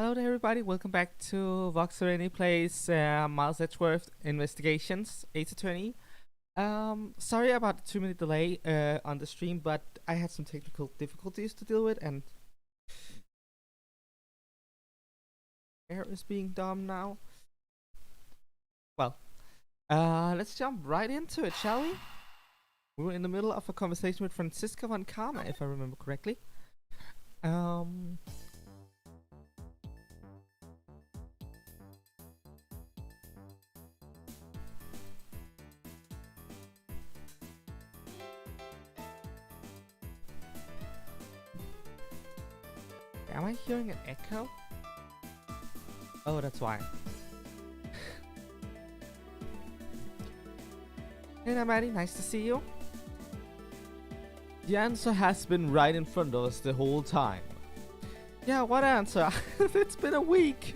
Hello there, everybody. Welcome back to Vox Syreni plays Miles Edgeworth Investigations 8 to 20. Sorry about the 2-minute delay on the stream, but I had some technical difficulties to deal with, and air is being dumb now. Well, let's jump right into it, shall we? We were in the middle of a conversation with Franziska von Karma, if I remember correctly. Am I hearing an echo? Oh, that's why. Hey there, Maddie. Nice to see you. The answer has been right in front of us the whole time. Yeah, what answer? It's been a week.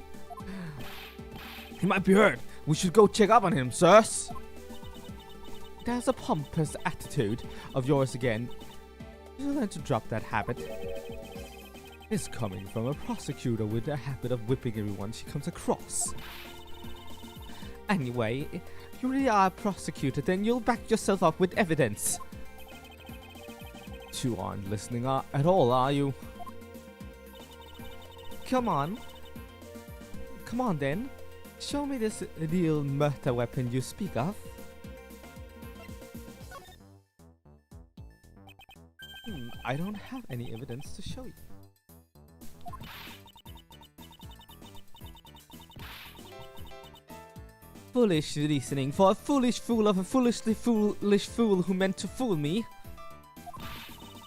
He might be hurt. We should go check up on him, sirs. There's a pompous attitude of yours again. You learn to drop that habit. It's coming from a prosecutor with a habit of whipping everyone she comes across. Anyway, if you really are a prosecutor, then you'll back yourself up with evidence. You aren't listening at all, are you? Come on. Come on then. Show me this real murder weapon you speak of. I don't have any evidence to show you. Foolish reasoning for a foolish fool of a foolishly foolish fool who meant to fool me.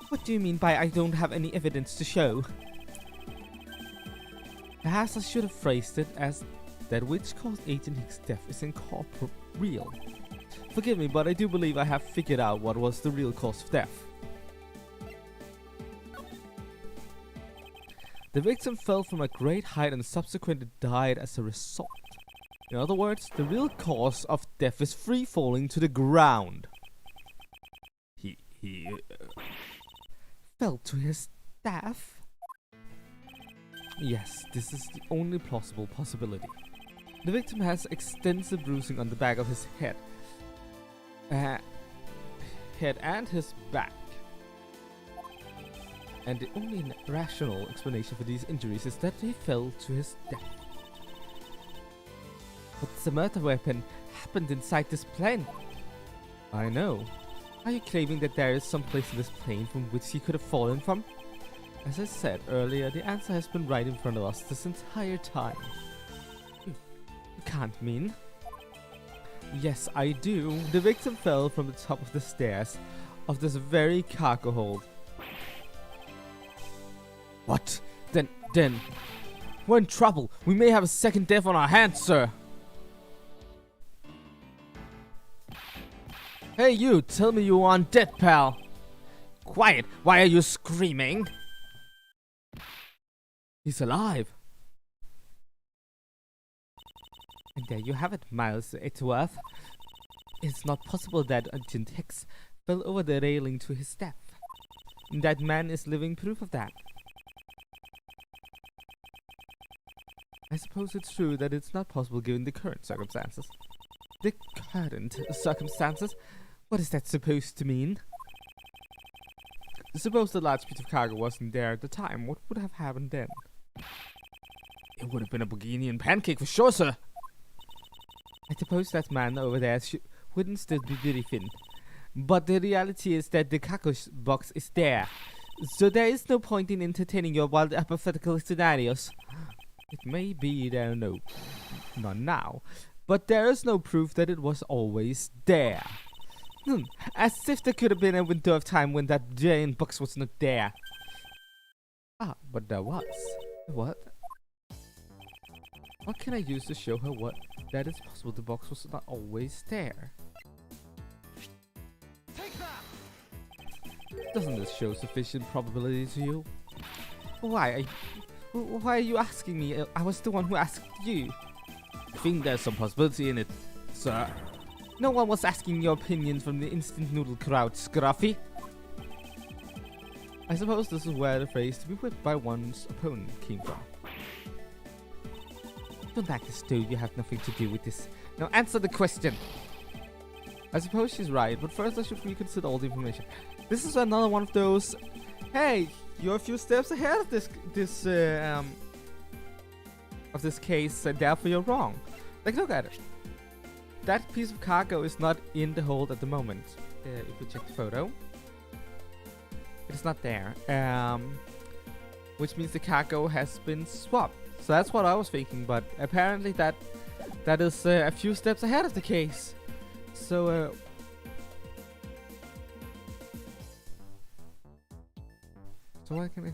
What do you mean by I don't have any evidence to show? Perhaps I should have phrased it as that which caused Agent Hicks' death is incorporeal. Forgive me, but I do believe I have figured out what was the real cause of death. The victim fell from a great height and subsequently died as a result. In other words, the real cause of death is free falling to the ground. He fell to his death? Yes, this is the only plausible possibility. The victim has extensive bruising on the back of his head and his back. And the only rational explanation for these injuries is that he fell to his death. But the murder weapon happened inside this plane. I know. Are you claiming that there is some place in this plane from which he could have fallen from? As I said earlier, the answer has been right in front of us this entire time. You can't mean. Yes, I do. The victim fell from the top of the stairs of this very cargo hold. What? Then, we're in trouble. We may have a second death on our hands, sir. Hey you, tell me you aren't dead, pal. Quiet, why are you screaming? He's alive. And there you have it, Miles Edgeworth. It's not possible that Agent Hicks fell over the railing to his death. That man is living proof of that. I suppose it's true that it's not possible given the current circumstances. The current circumstances? What is that supposed to mean? Suppose the large piece of cargo wasn't there at the time. What would have happened then? It would have been a Bourguignon pancake for sure, sir. I suppose that man over there wouldn't still be very thin. But the reality is that the cargo box is there. So there is no point in entertaining your wild hypothetical scenarios. It may be there, no. Not now. But there is no proof that it was always there. As if there could have been a window of time when that giant box was not there. Ah, but there was. What? What can I use to show her that it's possible the box was not always there? Take that! Doesn't this show sufficient probability to you? Why are you asking me? I was the one who asked you. I think there's some possibility in it, sir. No one was asking your opinion from the instant noodle crowd, Scruffy. I suppose this is where the phrase to be whipped by one's opponent came from. Don't act as though you have nothing to do with this. Now answer the question. I suppose she's right, but first I should reconsider all the information. This is another one of those, hey, you're a few steps ahead of this case, and therefore you're wrong. Like, look at it. That piece of cargo is not in the hold at the moment. If we check the photo, it's not there. Which means the cargo has been swapped. So that's what I was thinking, but apparently that is a few steps ahead of the case. So so I can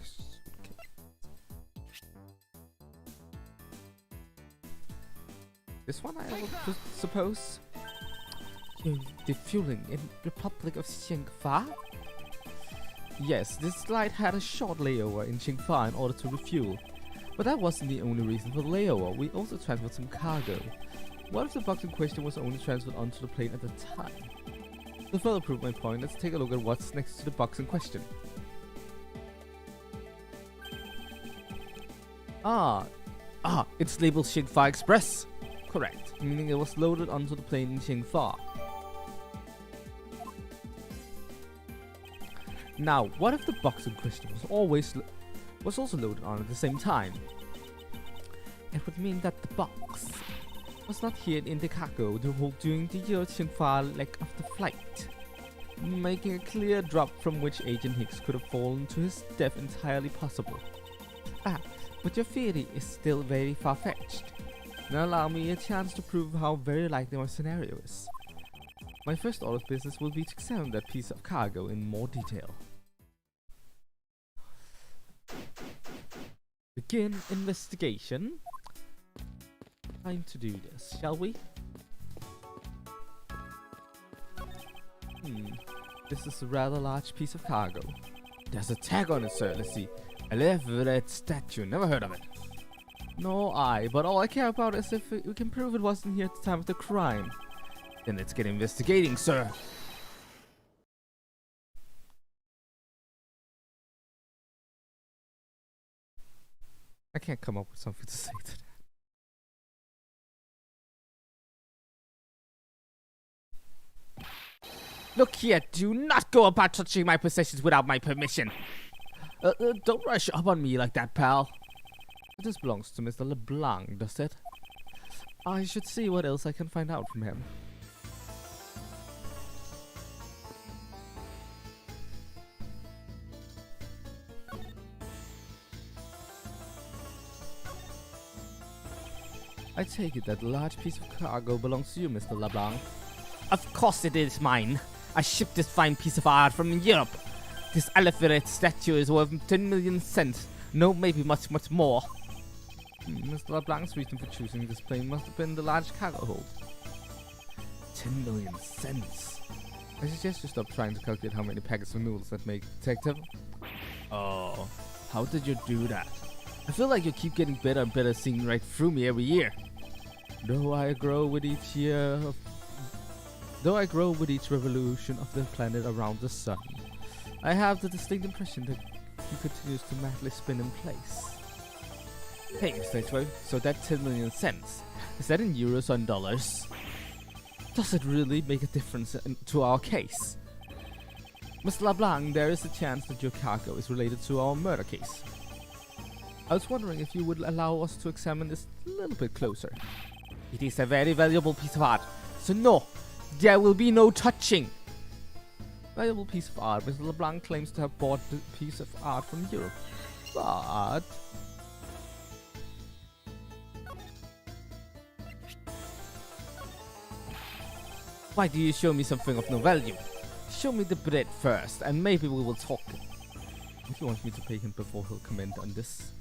this one I will suppose. The fueling in Republic of Xingfa? Yes, this flight had a short layover in Xingfa in order to refuel. But that wasn't the only reason for the layover. We also transferred some cargo. What if the box in question was only transferred onto the plane at the time? To further prove my point, let's take a look at what's next to the box in question. It's labeled Xingfa Express. Correct, meaning it was loaded onto the plane in Xingfa. Now, what if the box in question was also loaded on at the same time? It would mean that the box was not here in the cargo during the Xingfa leg of the flight, making a clear drop from which Agent Hicks could have fallen to his death entirely possible. But your theory is still very far-fetched. Now allow me a chance to prove how very likely my scenario is. My first order of business will be to examine that piece of cargo in more detail. Begin investigation. Time to do this, shall we? This is a rather large piece of cargo. There's a tag on it, sir. Let's see. A left statue. Never heard of it. Nor I, but all I care about is if we can prove it wasn't here at the time of the crime. Then let's get investigating, sir. I can't come up with something to say to that. Look here, do not go about touching my possessions without my permission. Don't rush up on me like that, pal. This belongs to Mr. LeBlanc, does it? I should see what else I can find out from him. I take it that the large piece of cargo belongs to you, Mr. LeBlanc. Of course it is mine. I shipped this fine piece of art from Europe. This elephant statue is worth 10 million cents. No, maybe much more. Mr. LeBlanc's reason for choosing this plane must have been the large cargo hold. 10 million cents. I suggest you stop trying to calculate how many packets of noodles that make, detective. Oh, how did you do that? I feel like you keep getting better and better, seeing right through me every year. Though I grow with each revolution of the planet around the sun, I have the distinct impression that he continues to madly spin in place. Hey, Mr. Edgeworth, so that 10 million cents, is that in euros or in dollars? Does it really make a difference to our case? Mr. LeBlanc, there is a chance that your cargo is related to our murder case. I was wondering if you would allow us to examine this a little bit closer. It is a very valuable piece of art, so no, there will be no touching. Valuable piece of art. Mr. LeBlanc claims to have bought the piece of art from Europe, but why do you show me something of no value? Show me the bread first, and maybe we will talk. If you want me to pay him before he'll comment on this.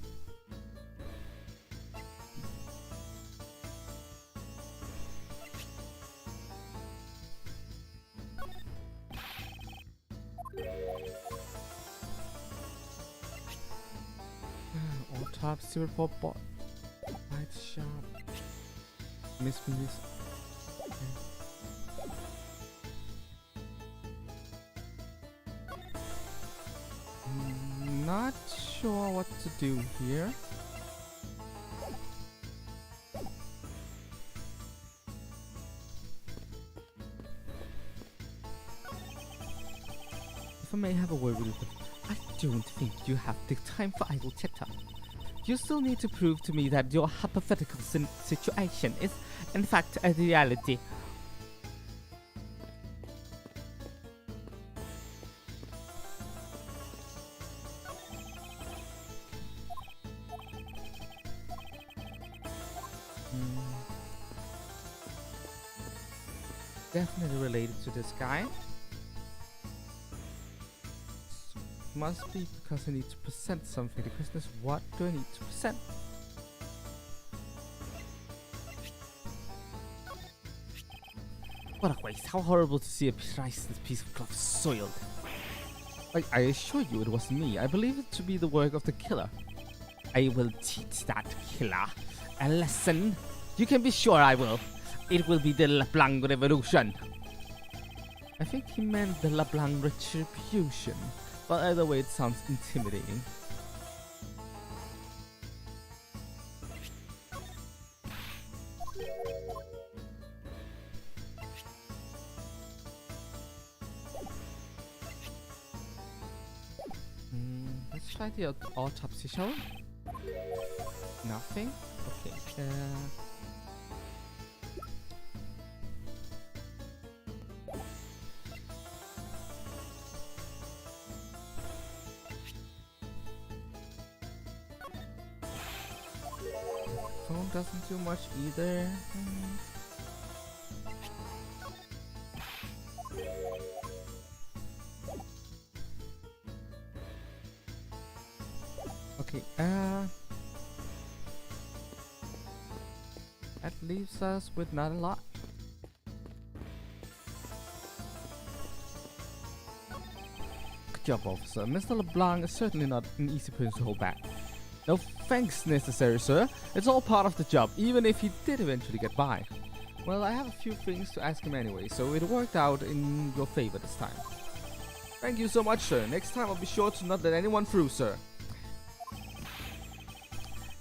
Autopsy report bot. Light sharp. Miss me this. Not sure what to do here. if I may have a word with you, but I don't think you have the time for idle chatter. You still need to prove to me that your hypothetical situation is, in fact, a reality. Definitely related to this guy. Must be because I need to present something. The question is, what do I need to present? What a waste. How horrible to see a priceless piece of cloth soiled. I assure you it wasn't me. I believe it to be the work of the killer. I will teach that killer a lesson. You can be sure I will. It will be the LeBlanc Revolution. I think he meant the LeBlanc Retribution. But either way, it sounds intimidating. Let's try the autopsy, shall we? Nothing? Okay. Phone doesn't do much either. Okay, that leaves us with not a lot. Good job, officer. Mr. LeBlanc is certainly not an easy person to hold back. No thanks necessary, sir. It's all part of the job, even if he did eventually get by. Well, I have a few things to ask him anyway, so it worked out in your favor this time. Thank you so much, sir. Next time I'll be sure to not let anyone through, sir.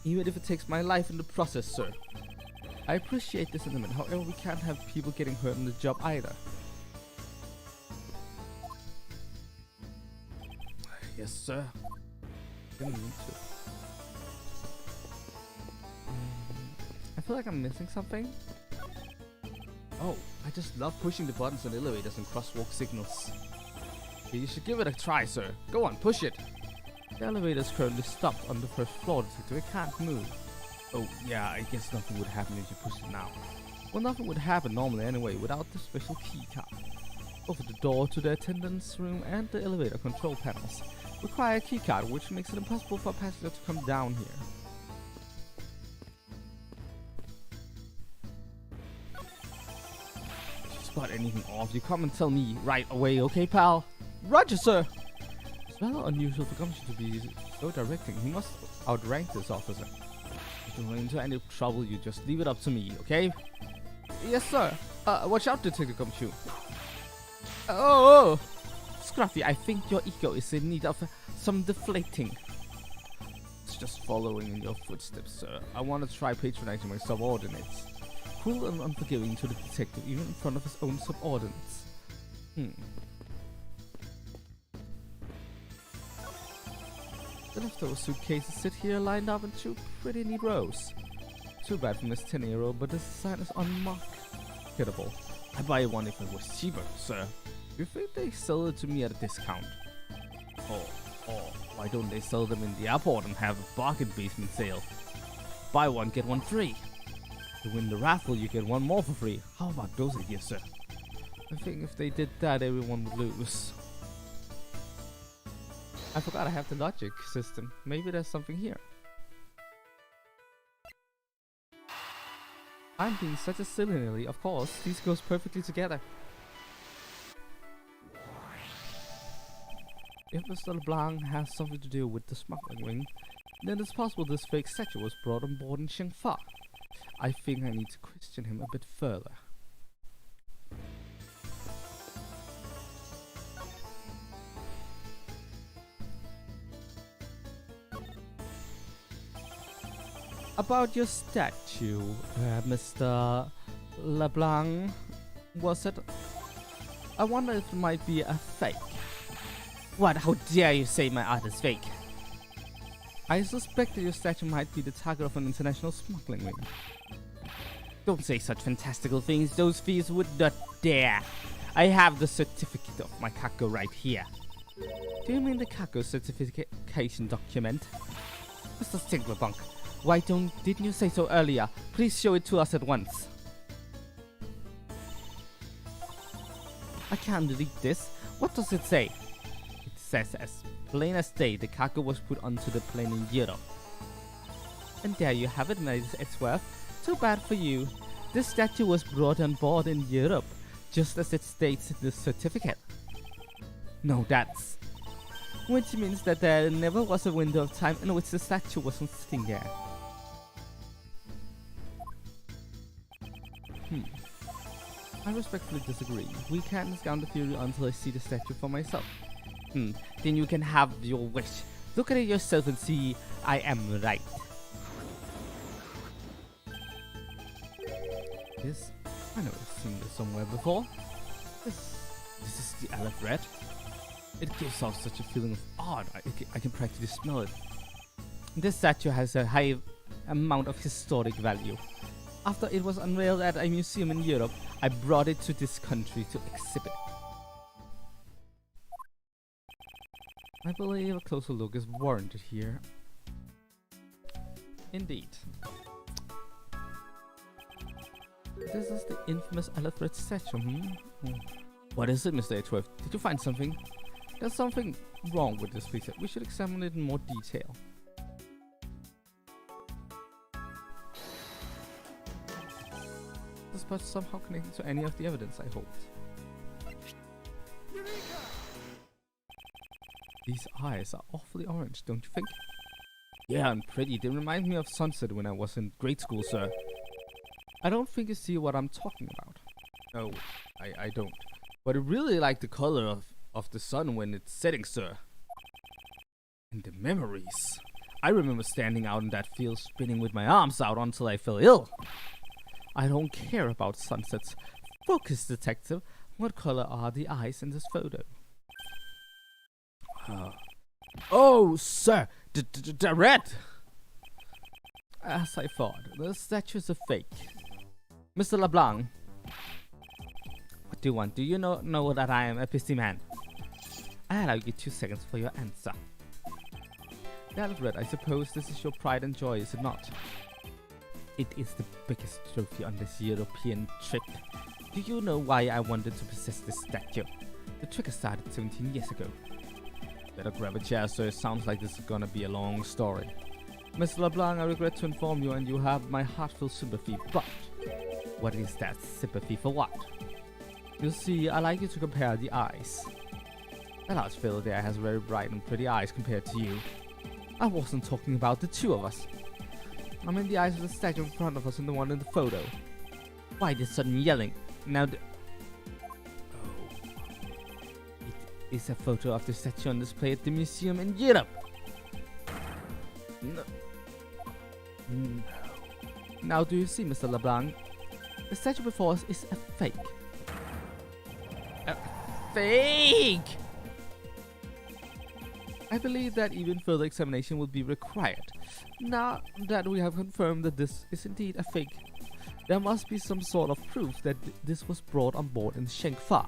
Even if it takes my life in the process, sir. I appreciate the sentiment, however we can't have people getting hurt on the job either. Yes, sir. Didn't mean to. I feel like I'm missing something. Oh, I just love pushing the buttons on elevators and crosswalk signals. Okay, you should give it a try, sir. Go on, push it. The elevator is currently stopped on the first floor, detective. It can't move. Oh, yeah, I guess nothing would happen if you push it now. Well, nothing would happen normally anyway without the special key card. Over the door to the attendance room and the elevator control panels require a key card, which makes it impossible for a passenger to come down here. If you spot anything off, you come and tell me right away, okay, pal? Roger, sir! It's rather unusual for Gumshoe to be so directing. He must outrank this officer. If you run into any trouble, you just leave it up to me, okay? Yes, sir. Watch out, Detective Gumshoe. Oh! Scruffy, I think your ego is in need of some deflating. It's just following in your footsteps, sir. I want to try patronizing my subordinates. Cruel and unforgiving to the detective, even in front of his own subordinates. The leftover suitcases sit here lined up in two pretty neat rows. Too bad for Miss Tenero, but this design is unmarketable. I'd buy one if it was cheaper, sir. You think they sell it to me at a discount? Or why don't they sell them in the airport and have a bargain basement sale? Buy one, get one free. You win the raffle, you get one more for free. How about those ideas, sir? I think if they did that, everyone would lose. I forgot I have the logic system. Maybe there's something here. I'm being such a silly Nelly, of course. These goes perfectly together. If Mr. LeBlanc has something to do with the smuggling ring, then it's possible this fake statue was brought on board in Shengfa. I think I need to question him a bit further. About your statue, Mr. LeBlanc, was it? I wonder if it might be a fake. What? How dare you say my art is fake? I suspect that your statue might be the target of an international smuggling ring. Don't say such fantastical things. Those thieves would not dare. I have the certificate of my Kako right here. Do you mean the Kako certification document? Mr. Stinglebunk, why didn't you say so earlier? Please show it to us at once. I can't read this. What does it say? It says as plain as day the cargo was put onto the plane in Europe. And there you have it, Mrs. Edgeworth. Too bad for you. This statue was brought on board in Europe, just as it states in the certificate. No, that's... which means that there never was a window of time in which the statue wasn't sitting there. I respectfully disagree. We can't discount the theory until I see the statue for myself. Then you can have your wish. Look at it yourself and see I am right. This, I know I've seen this somewhere before. This is the Aleph Red. It gives off such a feeling of awe. I can practically smell it. This statue has a high amount of historic value. After it was unveiled at a museum in Europe, I brought it to this country to exhibit. I believe a closer look is warranted here. Indeed. This is the infamous Aleph Red statue, What is it, Mr. Edgeworth? Did you find something? There's something wrong with this piece. We should examine it in more detail. This part somehow connected to any of the evidence I hold. These eyes are awfully orange, don't you think? Yeah, and pretty. They remind me of sunset when I was in grade school, sir. I don't think you see what I'm talking about. No, I don't. But I really like the color of the sun when it's setting, sir. And the memories. I remember standing out in that field spinning with my arms out until I fell ill. I don't care about sunsets. Focus, detective. What color are the eyes in this photo? Oh, sir, the red! As I thought, the statue is a fake. Mr. LeBlanc, what do you want? Do you know that I am a busy man? I allow you 2 seconds for your answer. That red, I suppose this is your pride and joy, is it not? It is the biggest trophy on this European trip. Do you know why I wanted to possess this statue? The trigger started 17 years ago. Better grab a chair, sir. It sounds like this is gonna be a long story. Mr. LeBlanc, I regret to inform you, and you have my heartfelt sympathy, but what is that sympathy for what? You see, I like you to compare the eyes. That large fellow there has very bright and pretty eyes compared to you. I wasn't talking about the two of us. I mean the eyes of the statue in front of us and the one in the photo. Why this sudden yelling? Now It is a photo of the statue on display at the museum in Europe. No. Now do you see, Mr. LeBlanc? The statue before us is a fake. A fake! I believe that even further examination will be required. Now that we have confirmed that this is indeed a fake, there must be some sort of proof that this was brought on board in Shengfa.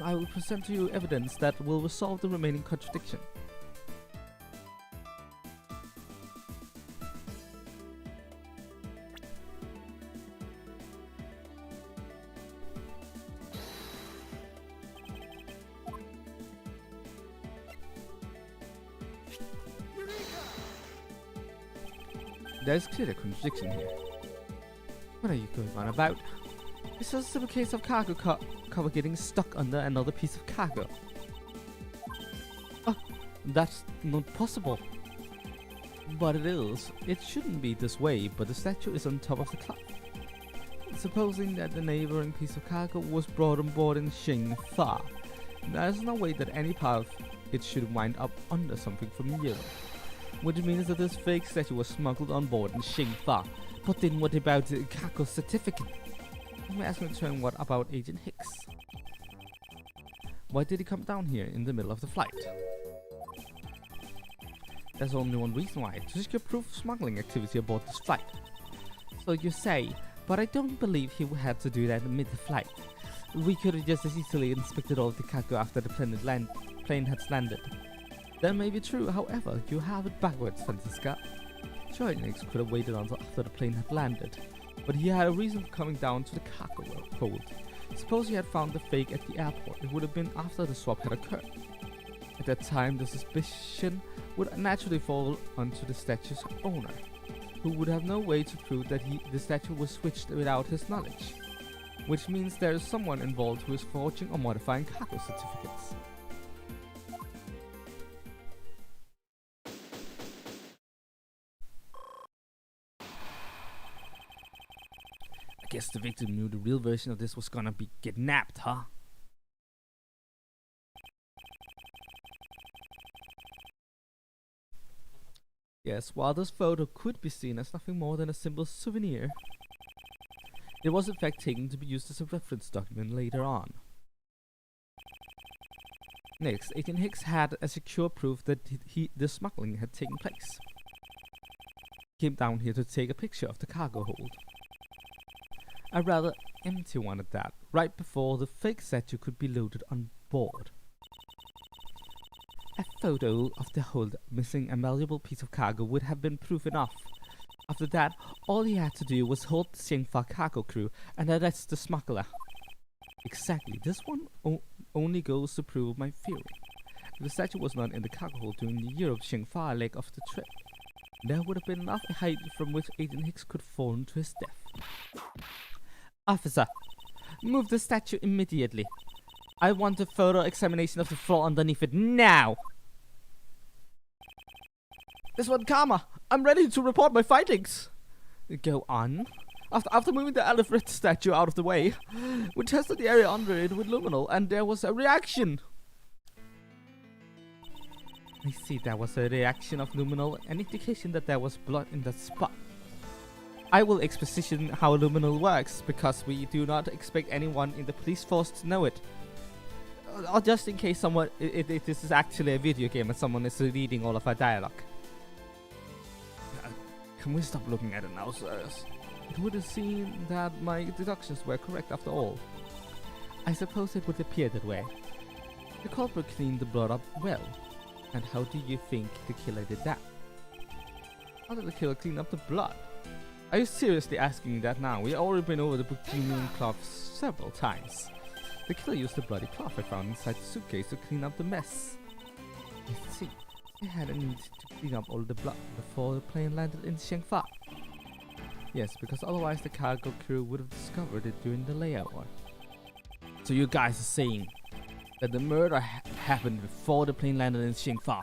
I will present to you evidence that will resolve the remaining contradiction. There is clearly a contradiction here. What are you going on about? It's just a case of cargo cover getting stuck under another piece of cargo. Oh, that's not possible. But it is. It shouldn't be this way, but the statue is on top of the cloud. Supposing that the neighboring piece of cargo was brought on board in Shengfa, there is no way that any part of it should wind up under something from Europe. Which means that this fake statue was smuggled on board in Shengfa. But then what about the cargo certificate? Let me ask you in turn, what about Agent Hicks? Why did he come down here in the middle of the flight? There's only one reason why, to secure proof of smuggling activity aboard this flight. So you say, but I don't believe he had to do that mid-flight. We could have just as easily inspected all of the cargo after the plane had landed. That may be true, however, you have it backwards, Francisca. Sure, Nix could have waited until after the plane had landed, but he had a reason for coming down to the cargo hold. Suppose he had found the fake at the airport, it would have been after the swap had occurred. At that time, the suspicion would naturally fall onto the statue's owner, who would have no way to prove that the statue was switched without his knowledge. Which means there is someone involved who is forging or modifying cargo certificates. I guess the victim knew the real version of this was gonna be kidnapped, huh? Yes, while this photo could be seen as nothing more than a simple souvenir, it was in fact taken to be used as a reference document later on. Next, Agent Hicks had a secure proof that the smuggling had taken place. He came down here to take a picture of the cargo hold. A rather empty one at that, right before the fake statue could be loaded on board. A photo of the hold missing a valuable piece of cargo would have been proof enough. After that, all he had to do was hold the Xingfa cargo crew and arrest the smuggler. Exactly, this one only goes to prove my theory. If the statue was not in the cargo hold during the Europe-Xingfa leg of the trip, there would have been enough height from which Agent Hicks could fall to his death. Officer, move the statue immediately. I want a thorough examination of the floor underneath it now! This one, Karma! I'm ready to report my findings! Go on. After moving the elephant statue out of the way, we tested the area under it with luminol and there was a reaction! I see, there was a reaction of luminol, an indication that there was blood in that spot. I will exposition how luminol works, because we do not expect anyone in the police force to know it. Or just in case someone, this is actually a video game and someone is reading all of our dialogue. Can we stop looking at it now, sirs? It would have seemed that my deductions were correct after all. I suppose it would appear that way. The culprit cleaned the blood up well. And how do you think the killer did that? How did the killer clean up the blood? Are you seriously asking that now? We've already been over the bohemian cloth several times. The killer used the bloody cloth I found inside the suitcase to clean up the mess. I see. He had a need to clean up all the blood before the plane landed in Xingfa. Yes, because otherwise the cargo crew would have discovered it during the layover. So you guys are saying that the murder happened before the plane landed in Xingfa?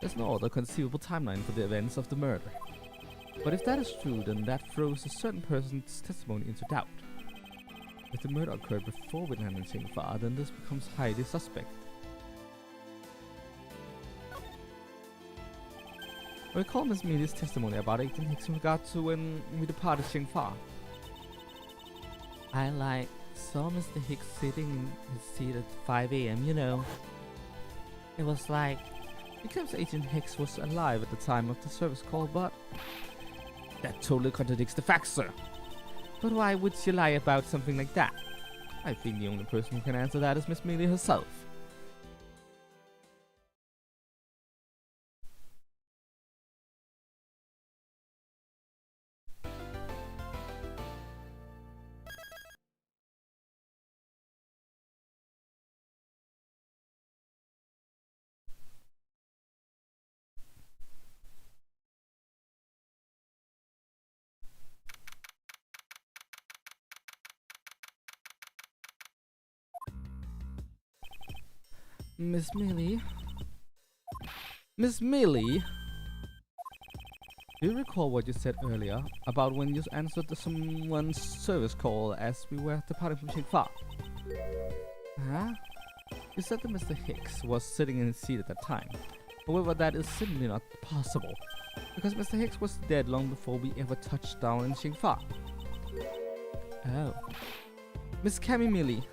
There's no other conceivable timeline for the events of the murder. But if that is true, then that throws a certain person's testimony into doubt. If the murder occurred before we landed in Xingfa, then this becomes highly suspect. I recall Miss Mealy's testimony about Agent Hicks in regard to when we departed Xingfa. I saw Mr. Hicks sitting in his seat at 5 AM, you know. It was like, because Agent Hicks was alive at the time of the service call, but that totally contradicts the facts, sir. But why would she lie about something like that? I think the only person who can answer that is Miss Mealy herself. Miss Mealy? Miss Mealy? Do you recall what you said earlier about when you answered someone's service call as we were departing from Xingfa? Huh? You said that Mr. Hicks was sitting in his seat at that time. However, that is simply not possible, because Mr. Hicks was dead long before we ever touched down in Xingfa. Oh. Miss Cammy Mealy.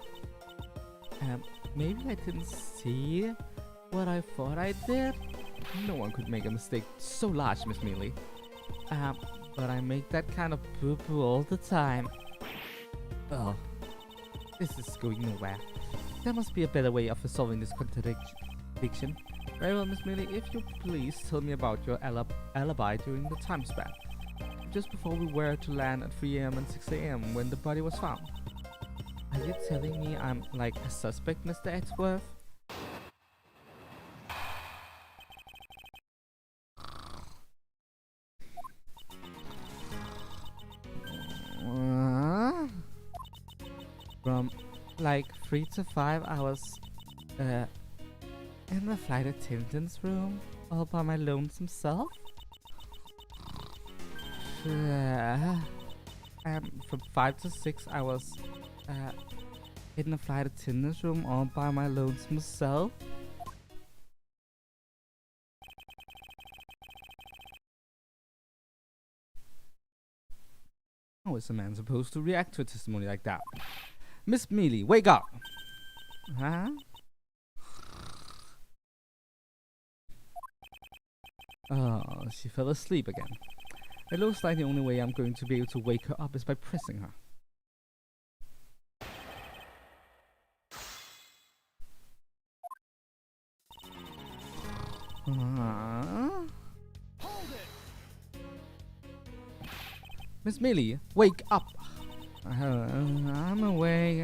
Maybe I didn't see what I thought I did. No one could make a mistake so large, Miss Mealy. But I make that kind of poo-poo all the time. Oh, this is going nowhere. There must be a better way of resolving this contradiction. Very well, Miss Mealy, if you please tell me about your alibi during the time span. Just before we were to land at 3 AM and 6 AM when the body was found. Are you telling me I'm like a suspect, Mr. Edgeworth? From like 3 to 5 hours in the flight attendant's room all by my lonesome self? From 5 to 6 hours in the flight attendant's room all by my lonesome self? How is a man supposed to react to a testimony like that? Miss Mealy, wake up! Huh? Oh, she fell asleep again. It looks like the only way I'm going to be able to wake her up is by pressing her. Hold it! Miss Mealy, wake up! I'm awake.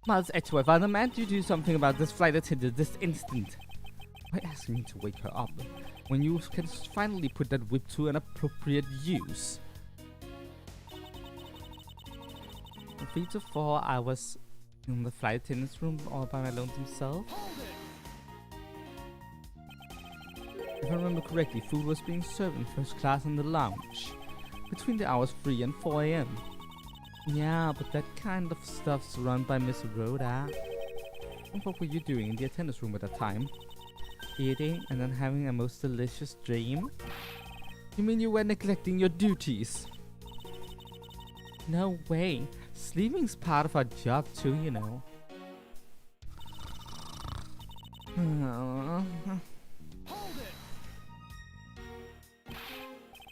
Miles Edgeworth, I demand you do something about this flight attendant this instant. Why ask me to wake her up when you can finally put that whip to an appropriate use? 3 to 4 hours in the flight attendant's room all by my lonesome self. If I remember correctly, food was being served in first class in the lounge between the hours 3 and 4 AM. Yeah, but that kind of stuff's run by Miss Rhoda. And what were you doing in the attendance room at that time? Eating and then having a most delicious dream? You mean you were neglecting your duties? No way. Sleeping's part of our job too, you know.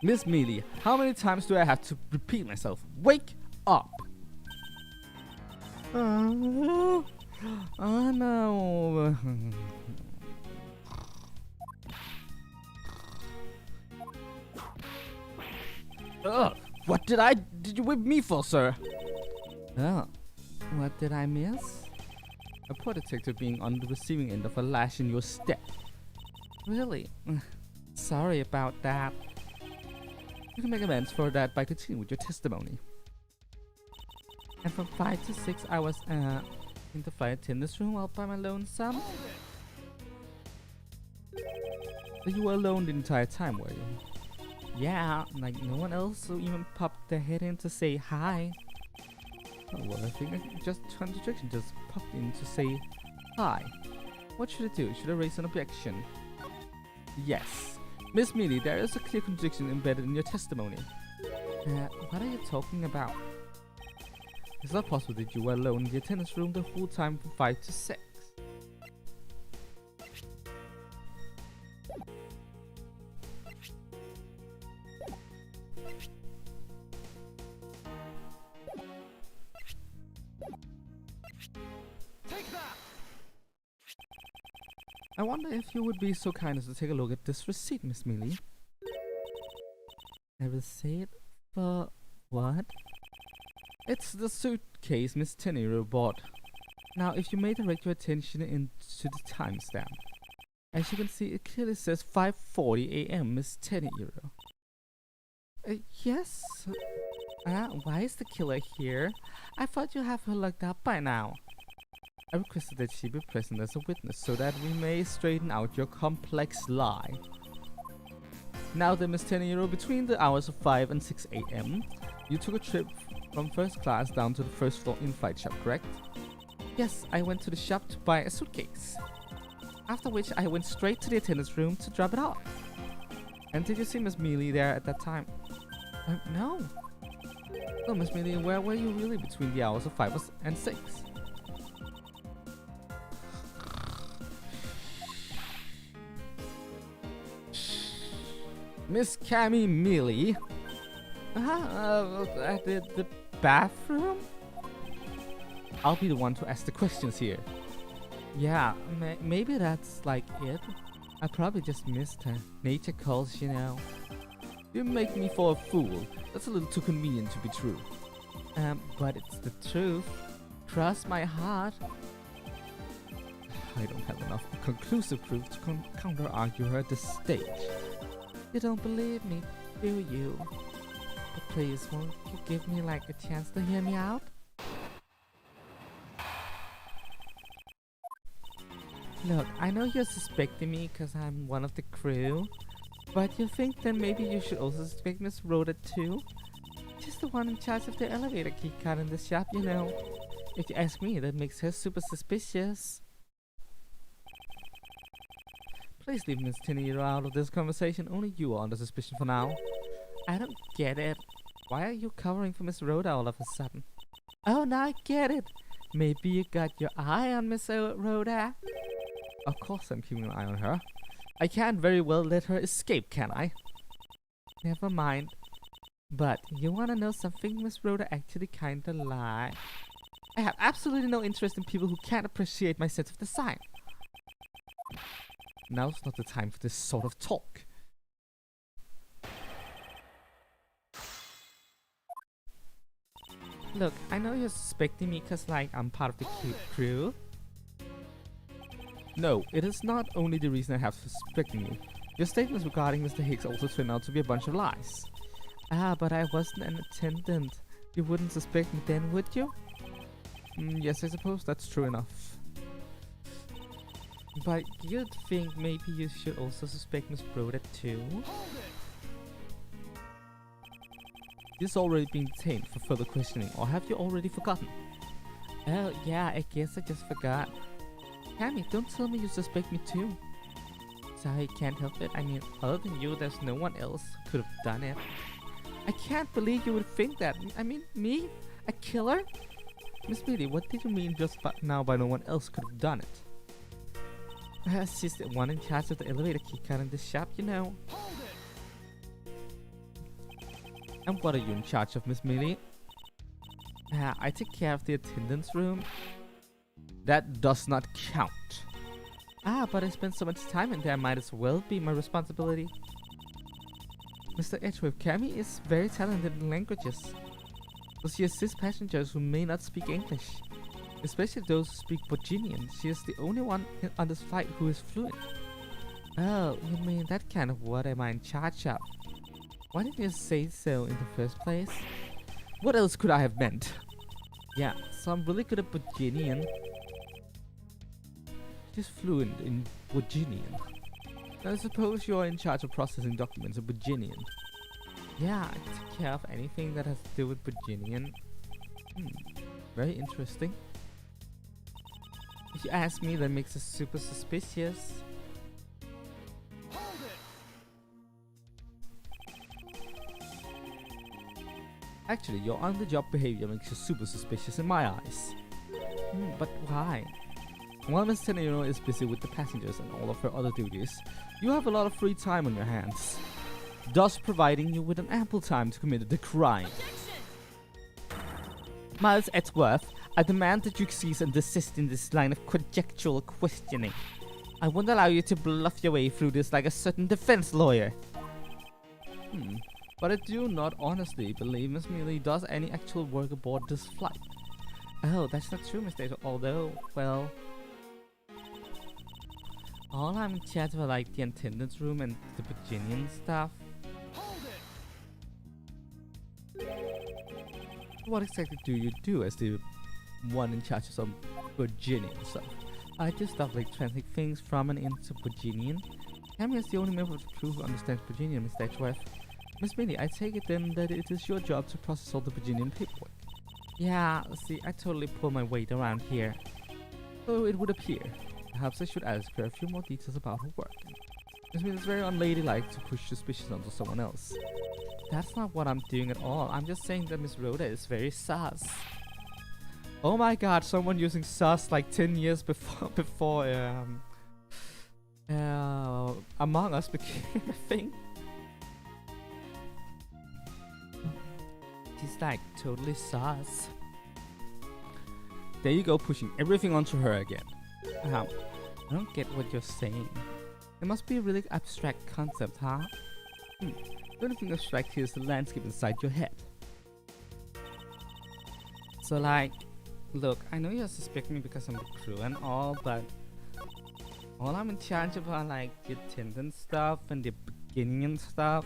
Miss Mealy, how many times do I have to repeat myself? Wake up! Oh no. What did you whip me for, sir? Oh, what did I miss? A poor detective being on the receiving end of a lash in your step. Really? Sorry about that. You can make amends for that by continuing with your testimony. And from 5 to 6 hours in the flight attendant's room all by my lonesome? So you were alone the entire time, were you? Yeah, like no one else who even popped their head in to say hi. Oh, well, I think just contradiction just popped in to say hi. What should I do? Should I raise an objection? Yes. Miss Mealy, there is a clear contradiction embedded in your testimony. What are you talking about? It's not possible that you were alone in the attendance room the whole time from 5 to 6. Take that! I wonder if you would be so kind as to take a look at this receipt, Miss Mealy. A receipt for what? It's the suitcase Miss Tenero bought. Now, if you may direct your attention into the timestamp. As you can see, it clearly says 5:40 AM, Miss Tenero. Yes? Why is the killer here? I thought you have her locked up by now. I requested that she be present as a witness so that we may straighten out your complex lie. Now then, Miss Tenero, between the hours of 5 and 6 AM, you took a trip from first class down to the first floor in-flight shop, correct? Yes, I went to the shop to buy a suitcase. After which I went straight to the attendance room to drop it off. And did you see Miss Mealy there at that time? No. So, Miss Millie, where were you really between the hours of 5 and 6? Miss Cammy Millie? At the bathroom? I'll be the one to ask the questions here. Yeah, maybe that's like it. I probably just missed her. Nature calls, you know. You make me for a fool. That's a little too convenient to be true. But it's the truth. Trust my heart. I don't have enough conclusive proof to counter-argue her at this stage. You don't believe me, do you? But please, won't you give me like a chance to hear me out? Look, I know you're suspecting me because I'm one of the crew. But you think then maybe you should also suspect Miss Rhoda too? She's the one in charge of the elevator key card in the shop, you know. If you ask me, that makes her super suspicious. Please leave Miss Tinny out of this conversation. Only you are under suspicion for now. I don't get it. Why are you covering for Miss Rhoda all of a sudden? Oh, now I get it. Maybe you got your eye on Miss Rhoda? Of course I'm keeping an eye on her. I can't very well let her escape, can I? Never mind. But you wanna know something? Miss Rhoda actually kinda lie. I have absolutely no interest in people who can't appreciate my sense of design. Now's not the time for this sort of talk. Look, I know you're suspecting me cause like I'm part of the crew. No, it is not only the reason I have suspecting you. Your statements regarding Mr. Higgs also turned out to be a bunch of lies. Ah, but I wasn't an attendant. You wouldn't suspect me then, would you? Yes, I suppose that's true enough. But you'd think maybe you should also suspect Miss Rhoda too? She's already been detained for further questioning, or have you already forgotten? Oh, yeah, I guess I just forgot. Cammy, don't tell me you suspect me too. Sorry, can't help it. I mean, other than you, there's no one else who could have done it. I can't believe you would think that. I mean, me? A killer? Miss Millie, what did you mean just now by no one else could have done it? She's the one in charge of the elevator keycard in this shop, you know. And what are you in charge of, Miss Millie? I take care of the attendance room. That does not count. Ah, but I spent so much time in there, might as well be my responsibility. Mr. Edgeworth, Cammy is very talented in languages. So she assists passengers who may not speak English, especially those who speak Virginian. She is the only one on this flight who is fluent. Oh, you mean that kind of what am I in charge of? Why didn't you say so in the first place? What else could I have meant? Yeah, so I'm really good at Virginian. She's fluent in Virginian. I suppose you're in charge of processing documents in Virginian. Yeah, I take care of anything that has to do with Virginian. Very interesting. If you ask me, that makes us super suspicious. Actually, your on-the-job behavior makes you super suspicious in my eyes. But why? While Miss Tenero is busy with the passengers and all of her other duties, you have a lot of free time on your hands, thus providing you with an ample time to commit the crime. Miles Edgeworth, I demand that you cease and desist in this line of conjectural questioning. I won't allow you to bluff your way through this like a certain defense lawyer. But I do not honestly believe Miss Millie does any actual work aboard this flight. Oh, that's not true, Mr. Edgeworth, although, well... all I'm in charge of are like the attendance room and the Virginian stuff. What exactly do you do as the one in charge of some Virginian stuff? I do stuff like translate things from and into Virginian. Cammy is the only member of the crew who understands Virginian, Mr. Edgeworth. Miss Millie, I take it then that it is your job to process all the Virginian paperwork. Yeah, see, I totally pull my weight around here. So it would appear. Perhaps I should ask her a few more details about her work. Miss Millie is very unladylike to push suspicion onto someone else. That's not what I'm doing at all. I'm just saying that Miss Rhoda is very sus. Oh my god, someone using sus like 10 years before Among Us became a thing. She's like totally sus. There you go, pushing everything onto her again. I don't get what you're saying. It must be a really abstract concept, huh? The only thing abstract here is the landscape inside your head. So like, look, I know you're suspecting me because I'm the crew and all, but all I'm in charge of are like the attendance stuff and the beginning and stuff.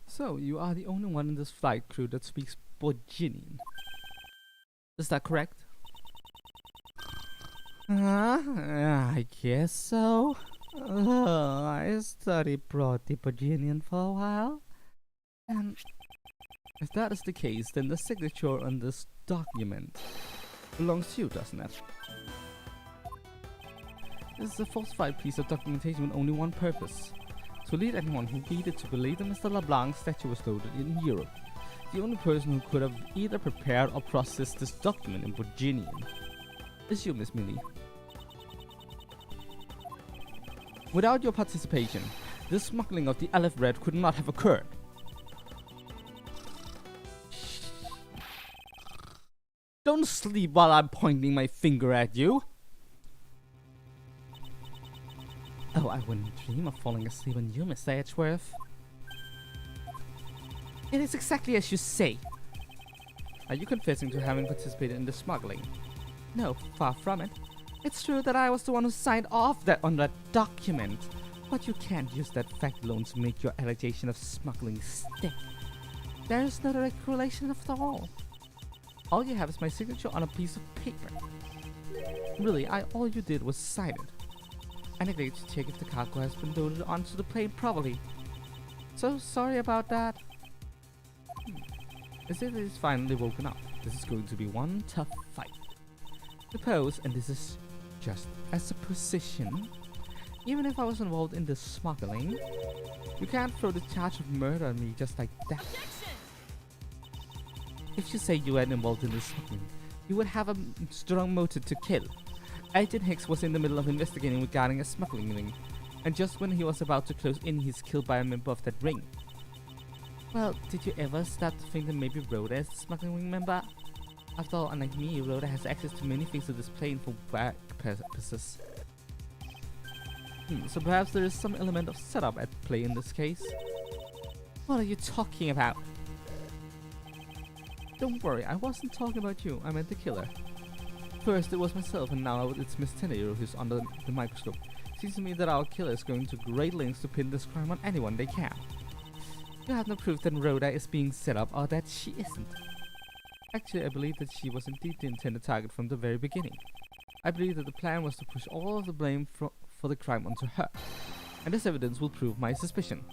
So, you are the only one in this flight crew that speaks Borginian. Is that correct? I guess so. I studied Borginian for a while. And if that is the case, then the signature on this document belongs to you, doesn't it? This is a falsified piece of documentation with only one purpose. To lead anyone who needed to believe that Mr. LeBlanc's statue was loaded in Europe. The only person who could have either prepared or processed this document in Borginian is you, Miss Millie. Without your participation, the smuggling of the Aleph Red could not have occurred. Don't sleep while I'm pointing my finger at you. Oh, I wouldn't dream of falling asleep on you, Mr. Edgeworth. It is exactly as you say. Are you confessing to having participated in the smuggling? No, far from it. It's true that I was the one who signed off on that document. But you can't use that fact alone to make your allegation of smuggling stick. There is no direct correlation at all. All you have is my signature on a piece of paper. Really, all you did was sign it. I neglected to check if the cargo has been loaded onto the plane properly. So sorry about that. As if it is finally woken up, this is going to be one tough fight. Suppose, and this is just a supposition, even if I was involved in the smuggling, you can't throw the charge of murder on me just like that. If you say you weren't involved in the smuggling, you would have a strong motive to kill. Agent Hicks was in the middle of investigating regarding a smuggling ring, and just when he was about to close in, he's killed by a member of that ring. Well, did you ever start to think that maybe Rhoda is the smuggling ring member? After all, unlike me, Rhoda has access to many things of this plane for work purposes. So perhaps there is some element of setup at play in this case? What are you talking about? Don't worry, I wasn't talking about you, I meant the killer. First it was myself, and now it's Miss Tenero who's under the microscope. Seems to me that our killer is going to great lengths to pin this crime on anyone they can. You have no proof that Rhoda is being set up or that she isn't. Actually, I believe that she was indeed the intended target from the very beginning. I believe that the plan was to push all of the blame for the crime onto her. And this evidence will prove my suspicion.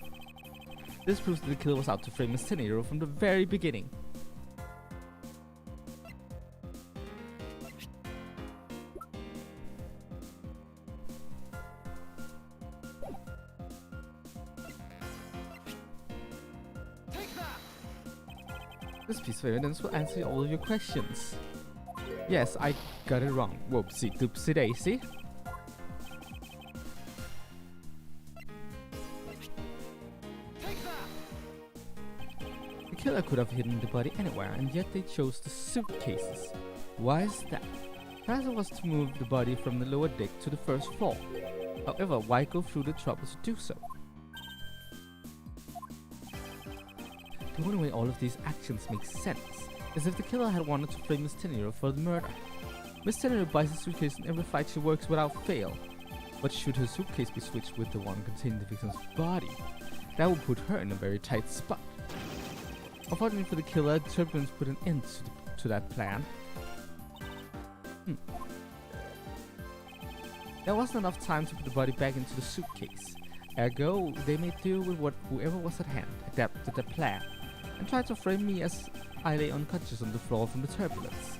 This proves that the killer was out to frame Miss Tenero from the very beginning. This piece of evidence will answer all of your questions. Yes, I got it wrong. Whoopsie doopsie daisy. The killer could have hidden the body anywhere, and yet they chose the suitcases. Why is that? Perhaps it was to move the body from the lower deck to the first floor. However, why go through the trouble to do so? The only way all of these actions make sense is if the killer had wanted to frame Miss Tenero for the murder. Miss Tenero buys a suitcase in every flight she works without fail. But should her suitcase be switched with the one containing the victim's body, that would put her in a very tight spot. Unfortunately for the killer, turbulence put an end to that plan. There wasn't enough time to put the body back into the suitcase. Ergo, they made do with what whoever was at hand, adapted the plan, and tried to frame me as I lay unconscious on the floor from the turbulence.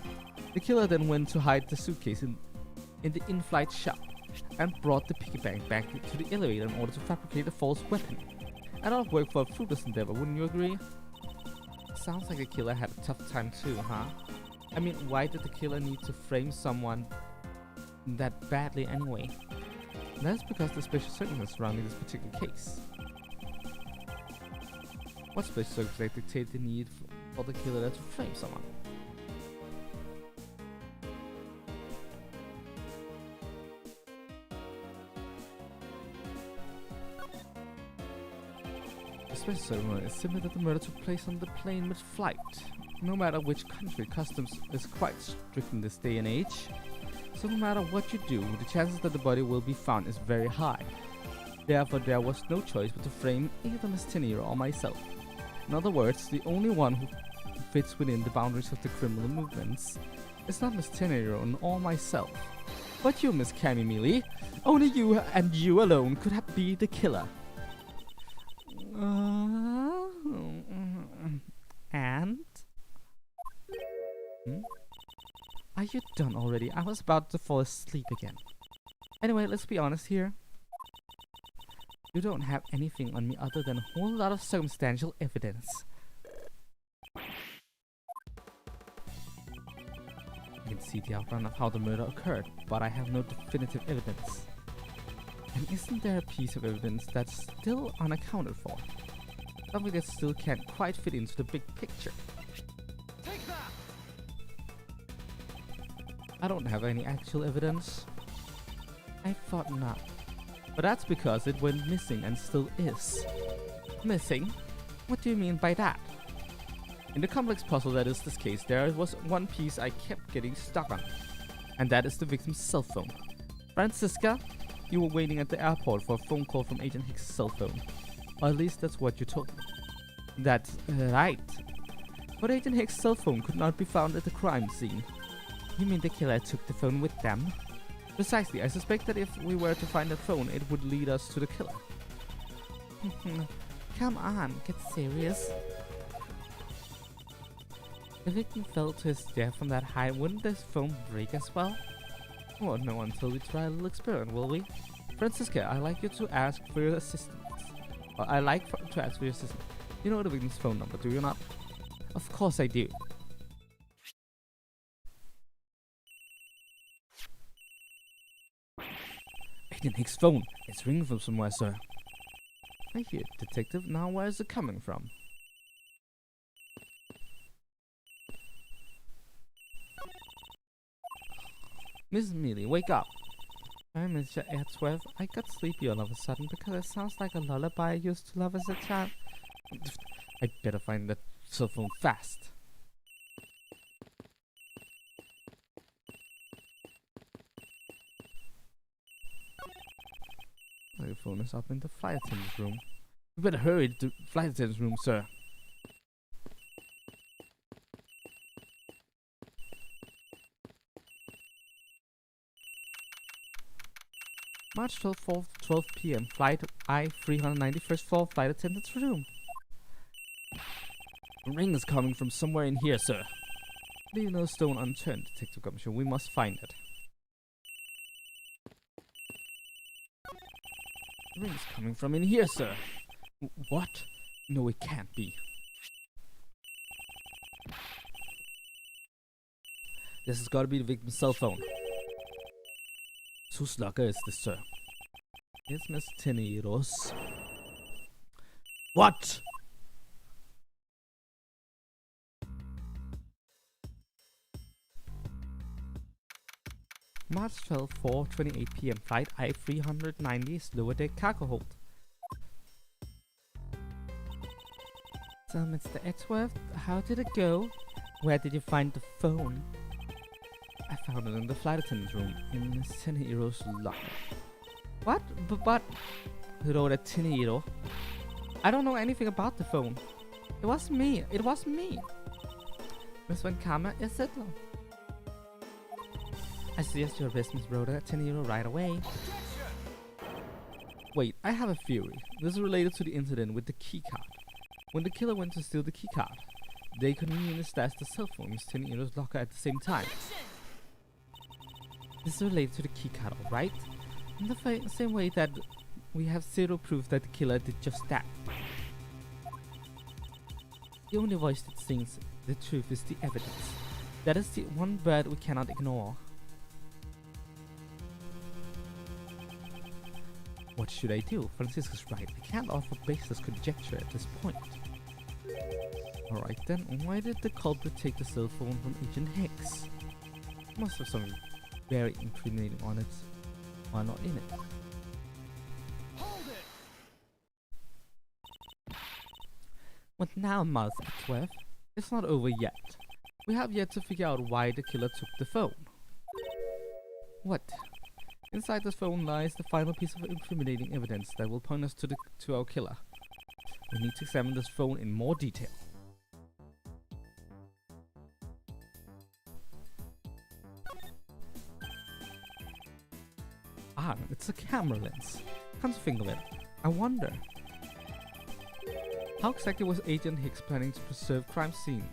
The killer then went to hide the suitcase in the in-flight shop and brought the piggy bank back to the elevator in order to fabricate a false weapon. A lot of work for a fruitless endeavor, wouldn't you agree? Sounds like the killer had a tough time too, huh? I mean, why did the killer need to frame someone that badly anyway? That's because the special circumstances surrounding this particular case. What special circumstances dictate the need for the killer to frame someone? The special circumstance is simply that the murder took place on the plane mid-flight. No matter which country, customs is quite strict in this day and age. So no matter what you do, the chances that the body will be found is very high. Therefore, there was no choice but to frame either Miss Tenero or myself. In other words, the only one who fits within the boundaries of the criminal movements is not Miss Tenero or myself, but you, Miss Camille. Only you and you alone could be the killer. And? Are you done already? I was about to fall asleep again. Anyway, let's be honest here. You don't have anything on me other than a whole lot of circumstantial evidence. I can see the outline of how the murder occurred, but I have no definitive evidence. And isn't there a piece of evidence that's still unaccounted for? Something that still can't quite fit into the big picture. Take that! I don't have any actual evidence. I thought not. But that's because it went missing and still is. Missing? What do you mean by that? In the complex puzzle that is this case, there was one piece I kept getting stuck on. And that is the victim's cell phone. Francisca, you were waiting at the airport for a phone call from Agent Hicks' cell phone. Or at least that's what you told me. That's right. But Agent Hicks' cell phone could not be found at the crime scene. You mean the killer took the phone with them? Precisely. I suspect that if we were to find that phone, it would lead us to the killer. Come on, get serious. The victim fell to his death from that height. Wouldn't this phone break as well? Well, no, until we try a little experiment, will we? Francisca, I'd like you to ask for your assistance. To ask for your assistance. You know the victim's phone number, do you not? Of course I do. Agent Hicks' phone. It's ringing from somewhere, sir. I hear it, detective. Now where is it coming from? Miss Mealy, wake up. Hi, Mr. Edgeworth. I got sleepy all of a sudden because it sounds like a lullaby I used to love as a child. I'd better find that cell phone fast. The phone is up in the flight attendant's room. We better hurry to the flight attendant's room, sir. March 12th, 12 p.m. Flight I-390, first floor, flight attendant's room. The ring is coming from somewhere in here, sir. Leave no stone unturned, Detective Gumshoe. We must find it. The ring is coming from in here, sir. What? No, it can't be. This has got to be the victim's cell phone. Whose locker is this, sir? It's Miss Tenero's. What? March 12, 4:28 p.m. Flight I-390, lower deck cargo hold. So, Mr. Edgeworth, how did it go? Where did you find the phone? I found it in the flight attendant's room, in Miss Tenero's locker. What? But wrote a Tenero. I don't know anything about the phone. It was me. It was me. Miss Van Kammer, is it? I suggest your arrest Miss Rhoda Tenero right away. Wait, I have a theory. This is related to the incident with the keycard. When the killer went to steal the keycard, they conveniently stashed the cell phone sitting in his locker at the same time. This is related to the keycard, alright? In the same way that we have zero proof that the killer did just that. The only voice that sings the truth is the evidence. That is the one word we cannot ignore. What should I do? Francisco's right. I can't offer baseless conjecture at this point. Alright then, why did the culprit take the cell phone from Agent Hicks? Must have something very incriminating on it, or not in it. Hold it. What now, Mouth Edgeworth? It's not over yet. We have yet to figure out why the killer took the phone. What? Inside this phone lies the final piece of incriminating evidence that will point us to our killer. We need to examine this phone in more detail. Ah, it's a camera lens. Come to think of it, I wonder, how exactly was Agent Hicks planning to preserve crime scene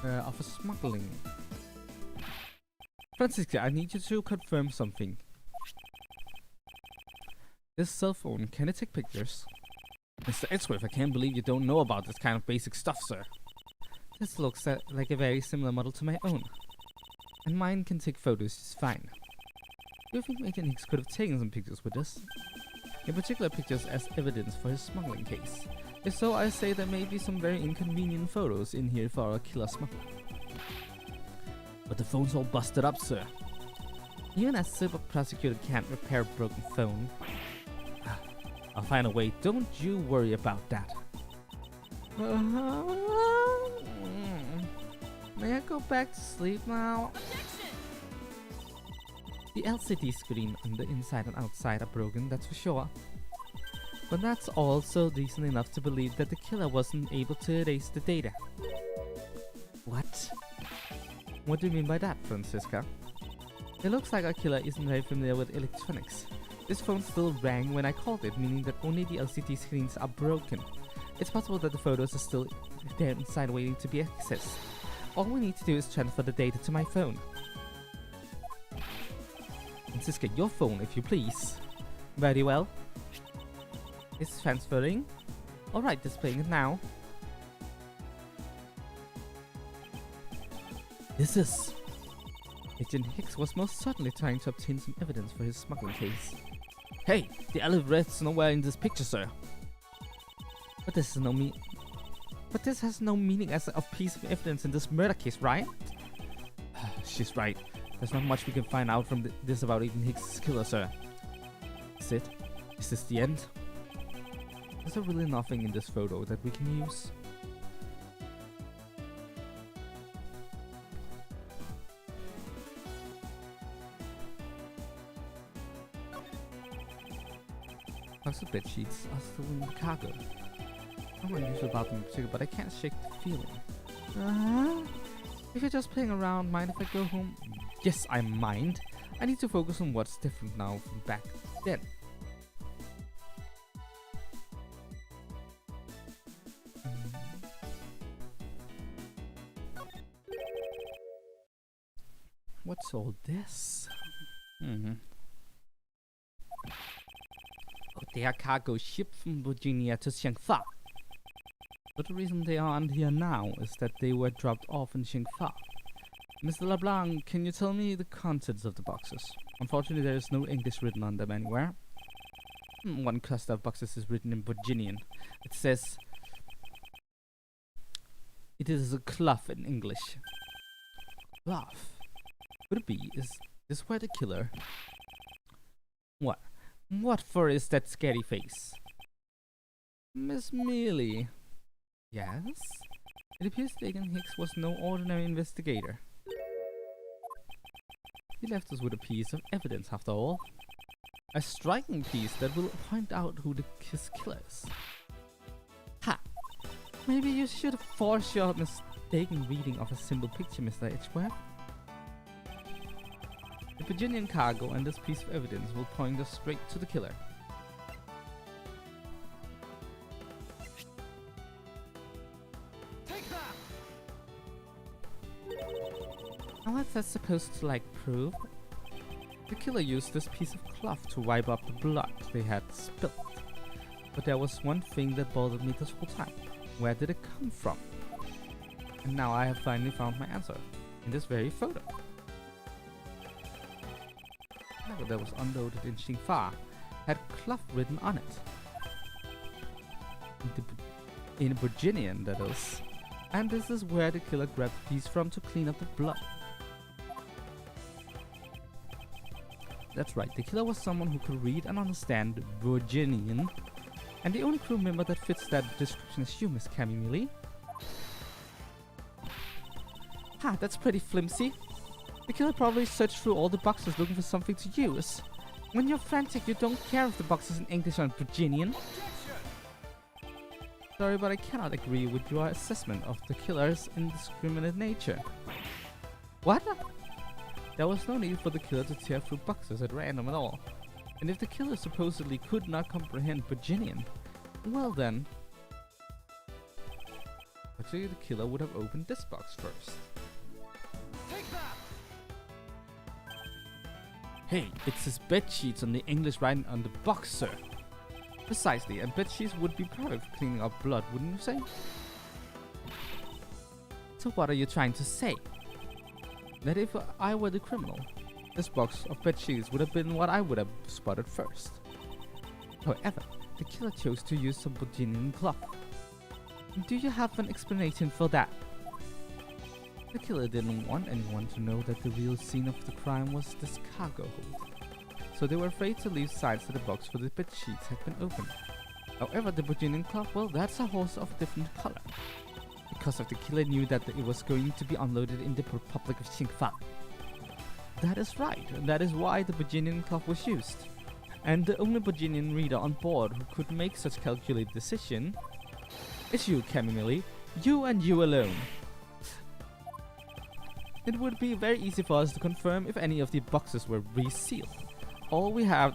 of a smuggling? Francisca, I need you to confirm something. This cell phone, can it take pictures? Mr. Edgeworth, I can't believe you don't know about this kind of basic stuff, sir. This looks like a very similar model to my own. And mine can take photos just fine. Do you think Agent Hicks could have taken some pictures with this? In particular pictures as evidence for his smuggling case. If so, I say there may be some very inconvenient photos in here for our killer smuggler. But the phone's all busted up, sir. Even a super prosecutor can't repair a broken phone. I'll find a way, don't you worry about that. May I go back to sleep now? The LCD screen on the inside and outside are broken, that's for sure. But that's also reason enough to believe that the killer wasn't able to erase the data. What? What do you mean by that, Francisca? It looks like our killer isn't very familiar with electronics. This phone still rang when I called it, meaning that only the LCD screens are broken. It's possible that the photos are still there inside waiting to be accessed. All we need to do is transfer the data to my phone. Francisca, your phone, if you please. Very well. It's transferring. Alright, displaying it now. This is... Agent Hicks was most certainly trying to obtain some evidence for his smuggling case. Hey, the elevator's nowhere in this picture, sir. But this has no meaning as a piece of evidence in this murder case, right? She's right. There's not much we can find out from this about Agent Hicks' killer, sir. Is it? Is this the end? Is there really nothing in this photo that we can use? House of bed sheets are still in the cargo. I'm unusual about them in particular, but I can't shake the feeling. If you're just playing around, mind if I go home? Yes, I mind. I need to focus on what's different now from back then. What's all this? Oh, they are cargo shipped from Virginia to Shangfa. But the reason they aren't here now is that they were dropped off in Shangfa. Mr. LeBlanc, can you tell me the contents of the boxes? Unfortunately, there is no English written on them anywhere. One cluster of boxes is written in Virginian. It says... It is a cloth in English. Cloth? Could it be? Is this where the killer... What? What for is that scary face? Miss Mealy. Yes? It appears that Agent Hicks was no ordinary investigator. He left us with a piece of evidence after all. A striking piece that will point out who his killer is. Ha! Maybe you should force your mistaken reading of a simple picture, Mr. Edgeworth. The Virginian cargo and this piece of evidence will point us straight to the killer. Take that! And what's that supposed to, like, prove? The killer used this piece of cloth to wipe up the blood they had spilled. But there was one thing that bothered me this whole time. Where did it come from? And now I have finally found my answer. In this very photo. The letter that was unloaded in Xingfa had cloth written on it. In Virginian, that is. And this is where the killer grabbed the piece from to clean up the blood. That's right, the killer was someone who could read and understand Virginian. And the only crew member that fits that description is you, Miss Camille. Ha, that's pretty flimsy. The killer probably searched through all the boxes looking for something to use. When you're frantic, you don't care if the box is in English or in Virginian. Sorry, but I cannot agree with your assessment of the killer's indiscriminate nature. What? There was no need for the killer to tear through boxes at random at all. And if the killer supposedly could not comprehend Virginian, well then... Actually, the killer would have opened this box first. Take that! Hey, it's his bed sheets on the English writing on the box, sir. Precisely, and bed sheets would be perfect for cleaning up blood, wouldn't you say? So what are you trying to say? That if I were the criminal, this box of bed sheets would have been what I would have spotted first. However, the killer chose to use some Virginian cloth. Do you have an explanation for that? The killer didn't want anyone to know that the real scene of the crime was this cargo hold, so they were afraid to leave signs that the box for the bed sheets had been opened. However, the Virginian cloth, well, that's a horse of a different color. Because of the killer knew that it was going to be unloaded in the Republic of Xingfa. That is right, and that is why the Virginian cloth was used. And the only Virginian reader on board who could make such calculated decision is you, Camille. You and you alone. It would be very easy for us to confirm if any of the boxes were resealed. All we have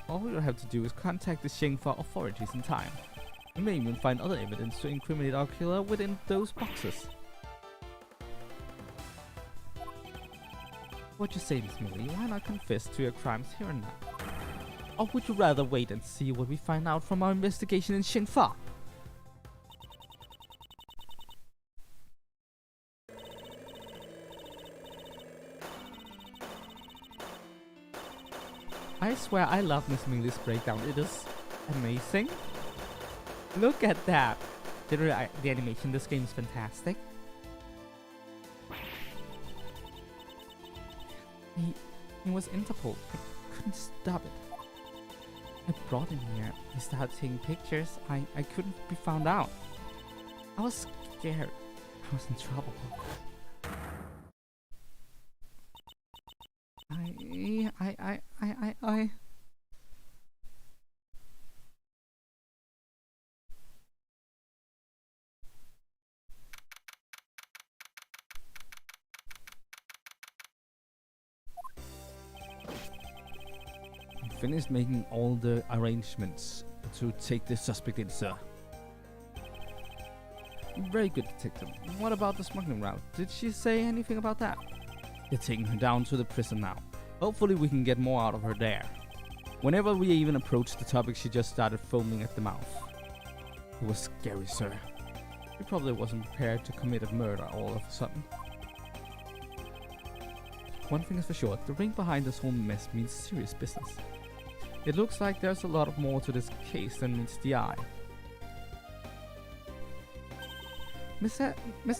to do is contact the Xingfa authorities in time. We may even find other evidence to incriminate our killer within those boxes. What you say, Miss Millie? Why not confess to your crimes here and now? Or would you rather wait and see what we find out from our investigation in Xingfa? I swear I love Miss Millie's breakdown. It is amazing. Look at that. The animation in this game is fantastic. He was Interpol. I couldn't stop it. I brought him here. He started taking pictures. I couldn't be found out. I was scared. I was in trouble. I finished making all the arrangements to take the suspect in, sir. Very good, detective. What about the smuggling route? Did she say anything about that? They're taking her down to the prison now. Hopefully we can get more out of her there. Whenever we even approached the topic, she just started foaming at the mouth. It was scary, sir. She probably wasn't prepared to commit a murder all of a sudden. One thing is for sure, the ring behind this whole mess means serious business. It looks like there's a lot more to this case than meets the eye. Mr.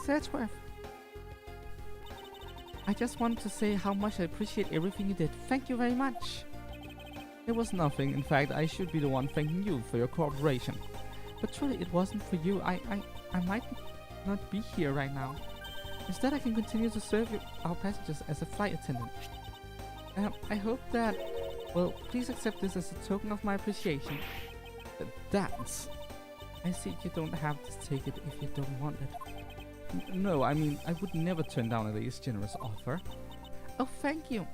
Edgeworth, I just wanted to say how much I appreciate everything you did. Thank you very much. It was nothing. In fact, I should be the one thanking you for your cooperation. But truly, it wasn't for you. I might not be here right now. Instead, I can continue to serve our passengers as a flight attendant. I hope that... Well, please accept this as a token of my appreciation. That's... I see you don't have to take it if you don't want it. No, I mean, I would never turn down a lady's generous offer. Oh, thank you.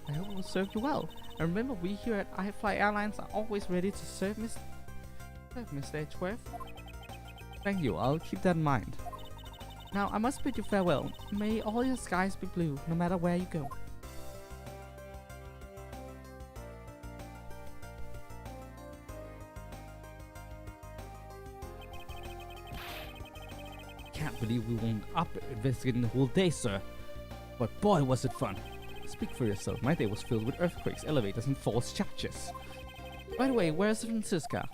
I hope it will serve you well. And remember, we here at iFly Airlines are always ready to serve Mr. Edgeworth. Thank you, I'll keep that in mind. Now, I must bid you farewell. May all your skies be blue, no matter where you go. Can't believe we wound up investigating the whole day, sir. But boy, was it fun. Speak for yourself. My day was filled with earthquakes, elevators, and false churches. By the way, where's Francisca?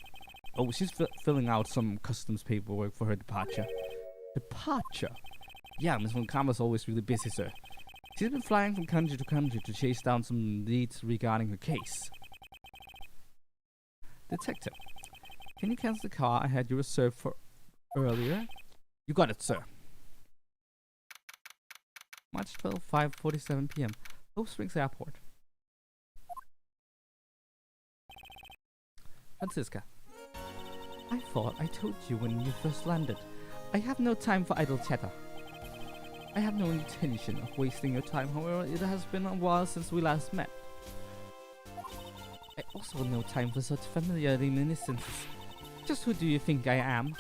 Oh, she's filling out some customs paperwork for her departure. Departure? Yeah, Miss Von Kammer's always really busy, sir. She's been flying from country to country to chase down some leads regarding her case. Detective, can you cancel the car I had you reserved for earlier? You got it, sir. March 12, 5:47 p.m. Hope Springs Airport. Francisca, I thought I told you when you first landed. I have no time for idle chatter. I have no intention of wasting your time, however, it has been a while since we last met. I also have no time for such familiar reminiscences. Just who do you think I am?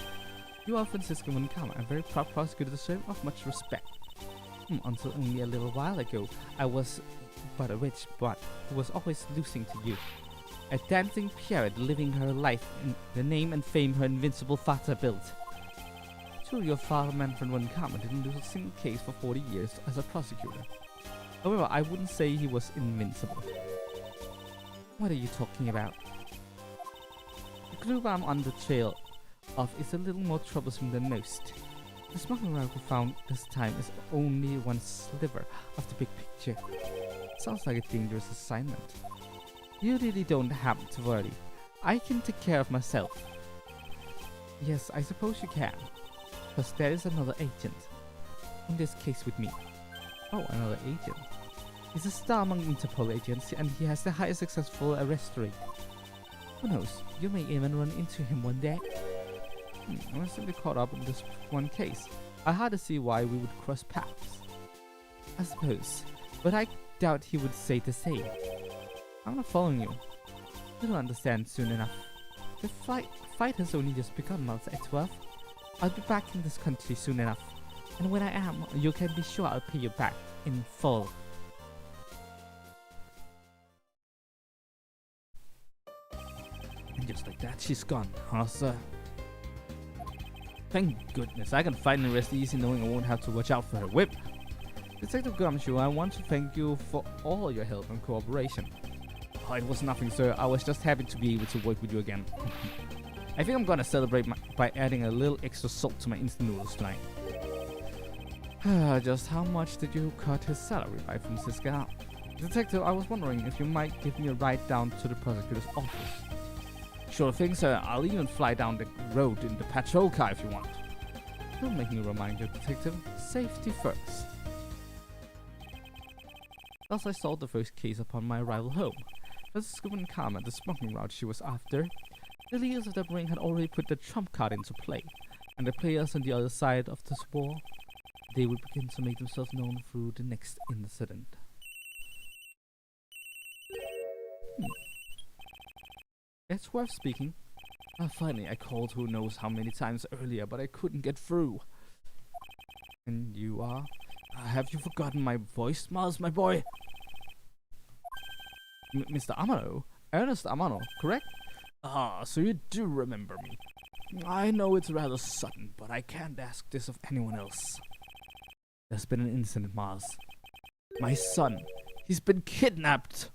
You are Francisco Von Kammer, a very proud prosecutor deserving of much respect. Until only a little while ago, I was but a rich brat who was always losing to you. A dancing pirate living her life in the name and fame her invincible father built. True, your father Manfred Von Kammer didn't lose a single case for 40 years as a prosecutor. However, I wouldn't say he was invincible. What are you talking about? The clue I'm on the trail of is a little more troublesome than most. The smuggling route we found this time is only one sliver of the big picture. Sounds like a dangerous assignment. You really don't have to worry. I can take care of myself. Yes, I suppose you can. Because there is another agent in this case with me. Oh, another agent. He's a star among Interpol agents and he has the highest successful arrest rate. Who knows, you may even run into him one day. I'm simply caught up in this one case. I hardly see why we would cross paths. I suppose, but I doubt he would say the same. I'm not following you. You'll understand soon enough. The fight has only just begun, Miles Edgeworth. I'll be back in this country soon enough. And when I am, you can be sure I'll pay you back in full. And just like that, she's gone, huh, sir? Thank goodness, I can find the rest easy knowing I won't have to watch out for her whip. Detective Gumshoe, I want to thank you for all your help and cooperation. Oh, it was nothing, sir. I was just happy to be able to work with you again. I think I'm gonna celebrate by adding a little extra salt to my instant noodles tonight. Just how much did you cut his salary by, Francisca? Detective, I was wondering if you might give me a ride down to the prosecutor's office. Sure thing, sir. I'll even fly down the road in the patrol car if you want. Don't make me remind you, Detective. Safety first. Thus I solved the first case upon my arrival home. Francisco Von Kammer, the smuggling route she was after. The leaders of the ring had already put the trump card into play, and the players on the other side of this war, they would begin to make themselves known through the next incident. Edgeworth speaking. Finally, I called who knows how many times earlier, but I couldn't get through. And you are? Have you forgotten my voice, Miles, my boy? Mr. Amano? Ernest Amano, correct? Ah, so you do remember me. I know it's rather sudden, but I can't ask this of anyone else. There's been an incident, Miles. My son, he's been kidnapped.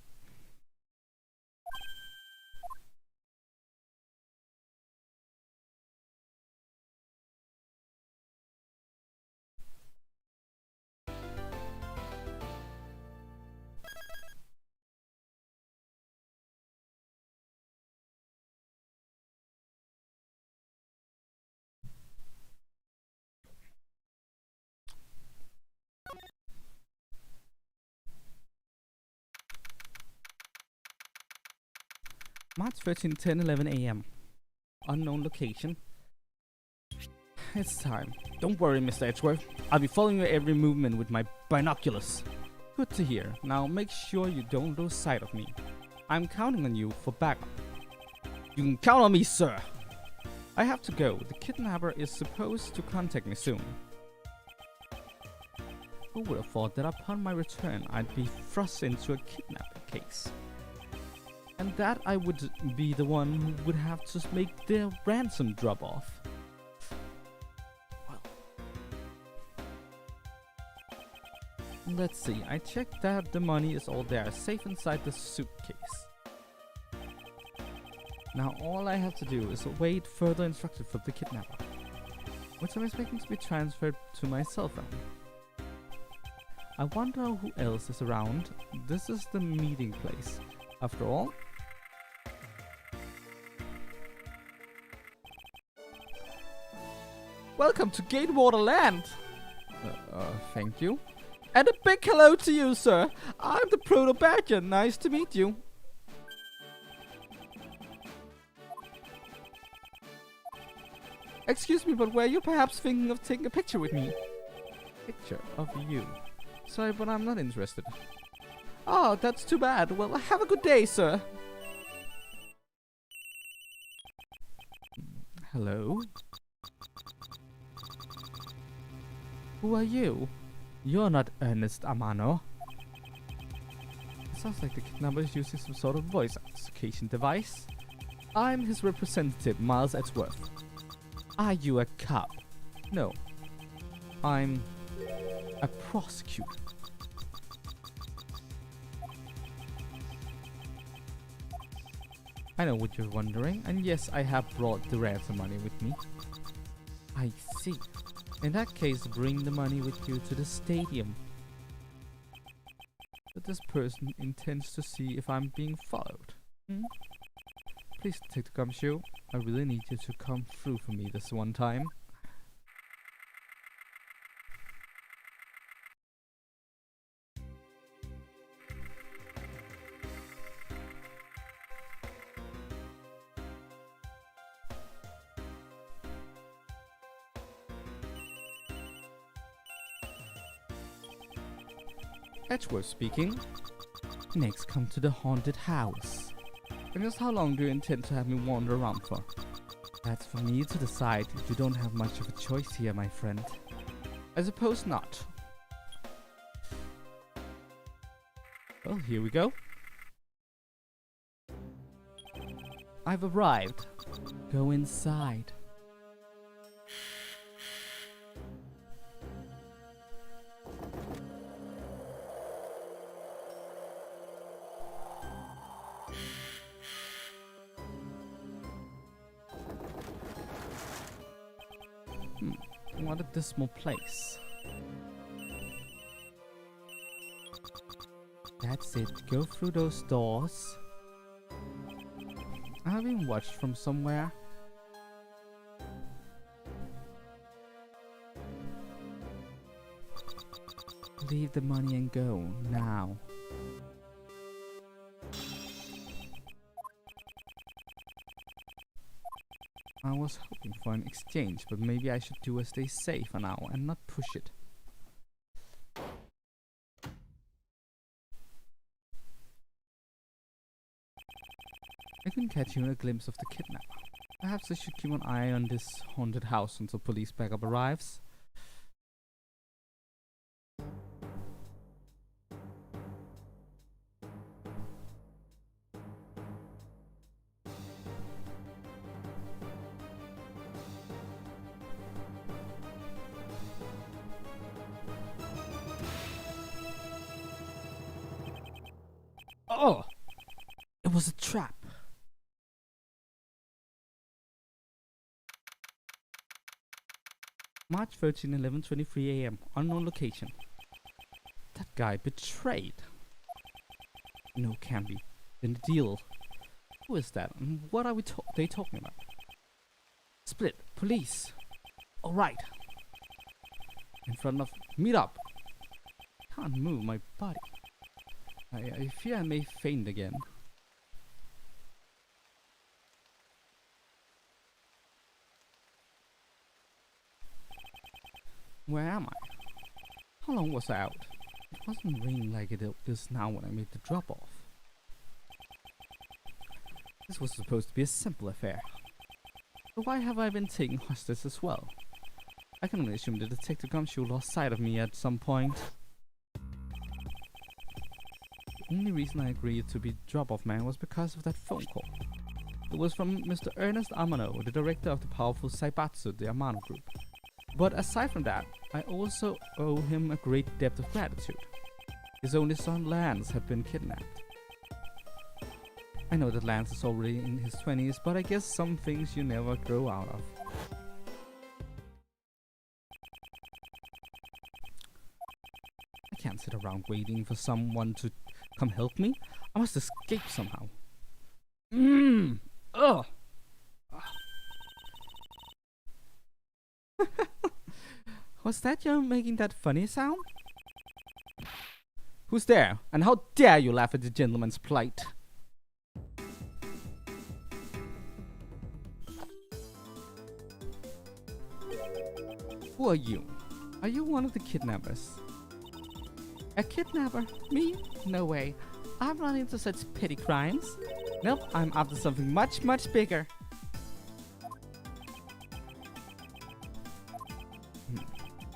March 13, 10:11 a.m. Unknown location. It's time. Don't worry, Mr. Edgeworth. I'll be following your every movement with my binoculars. Good to hear. Now make sure you don't lose sight of me. I'm counting on you for backup. You can count on me, sir. I have to go. The kidnapper is supposed to contact me soon. Who would have thought that upon my return I'd be thrust into a kidnapping case? And that I would be the one who would have to make their ransom drop off. Well, let's see, I checked that the money is all there, safe inside the suitcase. Now all I have to do is await further instructions from the kidnapper, which I'm expecting to be transferred to my cell phone. I wonder who else is around. This is the meeting place, after all. Welcome to Gatewater Land! Thank you. And a big hello to you, sir! I'm the Proto Badger, nice to meet you. Excuse me, but were you perhaps thinking of taking a picture with me? Picture of you. Sorry, but I'm not interested. Oh, that's too bad. Well, have a good day, sir. Hello? Who are you? You're not Ernest Amano. It sounds like the kidnapper is using some sort of voice identification device. I'm his representative, Miles Edgeworth. Are you a cop? No. I'm a prosecutor. I know what you're wondering, and yes, I have brought the ransom money with me. I see. In that case, bring the money with you to the stadium. But this person intends to see if I'm being followed. Please take the Gumshoe. I really need you to come through for me this one time. Edgeworth speaking. Next, come to the haunted house. And just how long do you intend to have me wander around for? That's for me to decide. You don't have much of a choice here, my friend. I suppose not. Well, here we go. I've arrived. Go inside. What a dismal place. That's it. Go through those doors. I've been watched from somewhere. Leave the money and go now. I was hoping for an exchange, but maybe I should do a stay safe for now and not push it. I couldn't catch even a glimpse of the kidnapper. Perhaps I should keep an eye on this haunted house until police backup arrives. Oh! It was a trap. March 13, 11:23 a.m. Unknown location. That guy betrayed. No, can't be. Then the deal. Who is that? And what are they talking about? Split. Police. All right. In front of. Meet up. Can't move my body. I fear I may faint again. Where am I? How long was I out? It wasn't raining like it is now when I made the drop-off. This was supposed to be a simple affair. But why have I been taken hostage as well? I can only assume the detective Gumshoe lost sight of me at some point. only reason I agreed to be drop-off man was because of that phone call. It was from Mr. Ernest Amano, the director of the powerful Saibatsu, the Amano group. But aside from that, I also owe him a great debt of gratitude. His only son, Lance, had been kidnapped. I know that Lance is already in his 20s, but I guess some things you never grow out of. I can't sit around waiting for someone to come help me. I must escape somehow. Ugh! Was that you making that funny sound? Who's there? And how dare you laugh at the gentleman's plight? Who are you? Are you one of the kidnappers? A kidnapper? Me? No way. I'm not into such petty crimes. Nope, I'm after something much, much bigger.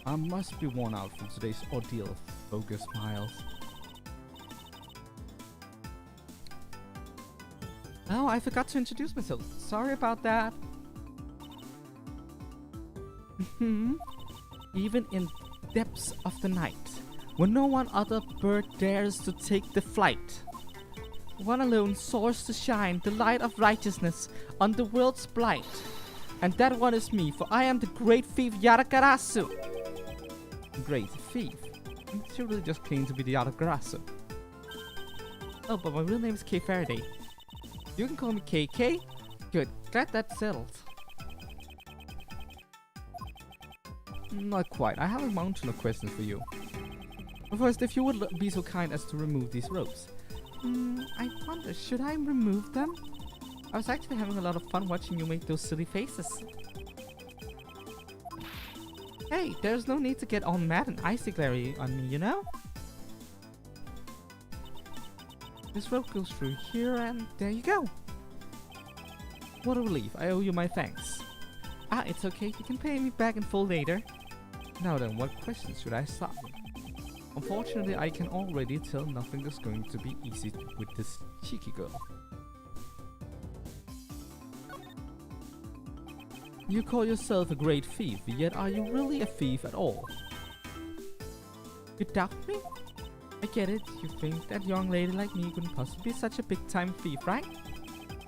I must be worn out from today's ordeal. Focus smiles. Oh, I forgot to introduce myself. Sorry about that. Even in depths of the night, when no one other bird dares to take the flight, one alone soars to shine the light of righteousness on the world's blight. And that one is me, for I am the great thief Yatagarasu. Great thief? She really just claimed to be the Yatagarasu. Oh, but my real name is Kay Faraday. You can call me KK? Good, glad that's settled. Not quite, I have a mountain of questions for you. But first, if you would be so kind as to remove these ropes. I wonder, should I remove them? I was actually having a lot of fun watching you make those silly faces. Hey, there's no need to get all mad and icy glary on me, you know? This rope goes through here and there you go. What a relief, I owe you my thanks. Ah, it's okay, you can pay me back in full later. Now then, what questions should I start with? Unfortunately, I can already tell nothing is going to be easy with this cheeky girl. You call yourself a great thief, yet are you really a thief at all? You doubt me? I get it, you think that young lady like me couldn't possibly be such a big-time thief, right?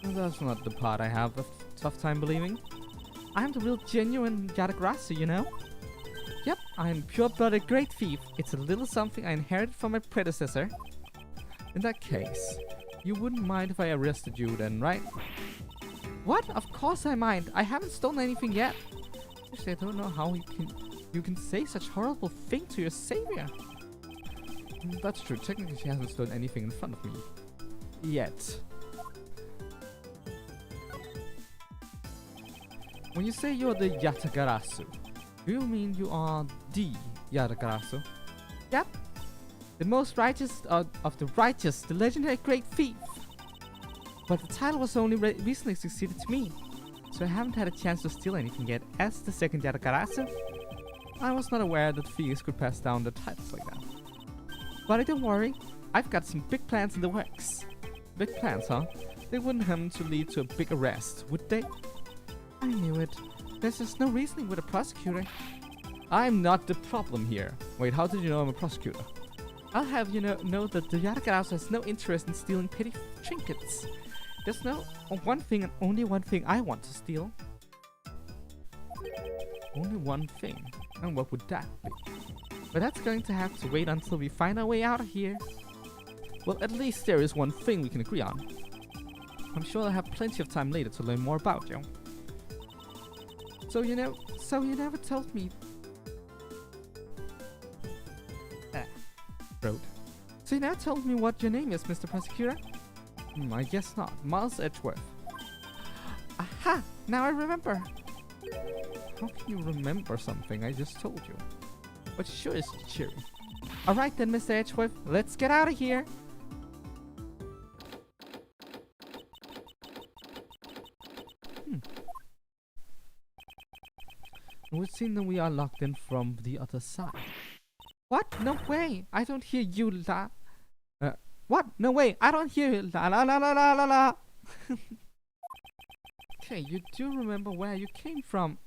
Well, that's not the part I have a tough time believing. I'm the real genuine Yatagarasu, you know? Yep, I'm pure-blooded great thief. It's a little something I inherited from my predecessor. In that case, you wouldn't mind if I arrested you then, right? What? Of course I mind. I haven't stolen anything yet. Actually, I don't know how you can say such horrible thing to your savior. That's true. Technically, she hasn't stolen anything in front of me. Yet. When you say you're the Yatagarasu, do you mean you are the Yatagarasu? Yep. The most righteous of the righteous, the legendary great thief. But the title was only recently succeeded to me, so I haven't had a chance to steal anything yet. As the second Yatagarasu, I was not aware that thieves could pass down their titles like that. But don't worry, I've got some big plans in the works. Big plans, huh? They wouldn't happen to lead to a big arrest, would they? I knew it. There's just no reasoning with a prosecutor. I'm not the problem here. Wait, how did you know I'm a prosecutor? I'll have you know that the Yatagarasu has no interest in stealing petty trinkets. There's no one thing and only one thing I want to steal. Only one thing? And what would that be? But that's going to have to wait until we find our way out of here. Well, at least there is one thing we can agree on. I'm sure I'll have plenty of time later to learn more about you. So you never told me. Road. So you never told me what your name is, Mr. Prosecutor? I guess not. Miles Edgeworth. Aha! Now I remember. How can you remember something I just told you? But sure is cheery. Alright then, Mr. Edgeworth, let's get out of here. It would seem that we are locked in from the other side. What? No way! I don't hear you What? No way, I don't hear you. La la la la la la la. Okay, you do remember where you came from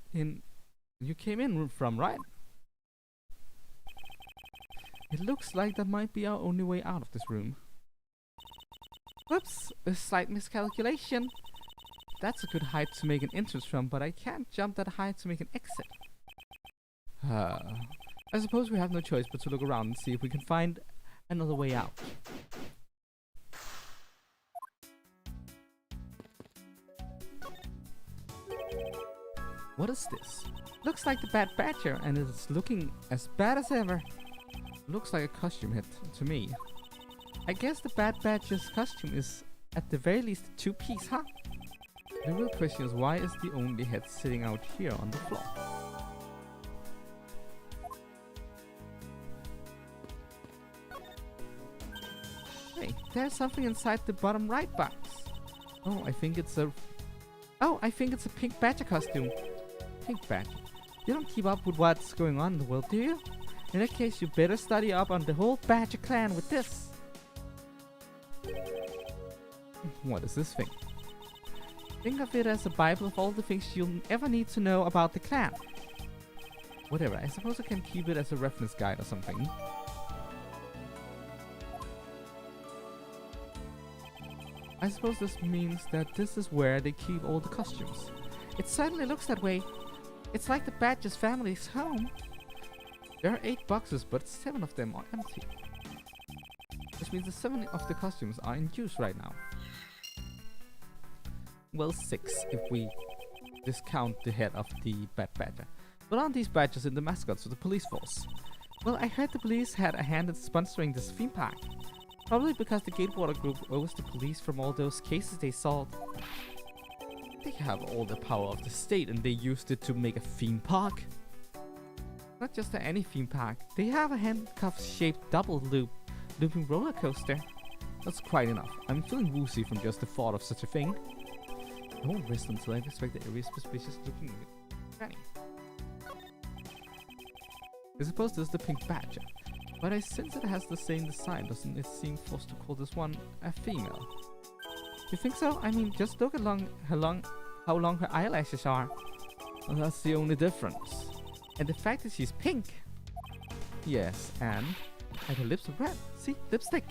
you came in from, right? It looks like that might be our only way out of this room. Whoops, a slight miscalculation. That's a good height to make an entrance from, but I can't jump that high to make an exit. I suppose we have no choice but to look around and see if we can find another way out. What is this? Looks like the Bad Badger, and it's looking as bad as ever. Looks like a costume head to me. I guess the Bad Badger's costume is at the very least a two-piece, huh? The real question is, why is the only head sitting out here on the floor? Hey, there's something inside the bottom right box. Oh, I think it's a pink badger costume. Pink badger. You don't keep up with what's going on in the world, do you? In that case, you better study up on the whole Badger clan with this. What is this thing? Think of it as a bible of all the things you'll ever need to know about the clan. Whatever, I suppose I can keep it as a reference guide or something. I suppose this means that this is where they keep all the costumes. It certainly looks that way. It's like the Badger's family's home. There are 8 boxes, but 7 of them are empty. Which means that 7 of the costumes are in use right now. Well, 6 if we discount the head of the Bad Badger. But aren't these badges in the mascots of the police force? Well, I heard the police had a hand in sponsoring this theme park. Probably because the Gatewater group owes the police from all those cases they solved. They have all the power of the state and they used it to make a theme park. Not just any theme park, they have a handcuff-shaped looping roller coaster. That's quite enough. I'm feeling woozy from just the thought of such a thing. I won't rest until I inspect the area suspicious looking granny. I suppose this is the Pink Badger, but I sense it has the same design. Doesn't it seem forced to call this one a female? You think so? I mean, just look at how long her eyelashes are. Well, that's the only difference. And the fact that she's pink. Yes, and her lips are red. See? Lipstick.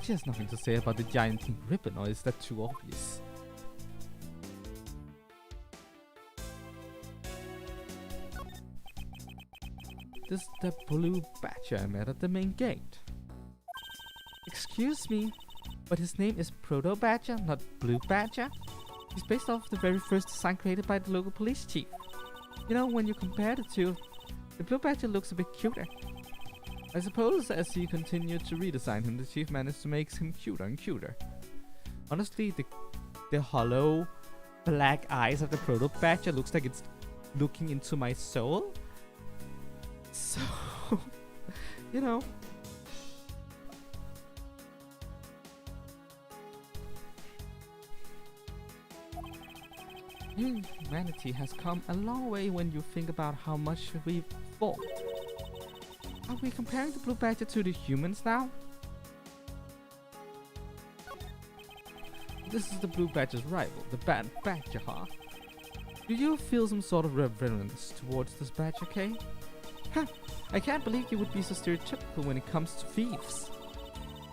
She has nothing to say about the giant pink ribbon, or is that too obvious? This is the blue badger I met at the main gate. Excuse me, but his name is Proto Badger, not Blue Badger. He's based off the very first design created by the local police chief. You know, when you compare the two, the Blue Badger looks a bit cuter. I suppose as he continued to redesign him, the chief managed to make him cuter and cuter. Honestly, the hollow black eyes of the Proto Badger looks like it's looking into my soul. So, you know. Humanity has come a long way when you think about how much we've evolved. Are we comparing the Blue Badger to the humans now? This is the Blue Badger's rival, the Bad Badger, huh? Do you feel some sort of reverence towards this badger, Kay? Huh, I can't believe you would be so stereotypical when it comes to thieves.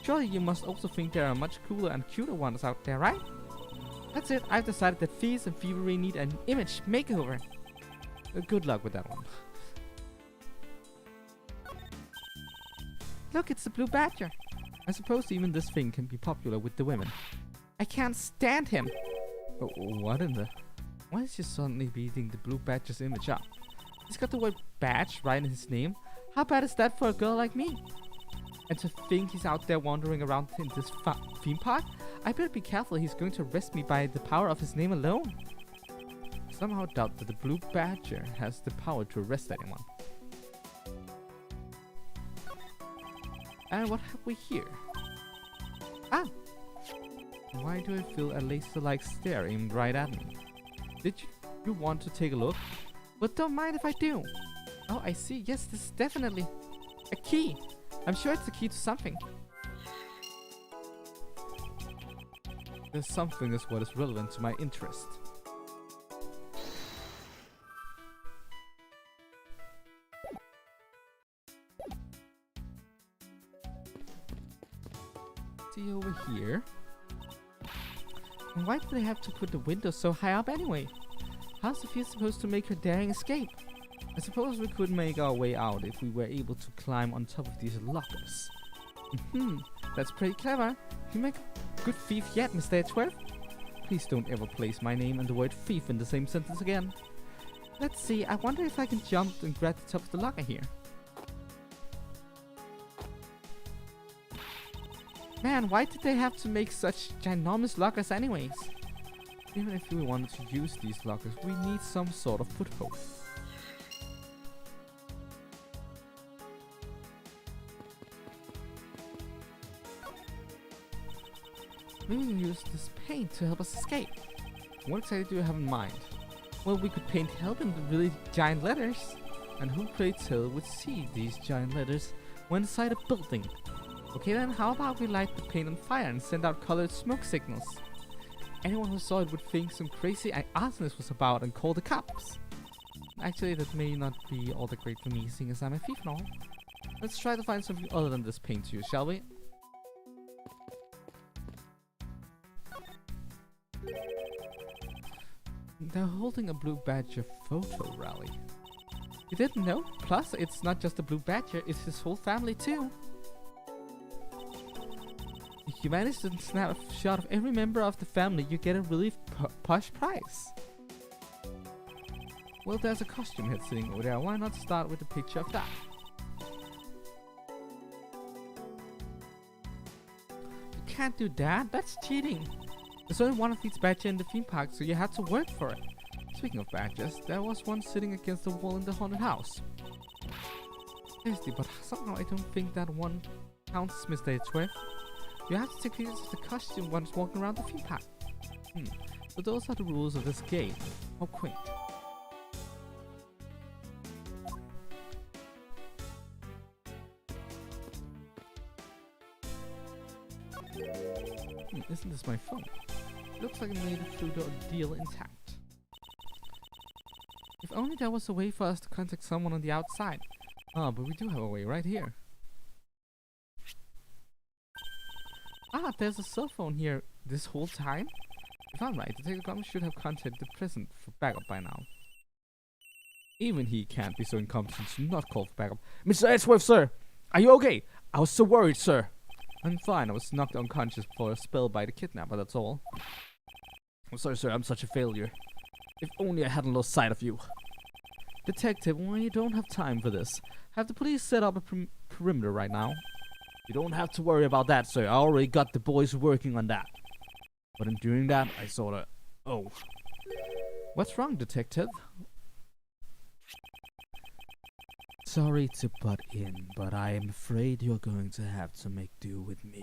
Surely you must also think there are much cooler and cuter ones out there, right? That's it, I've decided that thieves and thievery need an image makeover. Good luck with that one. Look, it's the Blue Badger. I suppose even this thing can be popular with the women. I can't stand him. Oh, what in the... Why is he suddenly beating the Blue Badger's image up? He's got the word badge right in his name. How bad is that for a girl like me? And to think he's out there wandering around in this theme park? I better be careful, he's going to arrest me by the power of his name alone. I somehow doubt that the Blue Badger has the power to arrest anyone. And what have we here? Ah! Why do I feel a laser-like stare aimed right at me? Did you want to take a look? But don't mind if I do. Oh, I see. Yes, this is definitely a key. I'm sure it's the key to something. There's something is what is relevant to my interest. See over here. And why do they have to put the windows so high up anyway? How's Sophia supposed to make her daring escape? I suppose we could make our way out if we were able to climb on top of these lockers. That's pretty clever. You make a good thief yet, Mr. Edgeworth. Please don't ever place my name and the word thief in the same sentence again. Let's see, I wonder if I can jump and grab the top of the locker here. Man, why did they have to make such ginormous lockers anyways? Even if we wanted to use these lockers, we need some sort of foothold. Maybe we use this paint to help us escape. What exactly do you have in mind? Well, we could paint help in the really giant letters. And who pray tell would see these giant letters when inside a building? Okay then, how about we light the paint on fire and send out colored smoke signals? Anyone who saw it would think some crazy arsonist was about and call the cops. Actually, that may not be all that great for me, seeing as I'm a thief and all. Let's try to find something other than this paint to use, shall we? They're holding a Blue Badger photo rally. You didn't know? Plus, it's not just a Blue Badger, it's his whole family too. If you manage to snap a shot of every member of the family, you get a really posh prize. Well, there's a costume head sitting over there. Why not start with a picture of that? You can't do that. That's cheating. There's only one of each badger in the theme park, so you had to work for it. Speaking of badgers, there was one sitting against the wall in the haunted house. Seriously, but somehow I don't think that one counts, Mr. Edgeworth. You have to take pictures of the costume once walking around the theme park. So those are the rules of this game. How quaint. Isn't this my phone? Looks like it made it through the ordeal intact. If only there was a way for us to contact someone on the outside. Ah, but we do have a way right here. Ah, there's a cell phone here this whole time? If I'm right, Detective Gumshoe should have contacted the prison for backup by now. Even he can't be so incompetent to not call for backup. Mr. Edgeworth, sir! Are you okay? I was so worried, sir. I'm fine. I was knocked unconscious for a spell by the kidnapper, that's all. I'm sorry, sir. I'm such a failure. If only I hadn't lost sight of you. Detective, well, you don't have time for this. Have the police set up a perimeter right now? You don't have to worry about that, sir. I already got the boys working on that. But in doing that, I sorta... Oh. What's wrong, detective? Sorry to butt in, but I am afraid you're going to have to make do with me.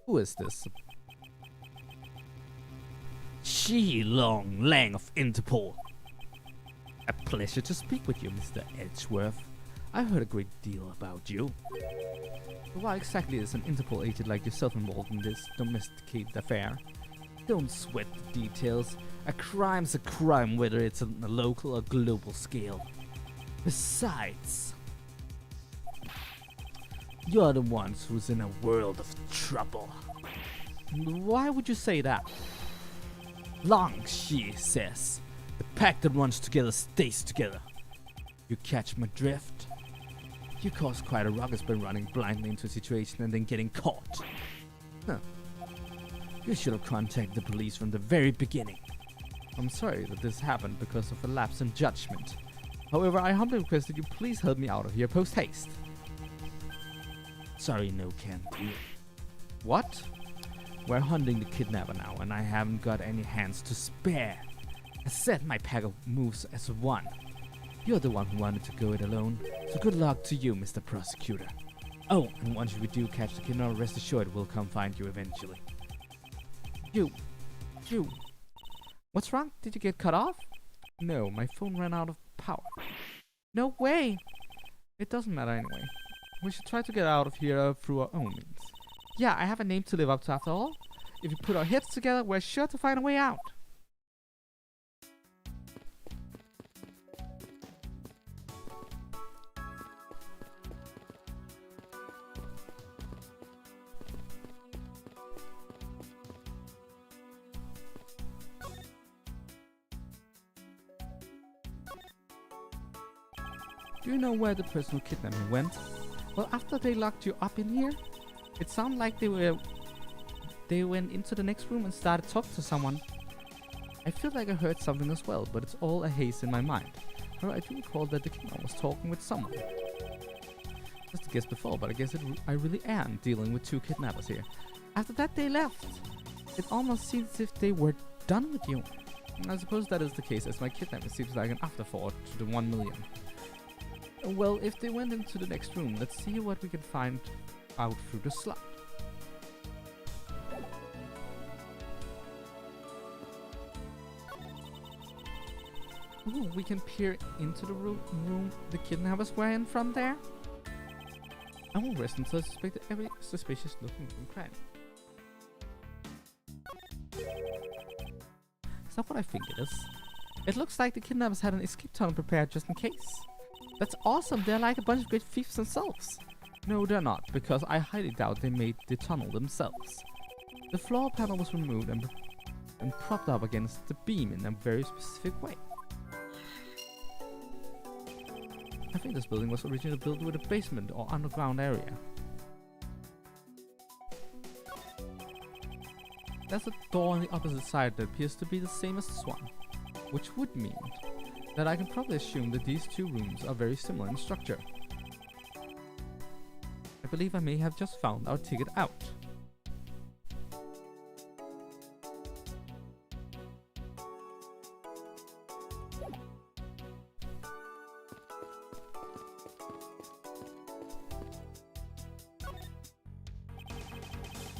Who is this? Shi Long Lang of Interpol. A pleasure to speak with you, Mr. Edgeworth. I heard a great deal about you. But why exactly is an Interpol agent like yourself involved in this domesticated affair? Don't sweat the details. A crime's a crime, whether it's on a local or global scale. Besides, you're the ones who's in a world of trouble. Why would you say that? Long, she says. The pack that runs together stays together. You catch my drift? You cause quite a ruckus by running blindly into a situation and then getting caught. Huh. You should have contacted the police from the very beginning. I'm sorry that this happened because of a lapse in judgment. However, I humbly request that you please help me out of here post-haste. Sorry, no can do. What? We're hunting the kidnapper now, and I haven't got any hands to spare. I said my pack of moves as one. You're the one who wanted to go it alone, so good luck to you, Mr. Prosecutor. Oh, and once we do catch the kidnapper, rest assured we'll come find you eventually. You. What's wrong? Did you get cut off? No, my phone ran out of power. No way! It doesn't matter anyway. We should try to get out of here through our own means. Yeah, I have a name to live up to after all. If we put our heads together, we're sure to find a way out. Do you know where the person who kidnapped me went? Well, after they locked you up in here, it sounded like they went into the next room and started talking to someone. I feel like I heard something as well, but it's all a haze in my mind. However, I do recall that the kidnapper was talking with someone. Just a guess before, but I guess I really am dealing with two kidnappers here. After that, they left. It almost seems as if they were done with you. I suppose that is the case, as my kidnapper seems like an afterthought to the 1 million. Well, if they went into the next room, let's see what we can find out through the slot. Ooh, we can peer into the room the kidnappers were in from there. I won't rest until I suspect every suspicious looking crime. Is that what I think it is? It looks like the kidnappers had an escape tunnel prepared just in case. That's awesome, they're like a bunch of great thieves themselves. No, they're not, because I highly doubt they made the tunnel themselves. The floor panel was removed and propped up against the beam in a very specific way. I think this building was originally built with a basement or underground area. There's a door on the opposite side that appears to be the same as this one, which would mean that I can probably assume that these two rooms are very similar in structure. I believe I may have just found our ticket out.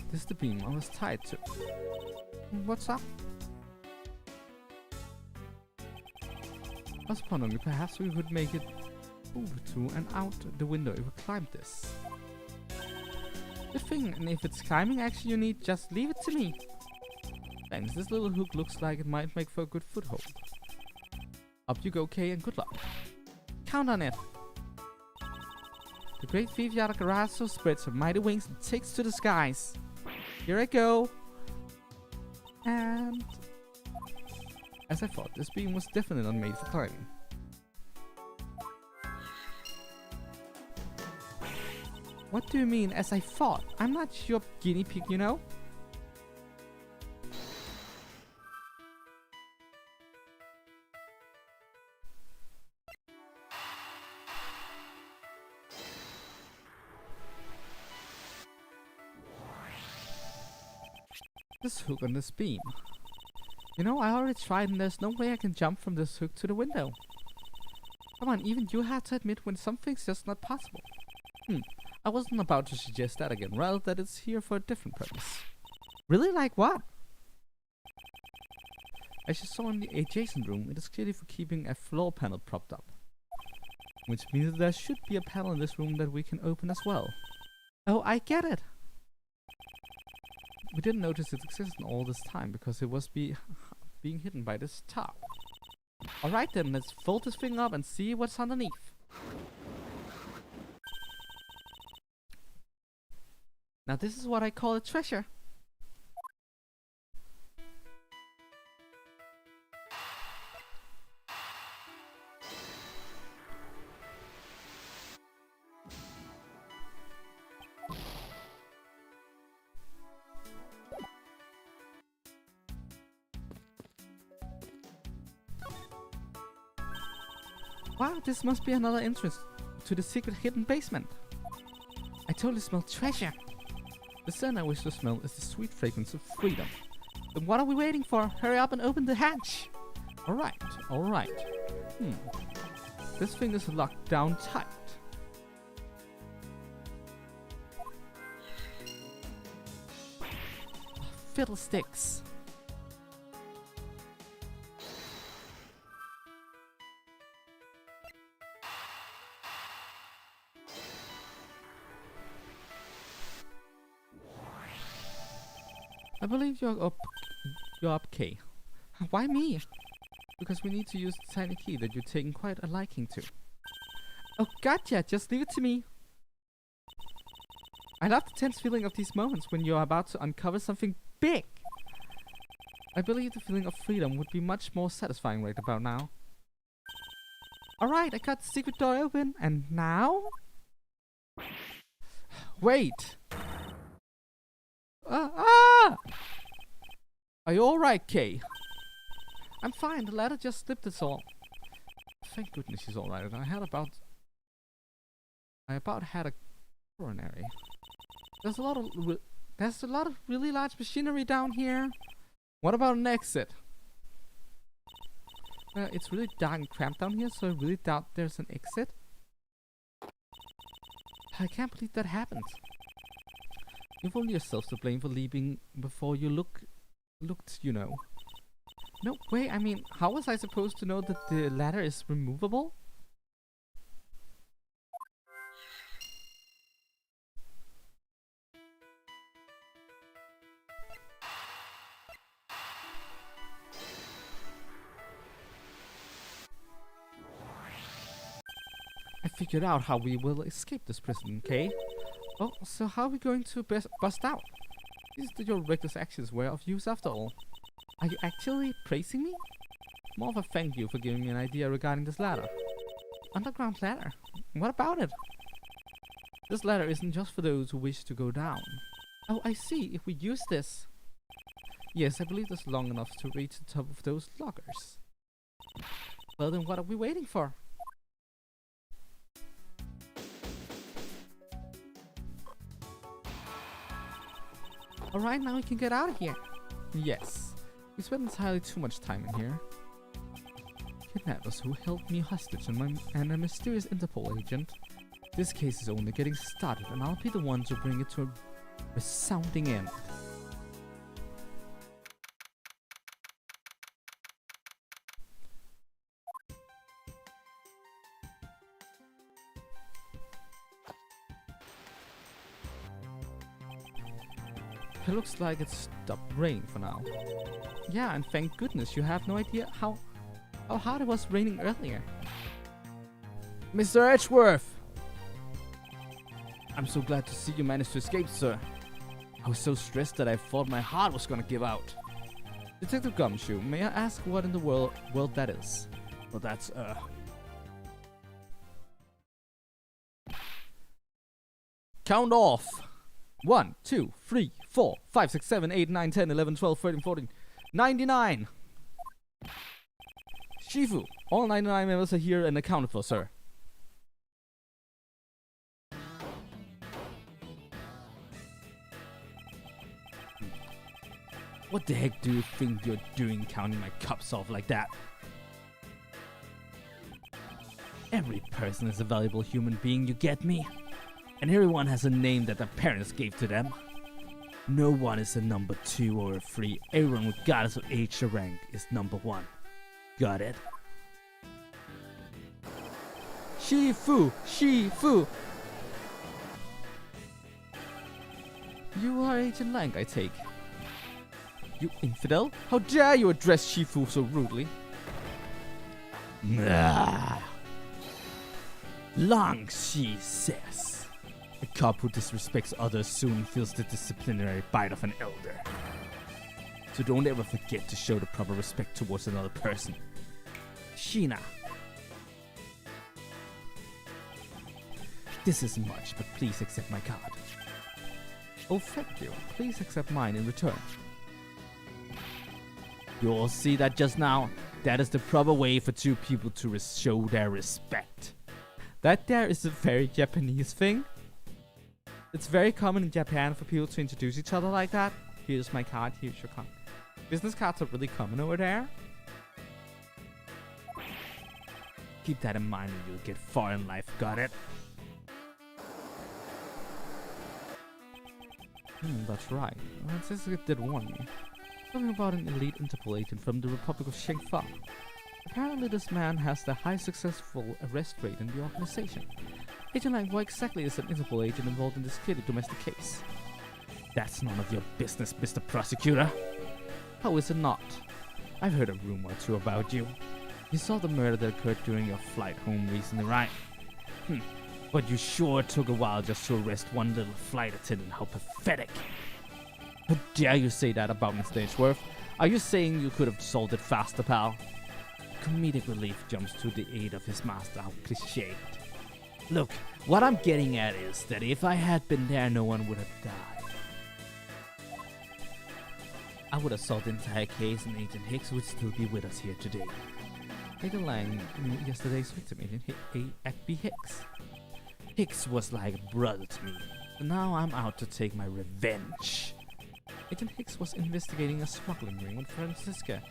This is the beam I was tied to. What's up? I was wondering perhaps we could make it over to and out the window if we climb this. The thing, and if it's climbing action you need, just leave it to me. Thanks, this little hook looks like it might make for a good foothold. Up you go, Kay, and good luck. Count on it. The great thief Yadagarasu spreads her mighty wings and takes to the skies. Here I go. And as I thought, this beam was definitely not made for climbing. What do you mean, as I thought? I'm not your guinea pig, you know? This hook on this beam. You know, I already tried and there's no way I can jump from this hook to the window. Come on, even you have to admit when something's just not possible. I wasn't about to suggest that again, rather that it's here for a different purpose. Really? Like what? As you saw in the adjacent room, it is clearly for keeping a floor panel propped up. Which means that there should be a panel in this room that we can open as well. Oh, I get it! We didn't notice its existence all this time because it was being hidden by this top. Alright then, let's fold this thing up and see what's underneath. Now this is what I call a treasure. Wow, this must be another entrance to the secret hidden basement. I totally smell treasure. The scent I wish to smell is the sweet fragrance of freedom. Then what are we waiting for? Hurry up and open the hatch! Alright, alright. This thing is locked down tight. Fiddlesticks. I believe you're up. You're up, Kay. Why me? Because we need to use the tiny key that you're taking quite a liking to. Oh, gotcha! Just leave it to me. I love the tense feeling of these moments when you're about to uncover something big. I believe the feeling of freedom would be much more satisfying right about now. Alright, I got the secret door open, and now? Wait! Are you alright, Kay? I'm fine, the ladder just slipped, that's all. Thank goodness she's alright. I about had a coronary. There's a lot of really large machinery down here. What about an exit? It's really dark and cramped down here, so I really doubt there's an exit. I can't believe that happened. You've only yourself to blame for leaving before you looked, you know. No way, I mean, how was I supposed to know that the ladder is removable? I figured out how we will escape this prison, Kay. Oh, so how are we going to bust out? These are your reckless actions were of use after all. Are you actually praising me? More of a thank you for giving me an idea regarding this ladder. Underground ladder? What about it? This ladder isn't just for those who wish to go down. Oh, I see. If we use this... Yes, I believe it's long enough to reach the top of those lockers. Well then, what are we waiting for? Alright, now we can get out of here. Yes. We spent entirely too much time in here. Kidnappers who held me hostage and a mysterious Interpol agent. This case is only getting started, and I'll be the one to bring it to a resounding end. It looks like it's stopped raining for now. Yeah, and thank goodness you have no idea how hard it was raining earlier. Mr. Edgeworth! I'm so glad to see you managed to escape, sir. I was so stressed that I thought my heart was gonna give out. Detective Gumshoe, may I ask what in the world that is? Well, that's, Count off! 1, 2, 3, 4, 5, 6, 7, 8, 9, 10, 11, 12, 13, 14, 99! Shifu, all 99 members are here and accounted for, sir. What the heck do you think you're doing counting my cups off like that? Every person is a valuable human being, you get me? And everyone has a name that their parents gave to them. No one is a number 2 or a 3. Everyone, regardless of age or rank, is number 1. Got it? Shifu! Shifu! You are Agent Lang, I take. You infidel? How dare you address Shifu so rudely? Lang, she says. A cop who disrespects others soon feels the disciplinary bite of an elder. So don't ever forget to show the proper respect towards another person. Sheena. This isn't much, but please accept my card. Oh, thank you. Please accept mine in return. You all see that just now? That is the proper way for two people to show their respect. That there is a very Japanese thing. It's very common in Japan for people to introduce each other like that. Here's my card, here's your card. Business cards are really common over there. Keep that in mind and you'll get far in life, got it? That's right. This did warn me. Talking about an elite Interpol agent from the Republic of Shengfa. Apparently this man has the highest successful arrest rate in the organization. Agent Lang, what exactly is an Interpol agent involved in this clearly domestic case? That's none of your business, Mr. Prosecutor. How is it not? I've heard a rumor or two about you. You saw the murder that occurred during your flight home recently, right? But you sure took a while just to arrest one little flight attendant. How pathetic. How dare you say that about Mr. Edgeworth? Are you saying you could have solved it faster, pal? Comedic relief jumps to the aid of his master. How cliched. Look, what I'm getting at is that if I had been there, no one would have died. I would have solved the entire case and Agent Hicks would still be with us here today. Agent Lang knew yesterday's victim, Agent A.B. Hicks. Hicks was like a brother to me, but now I'm out to take my revenge. Agent Hicks was investigating a smuggling ring with Francisca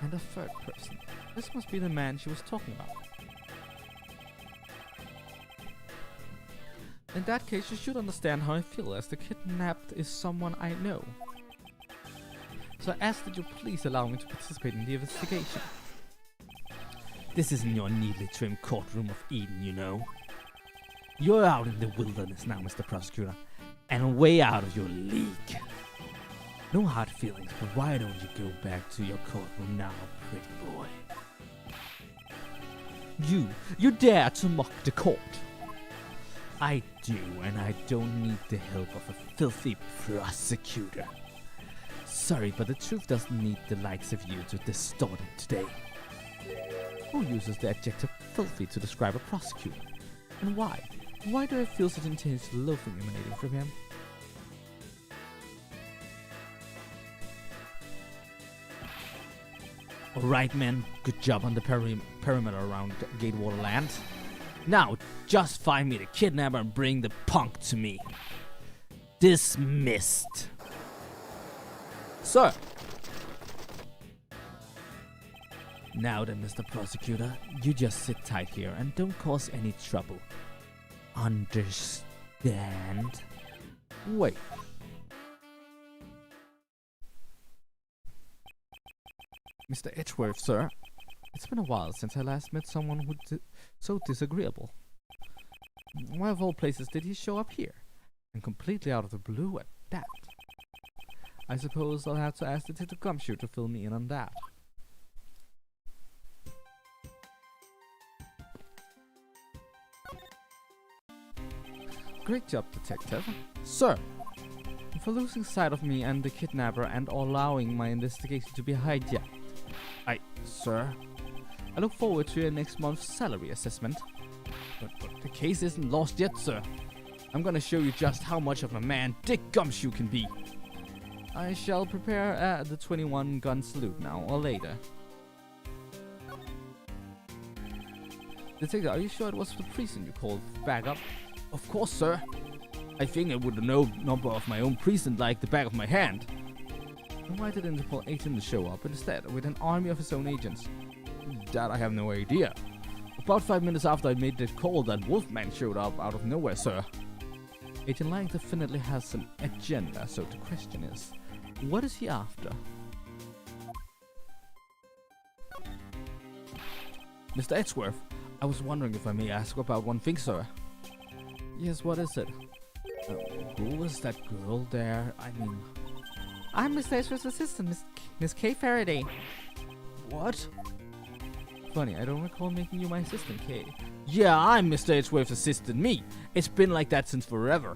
and a third person. This must be the man she was talking about. In that case, you should understand how I feel, as the kidnapped is someone I know. So I ask that you please allow me to participate in the investigation. This isn't your neatly trimmed courtroom of Eden, you know. You're out in the wilderness now, Mr. Prosecutor, and way out of your league. No hard feelings, but why don't you go back to your courtroom now, pretty boy? You dare to mock the court? I do, and I don't need the help of a filthy prosecutor. Sorry, but the truth doesn't need the likes of you to distort it today. Who uses the adjective filthy to describe a prosecutor? And why? Why do I feel such intense loathing emanating from him? Alright, men, good job on the perimeter around Gatewater Land. Now, just find me the kidnapper and bring the punk to me. Dismissed. Sir. Now then, Mr. Prosecutor, you just sit tight here and don't cause any trouble. Understand? Wait. Mr. Edgeworth, sir. It's been a while since I last met someone who's so disagreeable. Why of all places did he show up here? And completely out of the blue at that. I suppose I'll have to ask Detective Gumshoe to fill me in on that. Great job, Detective. Sir, for losing sight of me and the kidnapper and allowing my investigation to be hijacked. Sir, I look forward to your next month's salary assessment. But the case isn't lost yet, sir. I'm gonna show you just how much of a man Dick Gumshoe can be. I shall prepare the 21-gun salute now or later. Detective, are you sure it was the precinct you called back up? Of course, sir. I think I would know the number of my own precinct like the back of my hand. And why did Interpol agent show up instead with an army of his own agents? That I have no idea. About 5 minutes after I made the call, that Wolfman showed up out of nowhere, sir. Agent Lang definitely has an agenda, so the question is, what is he after? Mr. Edgeworth, I was wondering if I may ask about one thing, sir. Yes, what is it? Who was that girl there? I mean... I'm Mr. Edgeworth's assistant, Miss Kay Faraday. What? Funny, I don't recall making you my assistant, Kay. Yeah, I'm Mr. Edgeworth's assistant, me. It's been like that since forever.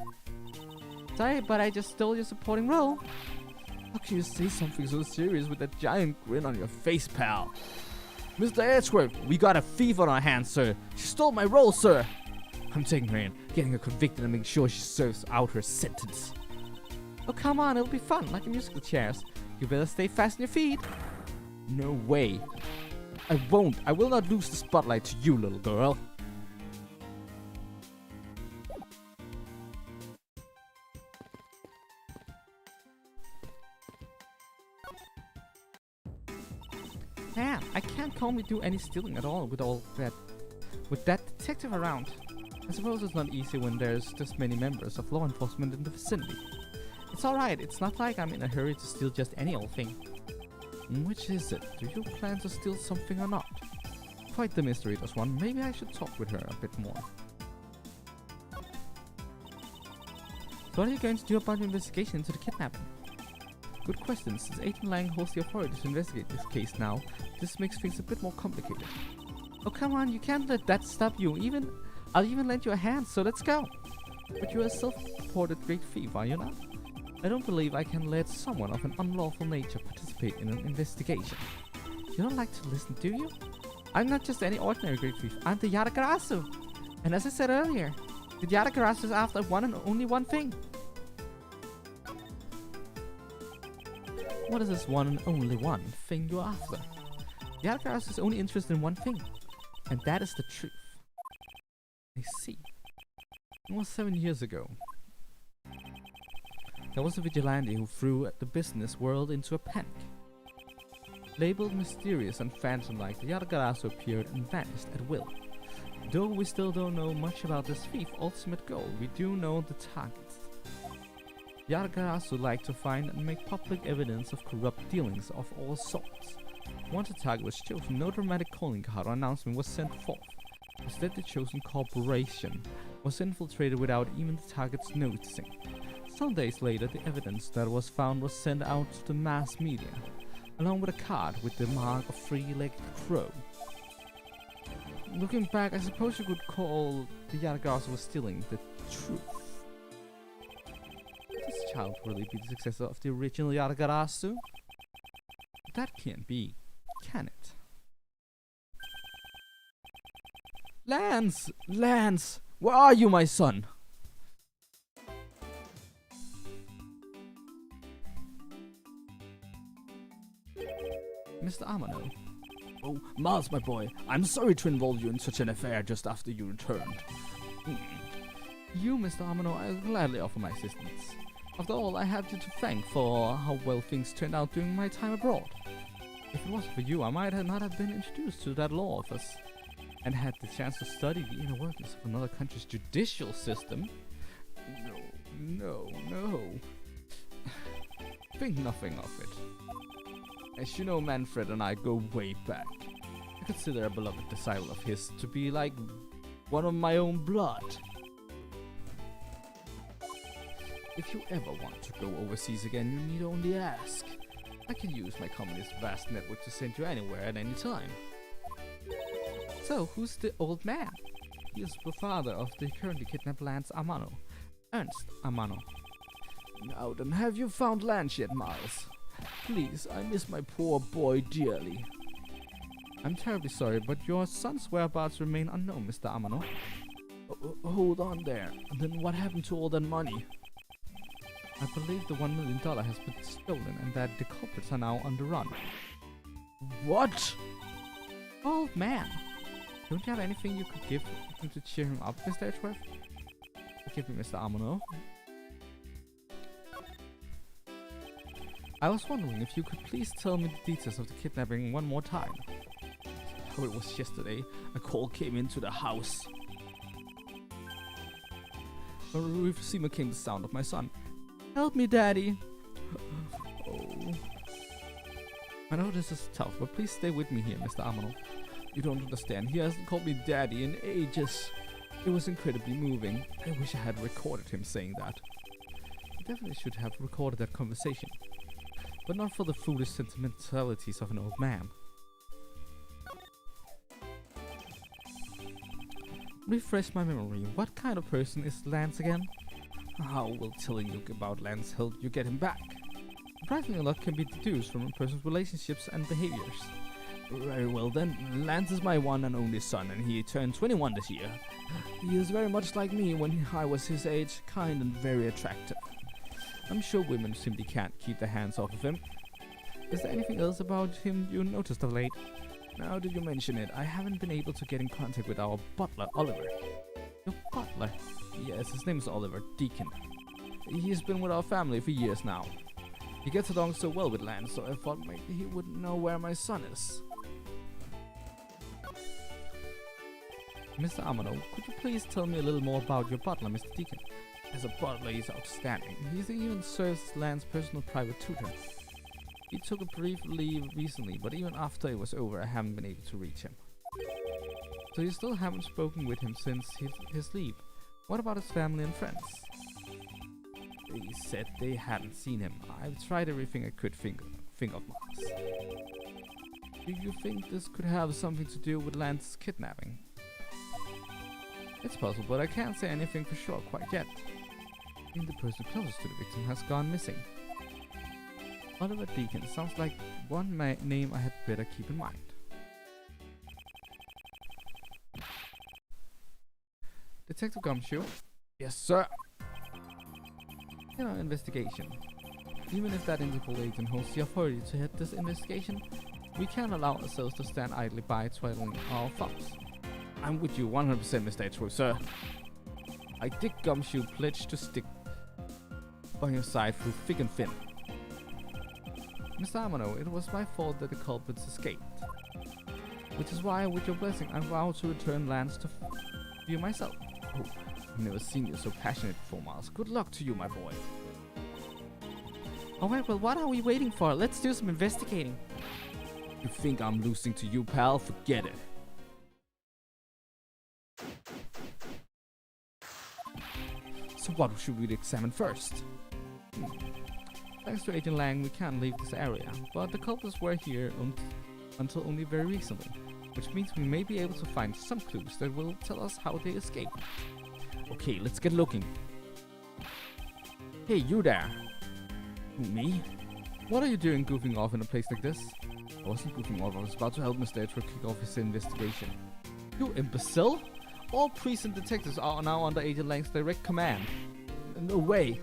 Sorry, but I just stole your supporting role. How can you say something so serious with that giant grin on your face, pal? Mr. Edgeworth, we got a thief on our hands, sir. She stole my role, sir. I'm taking her in, getting her convicted and making sure she serves out her sentence. Oh, come on, it'll be fun, like in musical chairs. You better stay fast on your feet. No way. I won't. I will not lose the spotlight to you, little girl. Man, I can't calmly do any stealing at all with that detective around. I suppose it's not easy when there's this many members of law enforcement in the vicinity. It's alright, it's not like I'm in a hurry to steal just any old thing. Which is it? Do you plan to steal something or not? Quite the mystery, this one. Maybe I should talk with her a bit more. So what are you going to do about your investigation into the kidnapping? Good question. Since Agent Lang holds the authority to investigate this case now, this makes things a bit more complicated. Oh come on, you can't let that stop you. I'll even lend you a hand, so let's go. But you're a self-reported great thief, are you not? I don't believe I can let someone of an unlawful nature participate in an investigation. You don't like to listen, do you? I'm not just any ordinary great thief. I'm the Yatagarasu. And as I said earlier, the Yatagarasu is after one and only one thing. What is this one and only one thing you're after? The Yatagarasu is only interested in one thing, and that is the truth. I see. Almost 7 years ago, there was a vigilante who threw the business world into a panic. Labeled mysterious and phantom-like, the Yatagarasu appeared and vanished at will. Though we still don't know much about this thief's ultimate goal, we do know the targets. Yatagarasu like to find and make public evidence of corrupt dealings of all sorts. Once a target was chosen, no dramatic calling card or announcement was sent forth. Instead, the chosen corporation was infiltrated without even the targets noticing. Some days later, the evidence that was found was sent out to the mass media, along with a card with the mark of three-legged crow. Looking back, I suppose you could call the Yatagarasu was stealing the truth. Could this child really be the successor of the original Yatagarasu? That can't be, can it? Lance! Lance! Where are you, my son? Mr. Amano. Oh, Miles, my boy, I'm sorry to involve you in such an affair just after you returned. You, Mr. Amano, I'll gladly offer my assistance. After all, I have you to thank for how well things turned out during my time abroad. If it wasn't for you, I might not have been introduced to that law office, and had the chance to study the inner workings of another country's judicial system. No. Think nothing of it. As you know, Manfred and I go way back. I consider a beloved disciple of his to be like one of my own blood. If you ever want to go overseas again, you need only ask. I can use my company's vast network to send you anywhere at any time. So, who's the old man? He is the father of the currently kidnapped Lance Amano, Ernst Amano. Now then, have you found Lance yet, Miles? Please, I miss my poor boy dearly. I'm terribly sorry, but your son's whereabouts remain unknown, Mr. Amano. Hold on there. Then what happened to all that money? I believe the $1 million has been stolen and that the culprits are now on the run. What? Old man. Don't you have anything you could give him to cheer him up, Mr. Edgeworth? Forgive me, Mr. Amano. I was wondering if you could please tell me the details of the kidnapping one more time. How it was yesterday, a call came into the house. From the receiver came the sound of my son. Help me, Daddy! Oh. I know this is tough, but please stay with me here, Mr. Amano. You don't understand, he hasn't called me Daddy in ages. It was incredibly moving. I wish I had recorded him saying that. I definitely should have recorded that conversation. But not for the foolish sentimentalities of an old man. Refresh my memory. What kind of person is Lance again? How will telling you about Lance help you get him back? Surprisingly, a lot can be deduced from a person's relationships and behaviors. Very well then, Lance is my one and only son, and he turned 21 this year. He is very much like me when I was his age, kind and very attractive. I'm sure women simply can't keep their hands off of him. Is there anything else about him you noticed of late? Now that you mention it, I haven't been able to get in contact with our butler, Oliver. Your butler? Yes, his name is Oliver, Deacon. He's been with our family for years now. He gets along so well with Lance, so I thought maybe he would know where my son is. Mr. Amano, could you please tell me a little more about your butler, Mr. Deacon? As a butler, he's outstanding. He even serves as Lance's personal private tutor. He took a brief leave recently, but even after it was over, I haven't been able to reach him. So you still haven't spoken with him since his leave. What about his family and friends? They said they hadn't seen him. I've tried everything I could think of, Marcus. Do you think this could have something to do with Lance's kidnapping? It's possible, but I can't say anything for sure quite yet. I think the person closest to the victim has gone missing. Oliver Deacon sounds like one name I had better keep in mind. Detective Gumshoe? Yes, sir. In our investigation, even if that Interpol agent holds the authority to head this investigation, we can't allow ourselves to stand idly by twiddling our thumbs. I'm with you 100%, Mr. Edgeworth, sir. I, Dick Gumshoe, pledge to stick by your side through thick and thin. Mr. Amano, it was my fault that the culprits escaped. Which is why, with your blessing, I vow to return Lance to you myself. Oh, I've never seen you so passionate before, Miles. Good luck to you, my boy. Alright, well, what are we waiting for? Let's do some investigating. You think I'm losing to you, pal? Forget it. So what should we examine first? Thanks to Agent Lang, we can't leave this area, but the culprits were here until only very recently, which means we may be able to find some clues that will tell us how they escaped. Okay, let's get looking. Hey, you there! Who, me? What are you doing goofing off in a place like this? I wasn't goofing off, I was about to help Mr. Edgeworth kick off his investigation. You imbecile! All precinct detectives are now under Agent Lang's direct command. No way!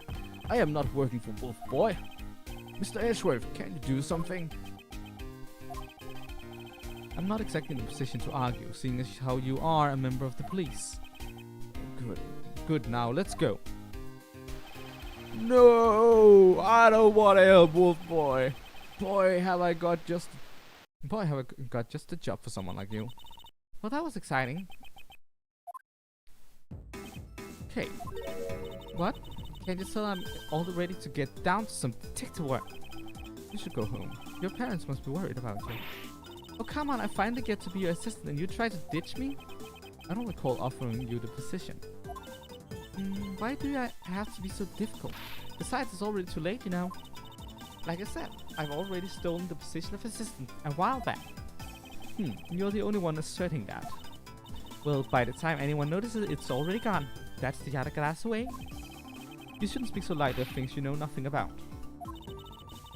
I am not working for Wolf Boy. Mr. Edgeworth, can you do something? I'm not exactly in a position to argue, seeing as how you are a member of the police. Good. Good, now let's go. No! I don't want to help Wolf Boy. Boy, have I got just a job for someone like you. Well, that was exciting. Okay. What? Can you tell I'm all ready to get down to some detective work? You should go home. Your parents must be worried about you. Oh, come on, I finally get to be your assistant and you try to ditch me? I don't recall offering you the position. Why do I have to be so difficult? Besides, it's already too late, you know. Like I said, I've already stolen the position of assistant a while back. You're the only one asserting that. Well, by the time anyone notices, it's already gone. That's the other glass away. You shouldn't speak so lightly of things you know nothing about.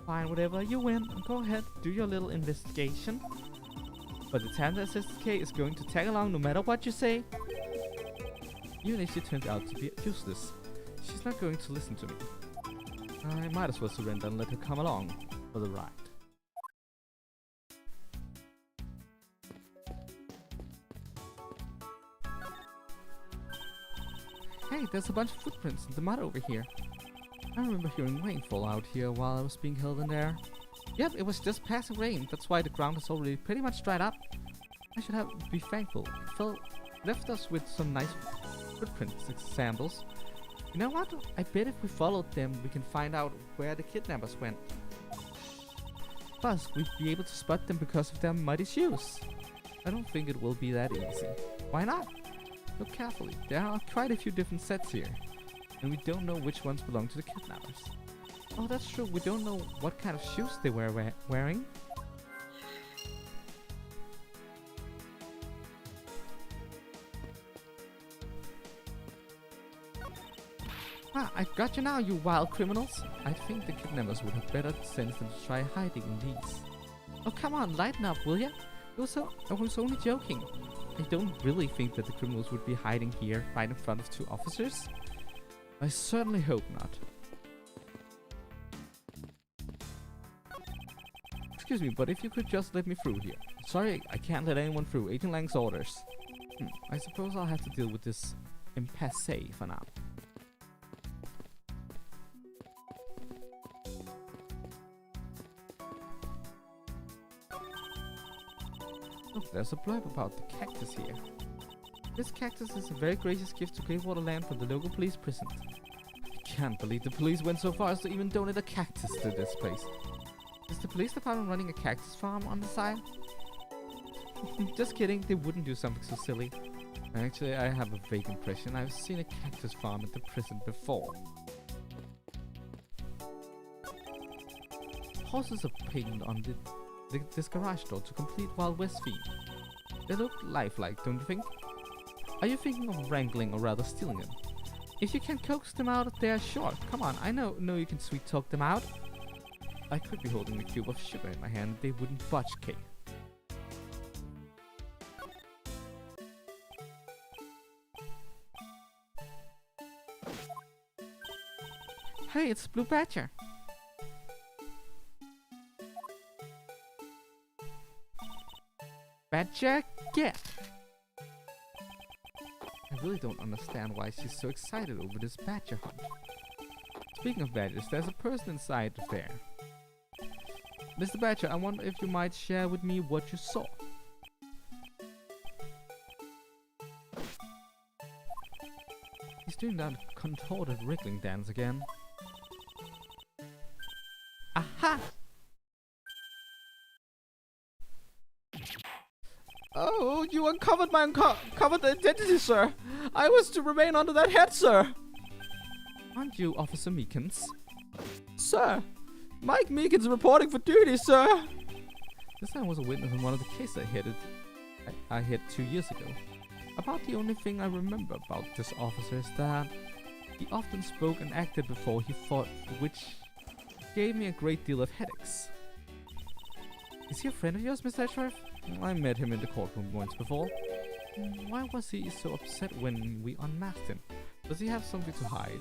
Fine, whatever, you win. Go ahead, do your little investigation. But the Tanda assistant Kay is going to tag along no matter what you say. Even if she turns out to be useless, she's not going to listen to me. I might as well surrender and let her come along for the ride. Hey, there's a bunch of footprints in the mud over here. I remember hearing rainfall out here while I was being held in there. Yep, it was just passing rain. That's why the ground is already pretty much dried up. I should be thankful. It left us with some nice footprint samples. You know what? I bet if we followed them, we can find out where the kidnappers went. Plus, we'd be able to spot them because of their muddy shoes. I don't think it will be that easy. Why not? Look carefully. There are quite a few different sets here, and we don't know which ones belong to the kidnappers. Oh, that's true. We don't know what kind of shoes they were wearing. Ah, I've got you now, you wild criminals. I think the kidnappers would have better sense than to try hiding in these. Oh, come on, lighten up, will ya? I was only joking. I don't really think that the criminals would be hiding here right in front of two officers. I certainly hope not. Excuse me, but if you could just let me through here. Sorry, I can't let anyone through. Agent Lang's orders. I suppose I'll have to deal with this impasse for now. Look, there's a blurb about the cactus here. This cactus is a very gracious gift to Clearwater Land from the local police precinct. I can't believe the police went so far as to even donate a cactus to this place. Is the police department running a cactus farm on the side? Just kidding, they wouldn't do something so silly. Actually, I have a vague impression I've seen a cactus farm at the prison before. Horses are painted on this garage door to complete Wild West theme. They look lifelike, don't you think? Are you thinking of wrangling or rather stealing them? If you can coax them out, they are sure. Come on, I know you can sweet talk them out. I could be holding a cube of sugar in my hand, they wouldn't budge, Kay. Hey, it's Blue Badger. Badger, get! I really don't understand why she's so excited over this badger hunt. Speaking of badgers, there's a person inside there. Mr. Badger, I wonder if you might share with me what you saw. He's doing that contorted wriggling dance again. Aha! Oh, you uncovered my uncovered identity, sir. I was to remain under that head, sir. Aren't you Officer Meekins? Sir, Mike Meekins reporting for duty, sir. This man was a witness in one of the cases I had 2 years ago. About the only thing I remember about this officer is that he often spoke and acted before he fought, which gave me a great deal of headaches. Is he a friend of yours, Mr. Edgeworth? I met him in the courtroom once before. Why was he so upset when we unmasked him? Does he have something to hide?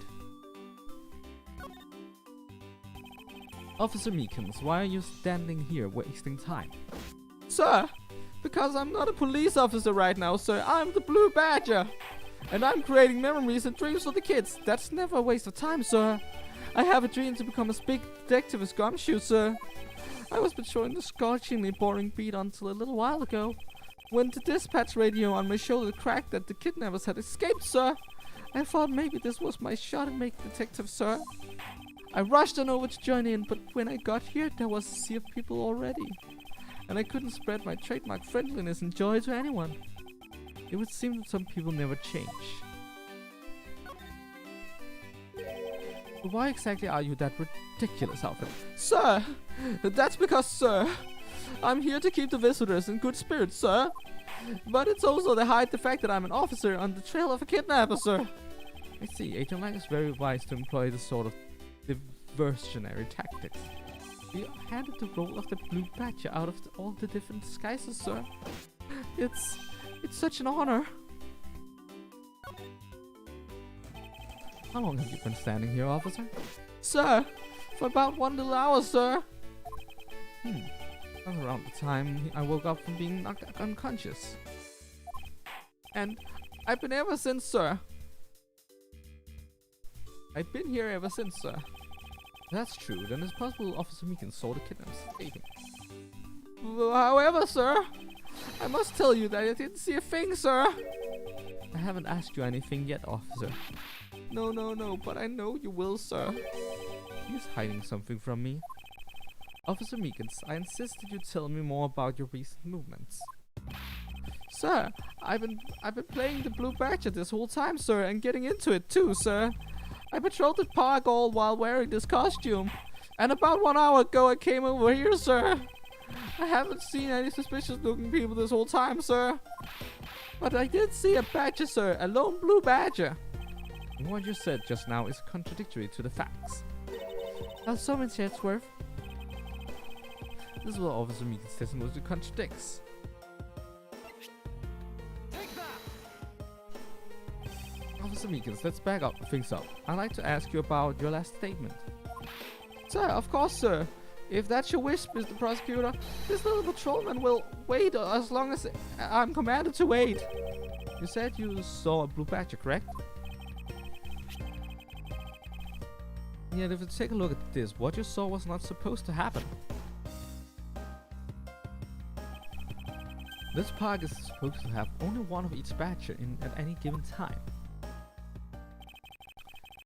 Officer Meekins, why are you standing here wasting time? Sir, because I'm not a police officer right now, sir. I'm the Blue Badger. And I'm creating memories and dreams for the kids. That's never a waste of time, sir. I have a dream to become a big detective as Gumshoe, sir. I was patrolling the scorchingly boring beat until a little while ago, when the dispatch radio on my shoulder cracked that the kidnappers had escaped, sir. I thought maybe this was my shot at making detective, sir. I rushed on over to join in, but when I got here, there was a sea of people already, and I couldn't spread my trademark friendliness and joy to anyone. It would seem that some people never change. But why exactly are you that ridiculous outfit? Sir, that's because, sir, I'm here to keep the visitors in good spirits, sir. But it's also to hide the fact that I'm an officer on the trail of a kidnapper, sir. I see, Agent Lang is very wise to employ this sort of diversionary tactics. You handed the role of the Blue Badger out of all the different disguises, sir. It's such an honor. How long have you been standing here, officer? Sir, for about 1 little hour, sir. That's around the time I woke up from being unconscious. And I've been ever since, sir. I've been here ever since, sir. That's true, then it's possible Officer Meekins saw the kidnappers escaping. However, sir, I must tell you that I didn't see a thing, sir. I haven't asked you anything yet, officer. No, but I know you will, sir. He's hiding something from me. Officer Meekins, I insist that you tell me more about your recent movements. Sir, I've been playing the Blue Badger this whole time, sir, and getting into it too, sir. I patrolled the park all while wearing this costume, and about 1 hour ago I came over here, sir. I haven't seen any suspicious-looking people this whole time, sir. But I did see a badger, sir, a lone Blue Badger. What you said just now is contradictory to the facts. So, Mr. Edgeworth. This is what Officer Meekins' testimony contradicts. Take that! Officer Meekins, let's back up things up. I'd like to ask you about your last statement. Sir, of course, sir. If that's your wish, Mr. Prosecutor, this little patrolman will wait as long as I'm commanded to wait. You said you saw a Blue Badger, correct? Yet if you take a look at this, what you saw was not supposed to happen. This park is supposed to have only one of each badger in at any given time.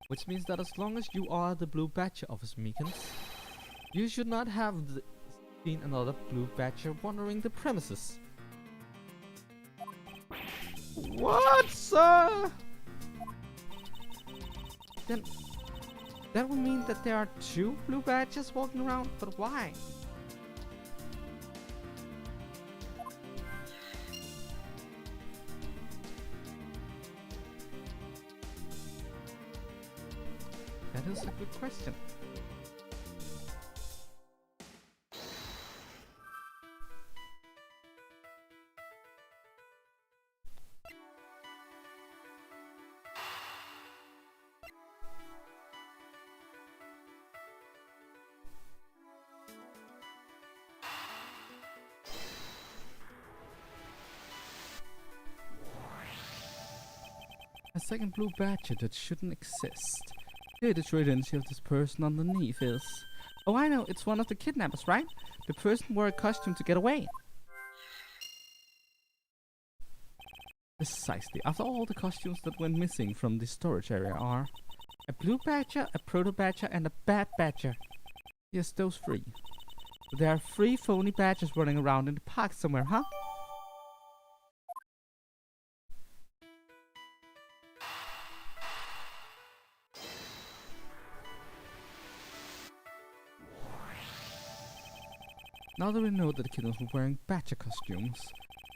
Which means that as long as you are the Blue Badger, Officer Meekins, you should not have seen another Blue Badger wandering the premises. What, sir? Then That would mean that there are 2 blue badges walking around, but why? That is a good question. A second blue badge that shouldn't exist. Here the true identity of this person underneath is... Oh, I know, it's one of the kidnappers, right? The person wore a costume to get away. Precisely. After all, the costumes that went missing from the storage area are... a blue badger, a proto badger, and a bad badger. Yes, those 3. So there are 3 phony badgers running around in the park somewhere, huh? Now that we know that the kittens were wearing badger costumes,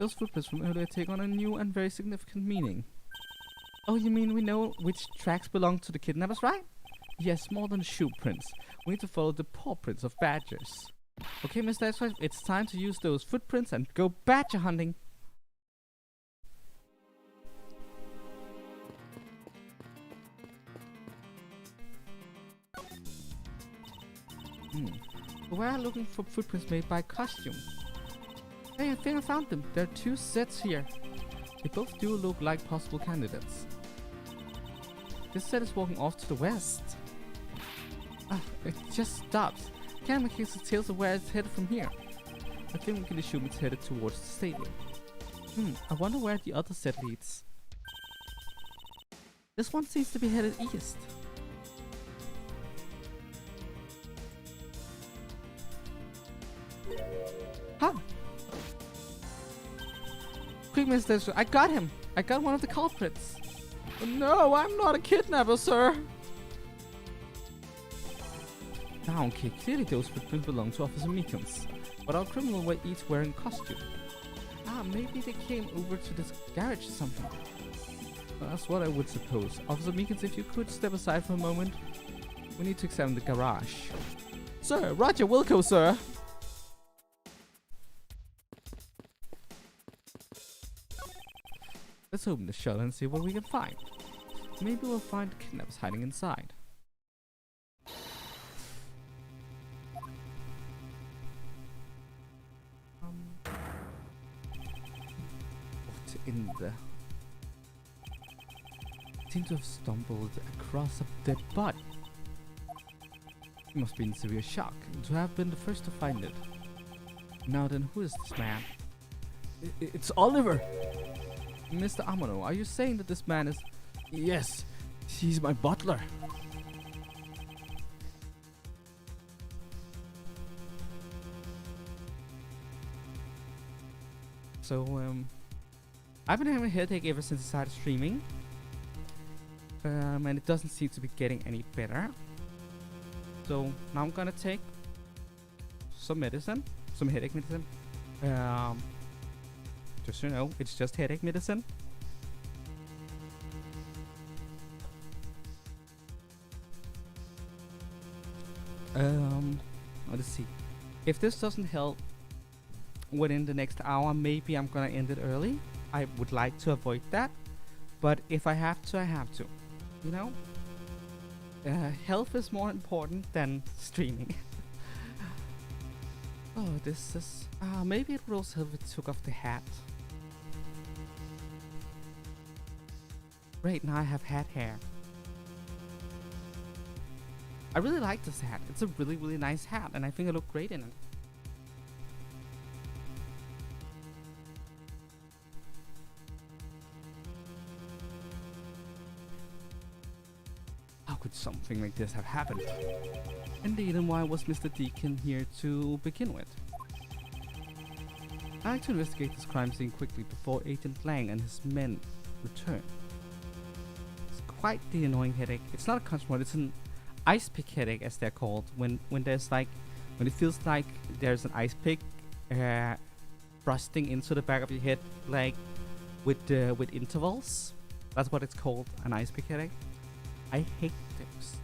those footprints from earlier take on a new and very significant meaning. Oh, you mean we know which tracks belong to the kidnappers, right? Yes, more than shoe prints. We need to follow the paw prints of badgers. Okay, Mr. Edgeworth, it's time to use those footprints and go badger hunting. We're looking for footprints made by costume. Hey, I think I found them. There are 2 sets here. They both do look like possible candidates. This set is walking off to the west. It just stops. Can't make heads or tails of where it's headed from here. I think we can assume it's headed towards the stadium. I wonder where the other set leads. This one seems to be headed east. Huh? Quick, Mr. Edgeworth, I got him! I got one of the culprits! No, I'm not a kidnapper, sir! Now, okay, clearly those footprints belong to Officer Meekins, but our criminal were each wearing a costume. Maybe they came over to this garage or something. Well, that's what I would suppose. Officer Meekins, if you could step aside for a moment. We need to examine the garage. Sir, Roger Wilco, sir! Let's open the shutter and see what we can find. Maybe we'll find kidnappers hiding inside. What in the... Seem to have stumbled across a dead body. He must be in severe shock to have been the first to find it. Now then, who is this man? It's Oliver! Mr. Amano, are you saying that this man is... Yes, he's my butler. So, I've been having a headache ever since I started streaming. And it doesn't seem to be getting any better. So, now I'm gonna take some medicine. Some headache medicine. Just so you know, it's just headache medicine. Let's see. If this doesn't help within the next hour, maybe I'm gonna end it early. I would like to avoid that, but if I have to, I have to. You know? Health is more important than streaming. Oh, this is... maybe it would also help if it took off the hat. Right now I have hat hair. I really like this hat. It's a really, really nice hat, and I think I look great in it. How could something like this have happened? Indeed, and why was Mr. Deacon here to begin with? I like to investigate this crime scene quickly before Agent Lang and his men return. It's quite the annoying headache. It's not a constant one, it's an ice pick headache, as they're called, when there's like when it feels like there's an ice pick thrusting into the back of your head, like with intervals. That's what it's called, an ice pick headache. I hate those.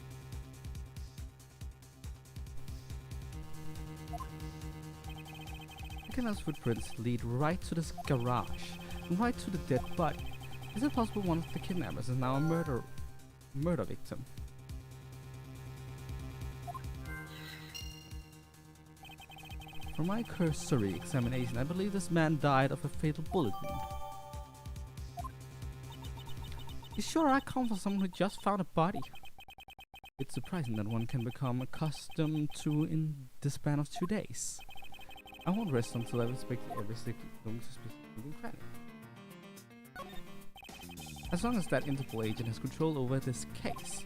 Deacon's footprints lead right to this garage, and right to the dead body. Is it possible one of the kidnappers is now a murder victim? From my cursory examination, I believe this man died of a fatal bullet wound. You sure I come from someone who just found a body? It's surprising that one can become accustomed to in the span of 2 days. I won't rest until I've inspected every known suspicious cranny. As long as that Interpol agent has control over this case,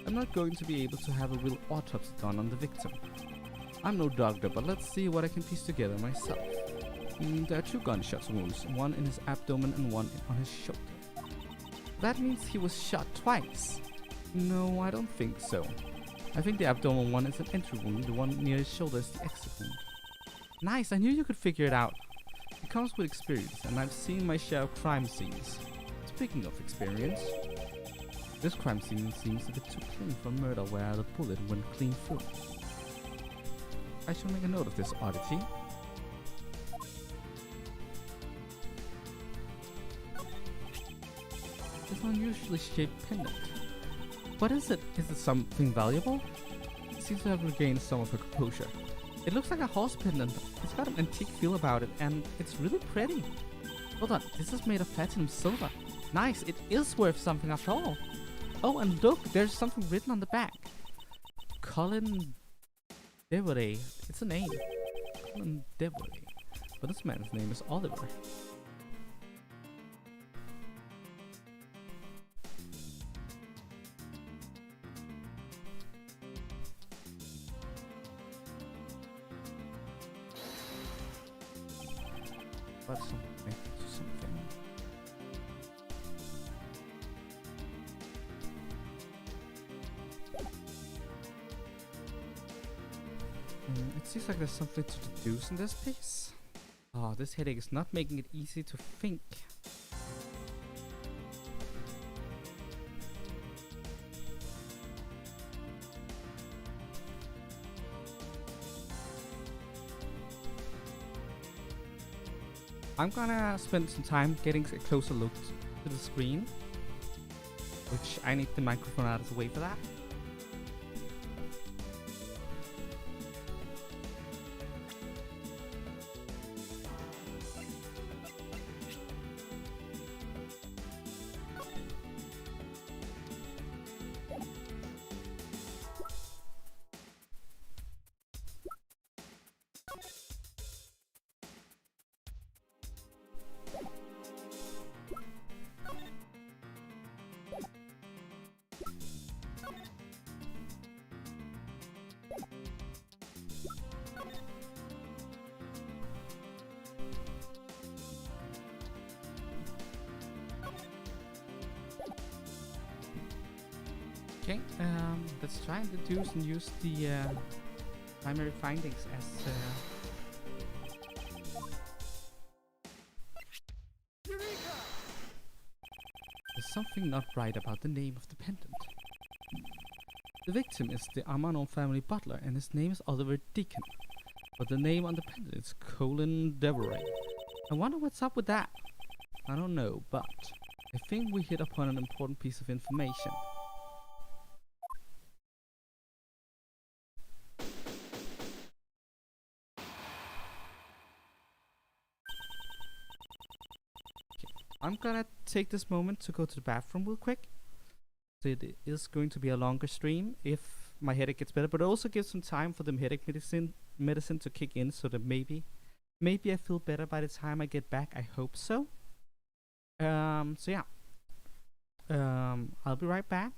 I'm not going to be able to have a real autopsy done on the victim. I'm no doctor, but let's see what I can piece together myself. There are 2 gunshot wounds, one in his abdomen and one on his shoulder. That means he was shot twice. No, I don't think so. I think the abdominal one is an entry wound, the one near his shoulder is the exit wound. Nice, I knew you could figure it out. It comes with experience, and I've seen my share of crime scenes. Speaking of experience, this crime scene seems a bit too clean for murder where the bullet went clean through. I shall make a note of this oddity. It's an unusually shaped pendant. What is it? Is it something valuable? It seems to have regained some of her composure. It looks like a horse pendant. It's got an antique feel about it, and it's really pretty. Hold on, this is made of platinum silver. Nice, it is worth something after all. Oh, and look, there's something written on the back. Colin Devoray. It's a name. Colin Devoray. But this man's name is Oliver. But something. It seems like there's something to deduce in this piece. Oh, this headache is not making it easy to think. I'm gonna spend some time getting a closer look to the screen, which I need the microphone out of the way for that. Okay, let's try and deduce and use the primary findings as there's something not right about the name of the pendant. The victim is the Armano family butler, and his name is Oliver Deacon. But the name on the pendant is Colin Devoray. I wonder what's up with that. I don't know, but I think we hit upon an important piece of information. I'm gonna take this moment to go to the bathroom real quick. So it is going to be a longer stream if my headache gets better, but also give some time for the headache medicine to kick in, so that maybe I feel better by the time I get back. I hope so. So yeah. I'll be right back.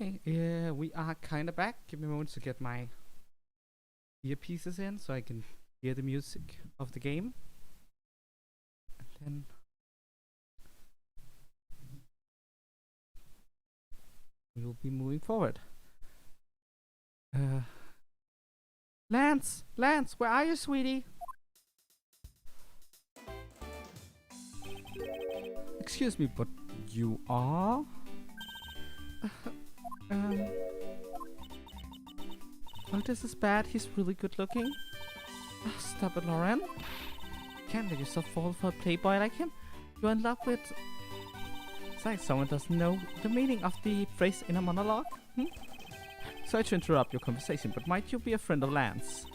Okay, yeah, we are kinda back. Give me a moment to get my earpieces in so I can hear the music of the game. And then we will be moving forward. Lance, where are you, sweetie? Excuse me, but you are? Oh, this is bad. He's really good looking. Oh, stop it, Lauren. Can't let yourself fall for a playboy like him. You're in love with... It's like someone doesn't know the meaning of the phrase in a monologue. Sorry to interrupt your conversation, but might you be a friend of Lance?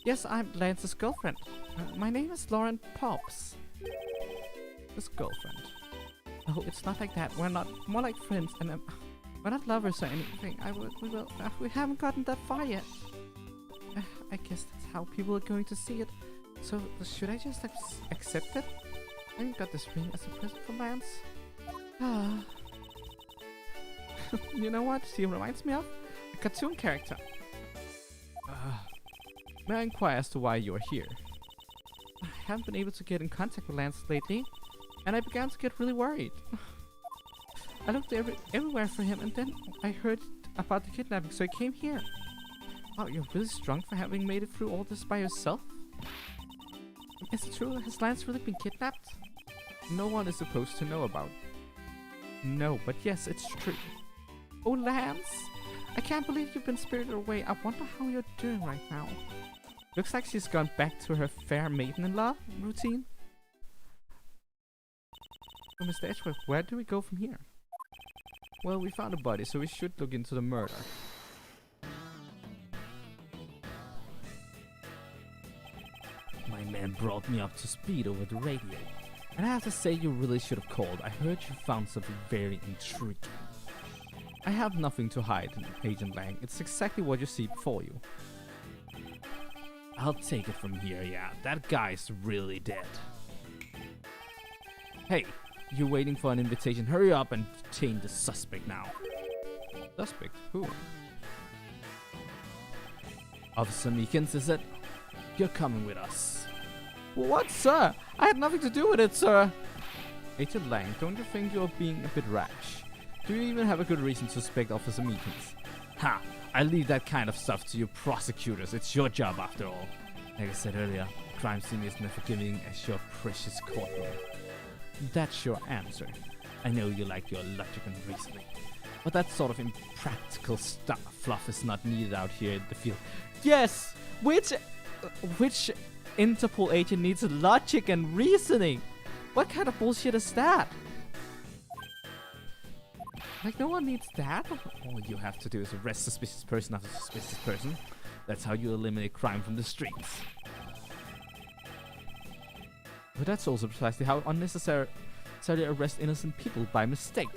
Yes, I'm Lance's girlfriend. My name is Lauren Pops. His girlfriend. Oh, it's not like that. We're not more like friends, and we're not lovers or anything. We haven't gotten that far yet. I guess that's how people are going to see it. So should I just accept it? I got this ring as a present from Lance. You know what she reminds me of? A cartoon character. May I inquire as to why you are here? I haven't been able to get in contact with Lance lately, and I began to get really worried. I looked everywhere for him, and then I heard about the kidnapping, so I came here. Wow, you're really strong for having made it through all this by yourself? Is it true? Has Lance really been kidnapped? No one is supposed to know about. No, but yes, it's true. Oh, Lance! I can't believe you've been spirited away. I wonder how you're doing right now. Looks like she's gone back to her fair maiden-in-law routine. So, Mr. Edgeworth, where do we go from here? Well, we found a body, so we should look into the murder. My man brought me up to speed over the radio. And I have to say, you really should have called. I heard you found something very intriguing. I have nothing to hide, Agent Lang. It's exactly what you see before you. I'll take it from here, yeah. That guy's really dead. Hey, you're waiting for an invitation. Hurry up and detain the suspect now. Suspect? Who? Officer Meekins, is it? You're coming with us. What, sir? I had nothing to do with it, sir. Agent Lang, don't you think you're being a bit rash? Do you even have a good reason to suspect Officer Meekins? Ha! I leave that kind of stuff to you prosecutors. It's your job after all. Like I said earlier, crime scene isn't as forgiving as your precious courtroom. That's your answer. I know you like your logic and reasoning, but that sort of impractical fluff is not needed out here in the field. Yes! Which Interpol agent needs logic and reasoning? What kind of bullshit is that? Like, no one needs that. All you have to do is arrest suspicious person after suspicious person. That's how you eliminate crime from the streets. But that's also precisely how unnecessarily arrest innocent people by mistake.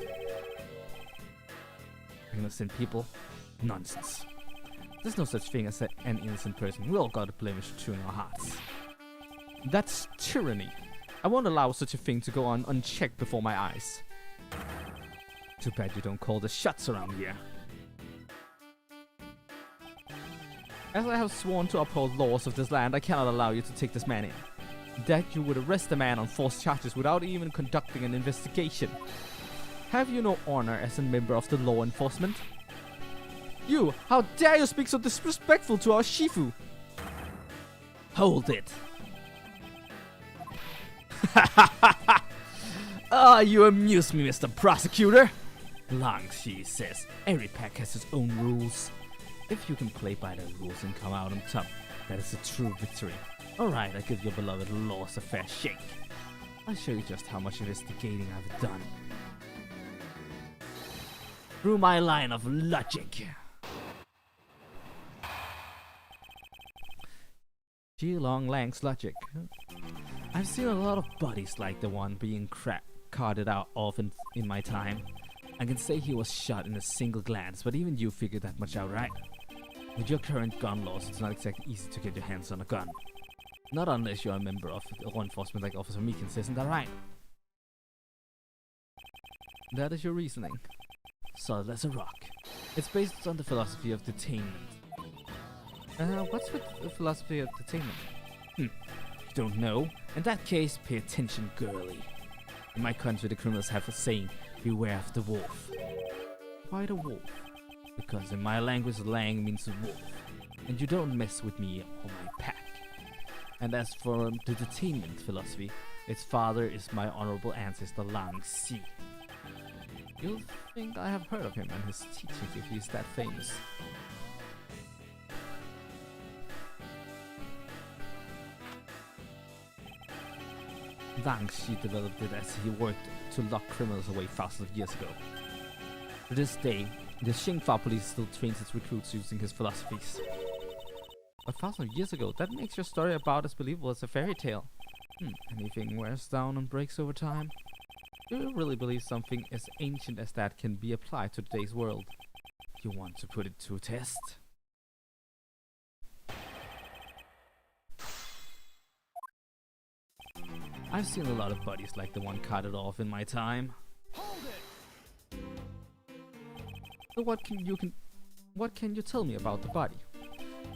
Innocent people? Nonsense. There's no such thing as an innocent person. We all got a blemish or two in our hearts. That's tyranny. I won't allow such a thing to go on unchecked before my eyes. Too bad you don't call the shots around here. As I have sworn to uphold laws of this land, I cannot allow you to take this man in. That you would arrest a man on false charges without even conducting an investigation. Have you no honor as a member of the law enforcement? You! How dare you speak so disrespectful to our Shifu! Hold it! Ah, you amuse me, Mr. Prosecutor! Long, she says. Every pack has its own rules. If you can play by the rules and come out on top, that is a true victory. Alright, I give your beloved laws a fair shake. I'll show you just how much investigating I've done. Through my line of logic. Long Lang's logic. I've seen a lot of bodies like the one being carted out often in my time. I can say he was shot in a single glance, but even you figured that much out, right? With your current gun laws, it's not exactly easy to get your hands on a gun. Not unless you're a member of law enforcement like Officer Meekins, isn't that right? That is your reasoning. Solid as a rock. It's based on the philosophy of detainment. What's with the philosophy of detainment? You don't know? In that case, pay attention, girlie. In my country, the criminals have a saying, beware of the wolf. Why the wolf? Because in my language, lang means wolf. And you don't mess with me or my pack. And as for the detainment philosophy, its father is my honorable ancestor Lang Si. You'll think I have heard of him and his teachings if he's that famous. Lang Si developed it as he worked to lock criminals away thousands of years ago. To this day, the Xingfa police still trains its recruits using his philosophies. 1,000 years ago, that makes your story about as believable as a fairy tale. Anything wears down and breaks over time. Do you really believe something as ancient as that can be applied to today's world? You want to put it to a test? I've seen a lot of bodies like the one carted off in my time. Hold it! So what can you tell me about the body?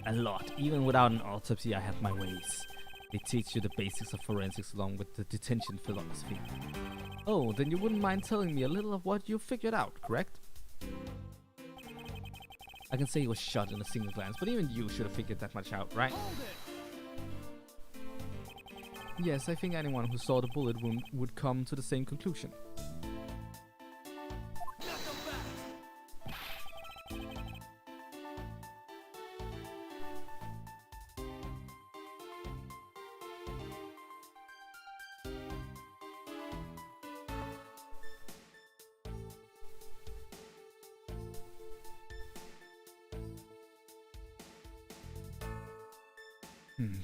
A lot. Even without an autopsy, I have my ways. They teach you the basics of forensics along with the detention philosophy. Oh, then you wouldn't mind telling me a little of what you figured out, correct? I can say he was shot in a single glance, but even you should have figured that much out, right? Hold it! Yes, I think anyone who saw the bullet wound would come to the same conclusion. Knock 'em back!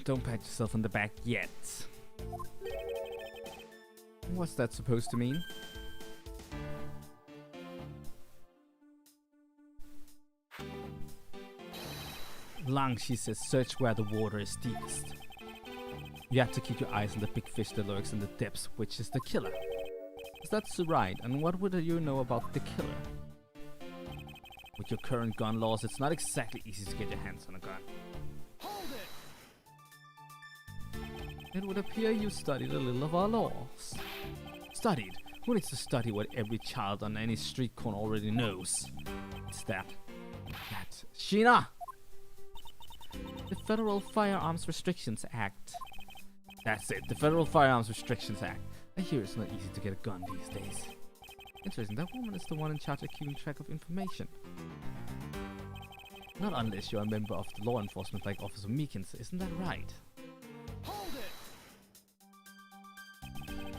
Don't pat yourself on the back yet. What's that supposed to mean? Lang, she says, search where the water is deepest. You have to keep your eyes on the big fish that lurks in the depths, which is the killer. Is that so right? And what would you know about the killer? With your current gun laws, it's not exactly easy to get your hands on a gun. Hold it! It would appear you studied a little of our laws. Studied? Who needs to study what every child on any street corner already knows? It's that. Sheena! The Federal Firearms Restrictions Act. That's it, the Federal Firearms Restrictions Act. I hear it's not easy to get a gun these days. Interesting, that woman is the one in charge of keeping track of information. Not unless you're a member of the law enforcement like Officer Meekins, isn't that right? Hold it!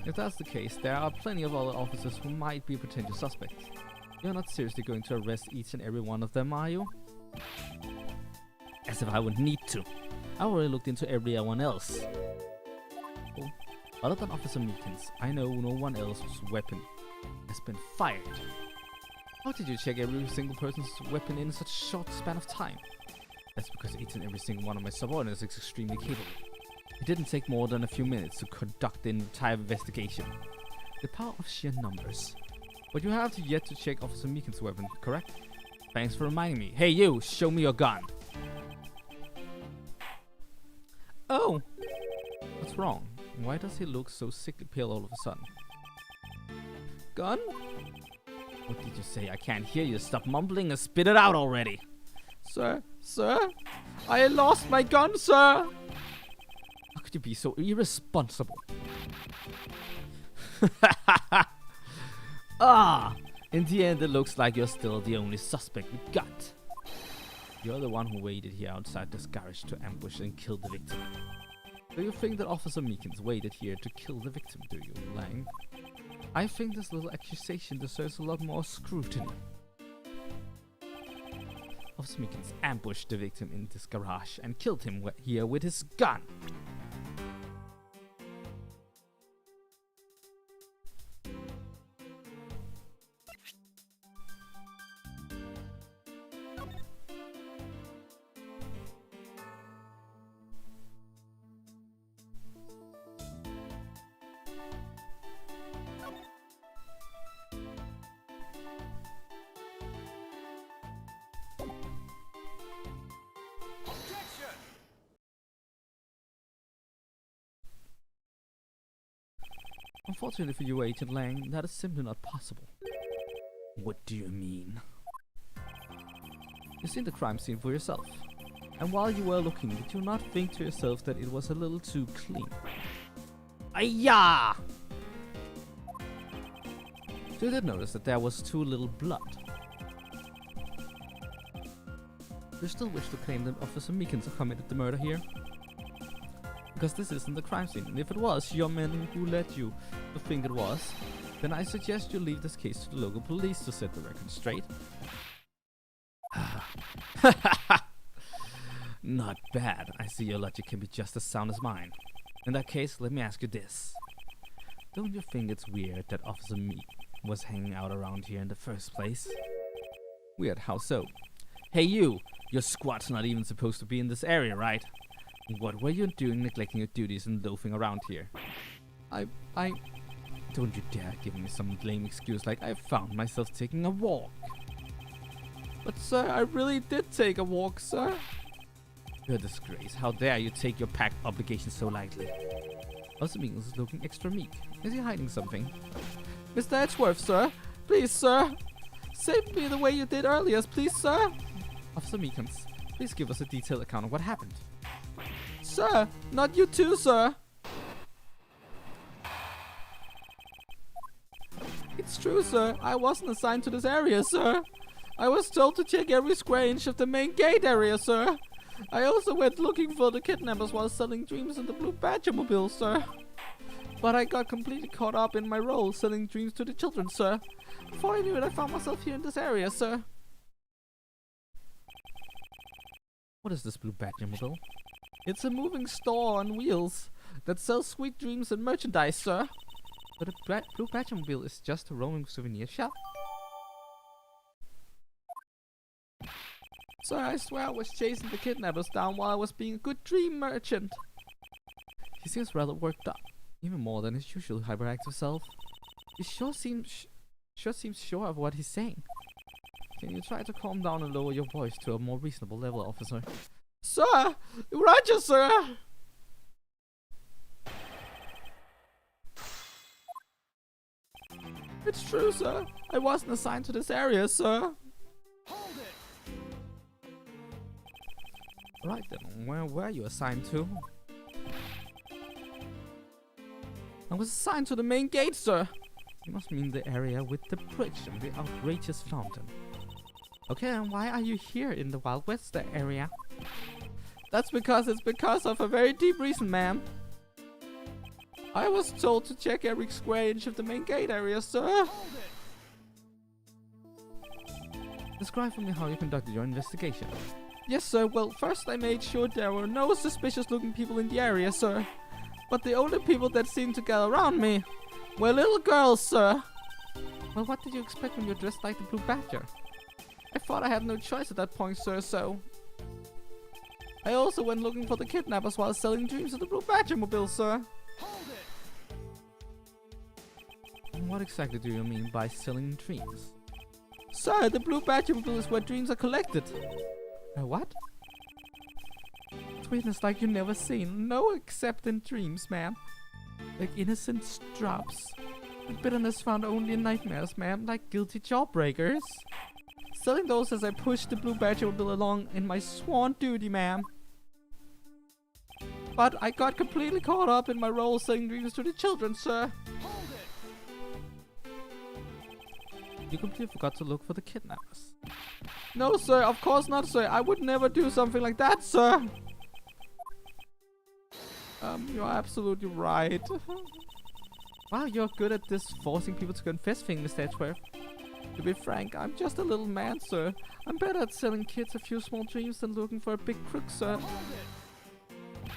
If that's the case, there are plenty of other officers who might be potential suspects. You're not seriously going to arrest each and every one of them, are you? As if I would need to. I already looked into everyone else. Oh, other than Officer Meekins, I know no one else whose weapon has been fired. How did you check every single person's weapon in such a short span of time? That's because each and every single one of my subordinates is extremely capable. It didn't take more than a few minutes to conduct the entire investigation. The power of sheer numbers. But you have yet to check Officer Meekins' weapon, correct? Thanks for reminding me. Hey you, show me your gun. Oh! What's wrong? Why does he look so sickly pale all of a sudden? Gun? What did you say? I can't hear you. Stop mumbling and spit it out already. Sir? I lost my gun, sir! How could you be so irresponsible? In the end, it looks like you're still the only suspect we got. You're the one who waited here outside this garage to ambush and kill the victim. Do you think that Officer Meekins waited here to kill the victim, do you, Lang? I think this little accusation deserves a lot more scrutiny. Officer Meekins ambushed the victim in this garage and killed him here with his gun. Unfortunately for you, Agent Lang, that is simply not possible. What do you mean? You've seen the crime scene for yourself. And while you were looking, did you not think to yourself that it was a little too clean? Ayah! So you did notice that there was too little blood. You still wish to claim that Officer Meekins committed the murder here? Because this isn't the crime scene, and if it was your men who led you to think it was, then I suggest you leave this case to the local police to set the record straight. Not bad. I see your logic can be just as sound as mine. In that case, let me ask you this. Don't you think it's weird that Officer Meek was hanging out around here in the first place? Weird, how so? Hey you! Your squad's not even supposed to be in this area, right? What were you doing neglecting your duties and loafing around here? I... Don't you dare give me some lame excuse like I found myself taking a walk. But sir, I really did take a walk, sir. You're a disgrace. How dare you take your pact obligations so lightly? Also Meekins is looking extra meek. Is he hiding something? Mr. Edgeworth, sir! Please, sir! Save me the way you did earlier, please, sir! Officer Meekins, please give us a detailed account of what happened. Sir! Not you too, sir! It's true, sir. I wasn't assigned to this area, sir. I was told to check every square inch of the main gate area, sir. I also went looking for the kidnappers while selling dreams in the Blue Badger-mobile, sir. But I got completely caught up in my role selling dreams to the children, sir. Before I knew it, I found myself here in this area, sir. What is this Blue Badger-mobile? It's a moving store on wheels that sells sweet dreams and merchandise, sir. But a Blue Badger-mobile is just a roaming souvenir shop. Sir, I swear I was chasing the kidnappers down while I was being a good dream merchant. He seems rather worked up, even more than his usual hyperactive self. He sure seems sure of what he's saying. Can you try to calm down and lower your voice to a more reasonable level, officer? Sir! Roger, sir! It's true, sir. I wasn't assigned to this area, sir. Hold it! Right then, where were you assigned to? I was assigned to the main gate, sir. You must mean the area with the bridge and the outrageous fountain. Okay, and why are you here in the Wild West area? It's because of a very deep reason, ma'am. I was told to check every square inch of the main gate area, sir. Hold it! Describe for me how you conducted your investigation. Yes, sir. Well, first I made sure there were no suspicious-looking people in the area, sir. But the only people that seemed to gather around me were little girls, sir. Well, what did you expect when you were dressed like the Blue Badger? I thought I had no choice at that point, sir, so... I also went looking for the kidnappers while selling dreams of the Blue Badger-mobile, sir. Hold it! And what exactly do you mean by selling dreams? Sir, the Blue Badger-mobile is where dreams are collected. What? Sweetness like you never seen. No except in dreams, ma'am. Like innocent drops. And bitterness found only in nightmares, ma'am. Like guilty jawbreakers. Selling those as I push the Blue Badger-mobile along in my sworn duty, ma'am. But I got completely caught up in my role selling dreams to the children, sir. Hold it! You completely forgot to look for the kidnappers. No, sir. Of course not, sir. I would never do something like that, sir. You're absolutely right. Wow, you're good at this forcing people to confess thing, Mr. Edgeworth. To be frank, I'm just a little man, sir. I'm better at selling kids a few small dreams than looking for a big crook, sir. Hold it!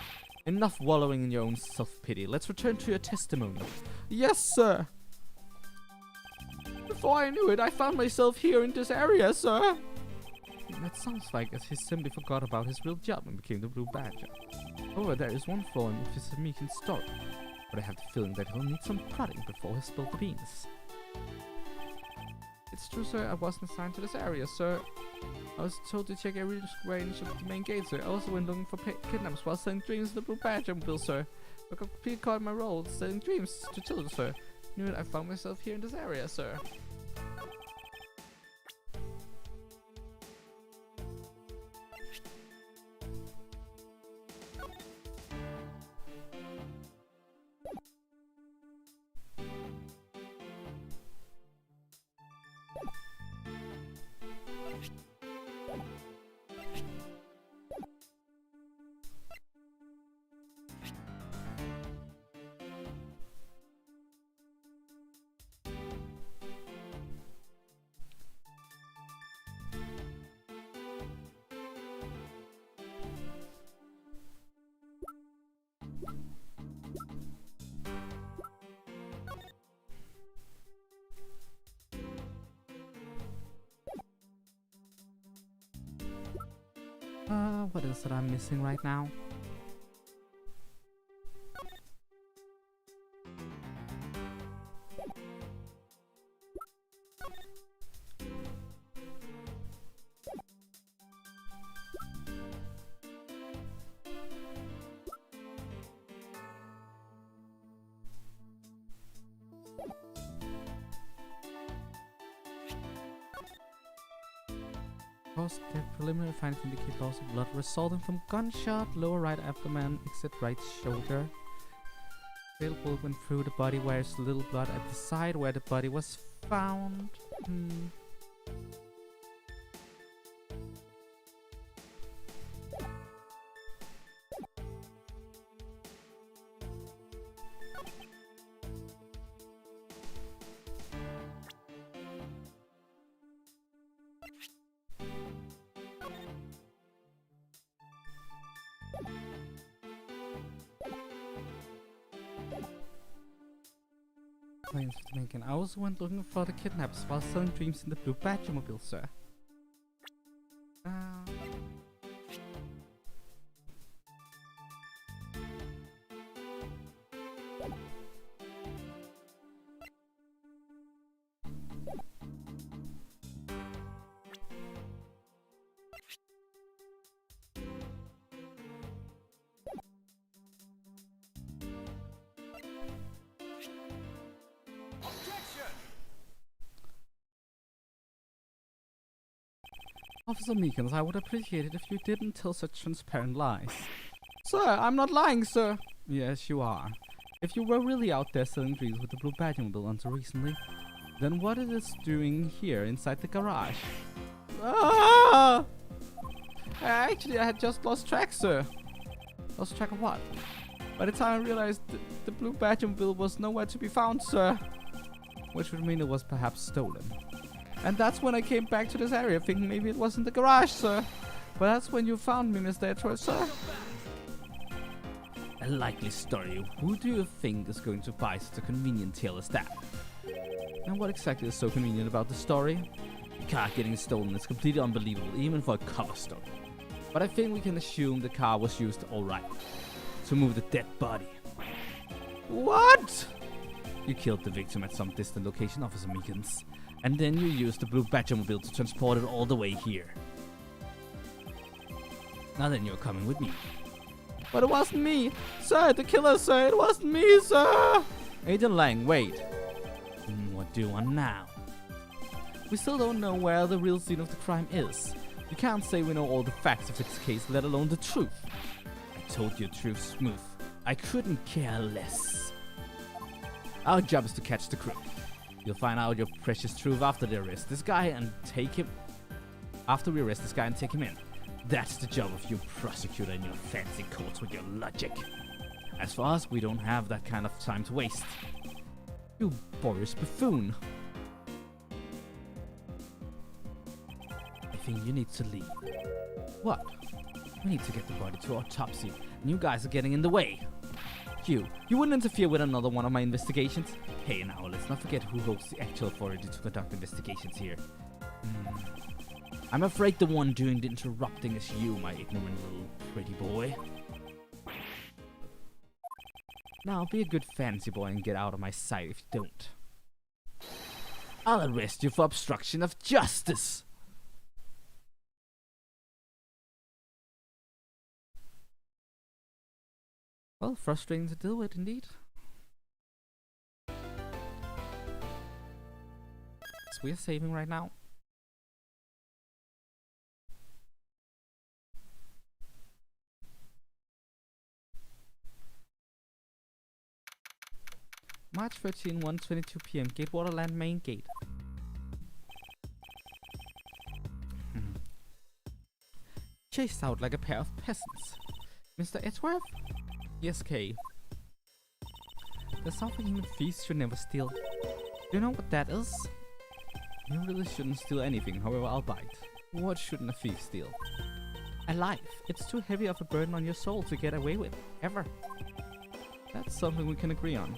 Enough wallowing in your own self-pity. Let's return to your testimony. Yes, sir. Before I knew it, I found myself here in this area, sir. That sounds like he simply forgot about his real job and became the Blue Badger. However, there is one flaw in Officer Meekins' story, but I have the feeling that he'll need some prodding before he spills the beans. It's true, sir. I wasn't assigned to this area, sir. I was told to check every square inch of the main gate, sir. I also went looking for kidnappers while selling dreams of the Blue Badger-mobile, sir. I completely caught my role selling dreams to children, sir. Knew it, I found myself here in this area, sir. What is it I'm missing right now? The preliminary findings indicate loss of blood resulting from gunshot, lower right abdomen, exit right shoulder. Failed bullet went through the body where there's little blood at the side where the body was found. Claims for Deacon. I also went looking for the kidnappers while selling dreams in the blue Badgermobile, sir. Officer Meekins, I would appreciate it if you didn't tell such transparent lies. Sir, I'm not lying, sir. Yes, you are. If you were really out there selling dreams with the blue Badgermobile until recently, then what it is doing here inside the garage? Ah! Actually, I had just lost track, sir. Lost track of what? By the time I realized the blue Badgermobile was nowhere to be found, sir. Which would mean it was perhaps stolen. And that's when I came back to this area, thinking maybe it was in the garage, sir. But that's when you found me, Mr. Edgeworth, sir. A likely story. Who do you think is going to buy such a convenient tale as that? And what exactly is so convenient about the story? The car getting stolen is completely unbelievable, even for a cover story. But I think we can assume the car was used alright to move the dead body. What? You killed the victim at some distant location, Officer Meekins. And then you used the blue Badgermobile to transport it all the way here. Now then you're coming with me. But it wasn't me! Sir, the killer, sir! It wasn't me, sir! Agent Lang, wait. What do you want now? We still don't know where the real scene of the crime is. You can't say we know all the facts of this case, let alone the truth. I told you the truth, Smooth. I couldn't care less. Our job is to catch the crook. You'll find out your precious truth after they arrest this guy and take him. After we arrest this guy and take him in. That's the job of you prosecutor in your fancy courts with your logic. As for us, we don't have that kind of time to waste. You Boris buffoon. I think you need to leave. What? We need to get the body to autopsy, and you guys are getting in the way. You wouldn't interfere with another one of my investigations? Hey, now let's not forget who holds the actual authority to conduct investigations here. I'm afraid the one doing the interrupting is you, my ignorant little pretty boy. Now be a good fancy boy and get out of my sight if you don't. I'll arrest you for obstruction of justice! Well, frustrating to deal with indeed. So we're saving right now. March 13, 1:22 p.m. Gatewaterland main gate. Chased out like a pair of peasants. Mr. Edgeworth? Yes, Kay. There's something even thieves should never steal. Do you know what that is? You really shouldn't steal anything, however I'll bite. What shouldn't a thief steal? A life. It's too heavy of a burden on your soul to get away with, ever. That's something we can agree on.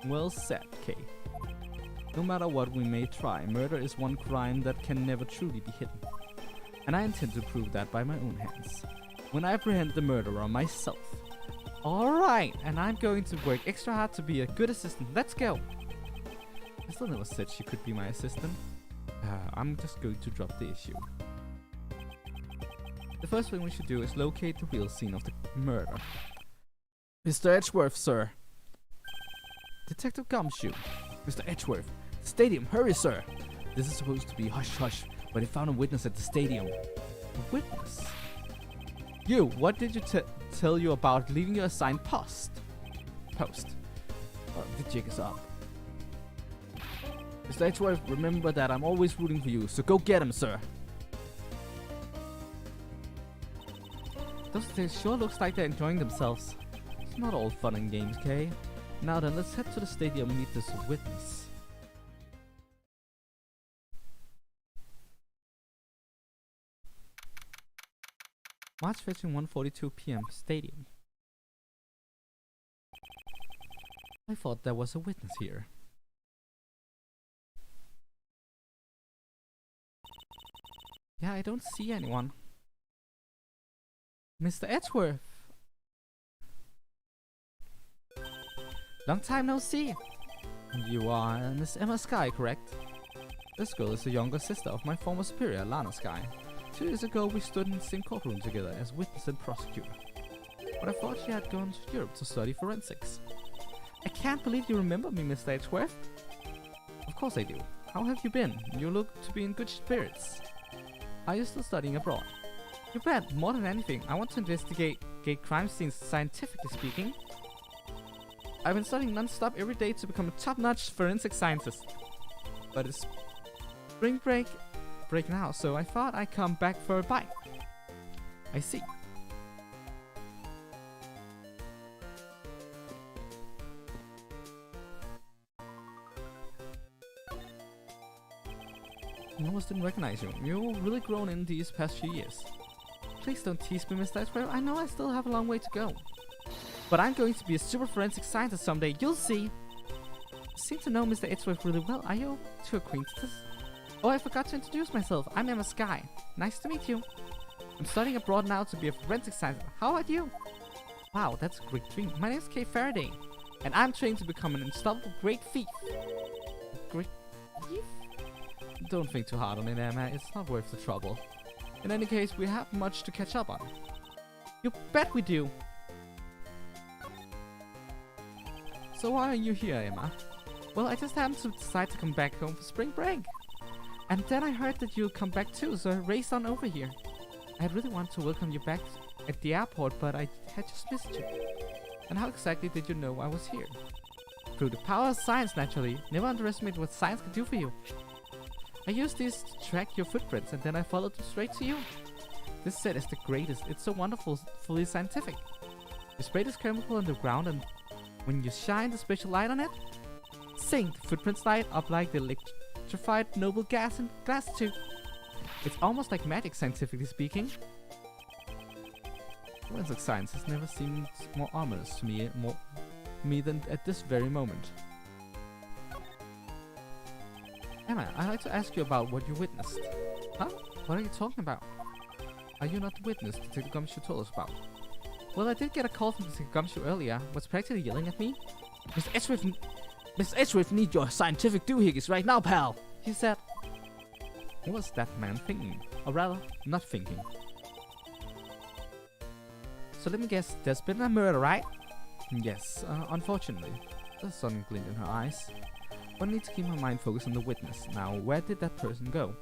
Well said, Kay. No matter what we may try, murder is one crime that can never truly be hidden. And I intend to prove that by my own hands. When I apprehend the murderer myself. Alright, and I'm going to work extra hard to be a good assistant. Let's go! I still never said she could be my assistant. I'm just going to drop the issue. The first thing we should do is locate the real scene of the murder. Mr. Edgeworth, sir. Detective Gumshoe. Mr. Edgeworth. Stadium, hurry, sir. This is supposed to be hush-hush, but he found a witness at the stadium. A witness? You, what did you tell you about leaving your assigned post? Well, the jig is up. Mr. Edgeworth, remember that I'm always rooting for you, so go get him, sir. Those things sure looks like they're enjoying themselves. It's not all fun and games, Kay. Now then, let's head to the stadium and meet this witness. March 13, 1:42 p.m. Stadium. I thought there was a witness here. Yeah, I don't see anyone. Mr. Edgeworth! Long time no see! You are Miss Emma Sky, correct? This girl is the younger sister of my former superior, Lana Sky. 2 years ago, we stood in the same courtroom together as witness and prosecutor. But I thought she had gone to Europe to study forensics. I can't believe you remember me, Mr. Edgeworth. Of course I do. How have you been? You look to be in good spirits. Are you still studying abroad? You bet. More than anything, I want to investigate crime scenes scientifically speaking. I've been studying non-stop every day to become a top-notch forensic scientist. But it's spring break now, so I thought I'd come back for a bite. I see. I almost didn't recognize you. You've really grown in these past few years. Please don't tease me, Mr. Edgeworth. I know I still have a long way to go. But I'm going to be a super forensic scientist someday. You'll see. You seem to know Mr. Edgeworth really well. Are you two acquaintances? Oh, I forgot to introduce myself. I'm Emma Sky. Nice to meet you. I'm studying abroad now to be a forensic scientist. How about you? Wow, that's a great dream. My name is Kay Faraday, and I'm trained to become an unstoppable great thief. Great thief? Don't think too hard on it, Emma. It's not worth the trouble. In any case, we have much to catch up on. You bet we do. So why are you here, Emma? Well, I just happened to decide to come back home for spring break. And then I heard that you'd come back too, so I raced on over here. I really wanted to welcome you back at the airport, but I had just missed you. And how exactly did you know I was here? Through the power of science, naturally. Never underestimate what science can do for you. I used this to track your footprints, and then I followed them straight to you. This set is the greatest. It's so wonderful, fully scientific. You spray this chemical on the ground, and when you shine the special light on it, sing, the footprints light up like the electrified noble gas in glass tube. It's almost like magic, scientifically speaking. Forensic science has never seemed more ominous to me than at this very moment. Emma, I'd like to ask you about what you witnessed. Huh? What are you talking about? Are you not the witness Detective Gumshoe told us about? Well, I did get a call from Detective Gumshoe earlier. Was practically yelling at me. Mr. Edgeworth need your scientific doohickeys right now, pal! He said. What was that man thinking? Or rather, not thinking. So let me guess, there's been a murder, right? Yes, unfortunately. There's a sudden glint in her eyes. One needs to keep my mind focused on the witness. Now, where did that person go?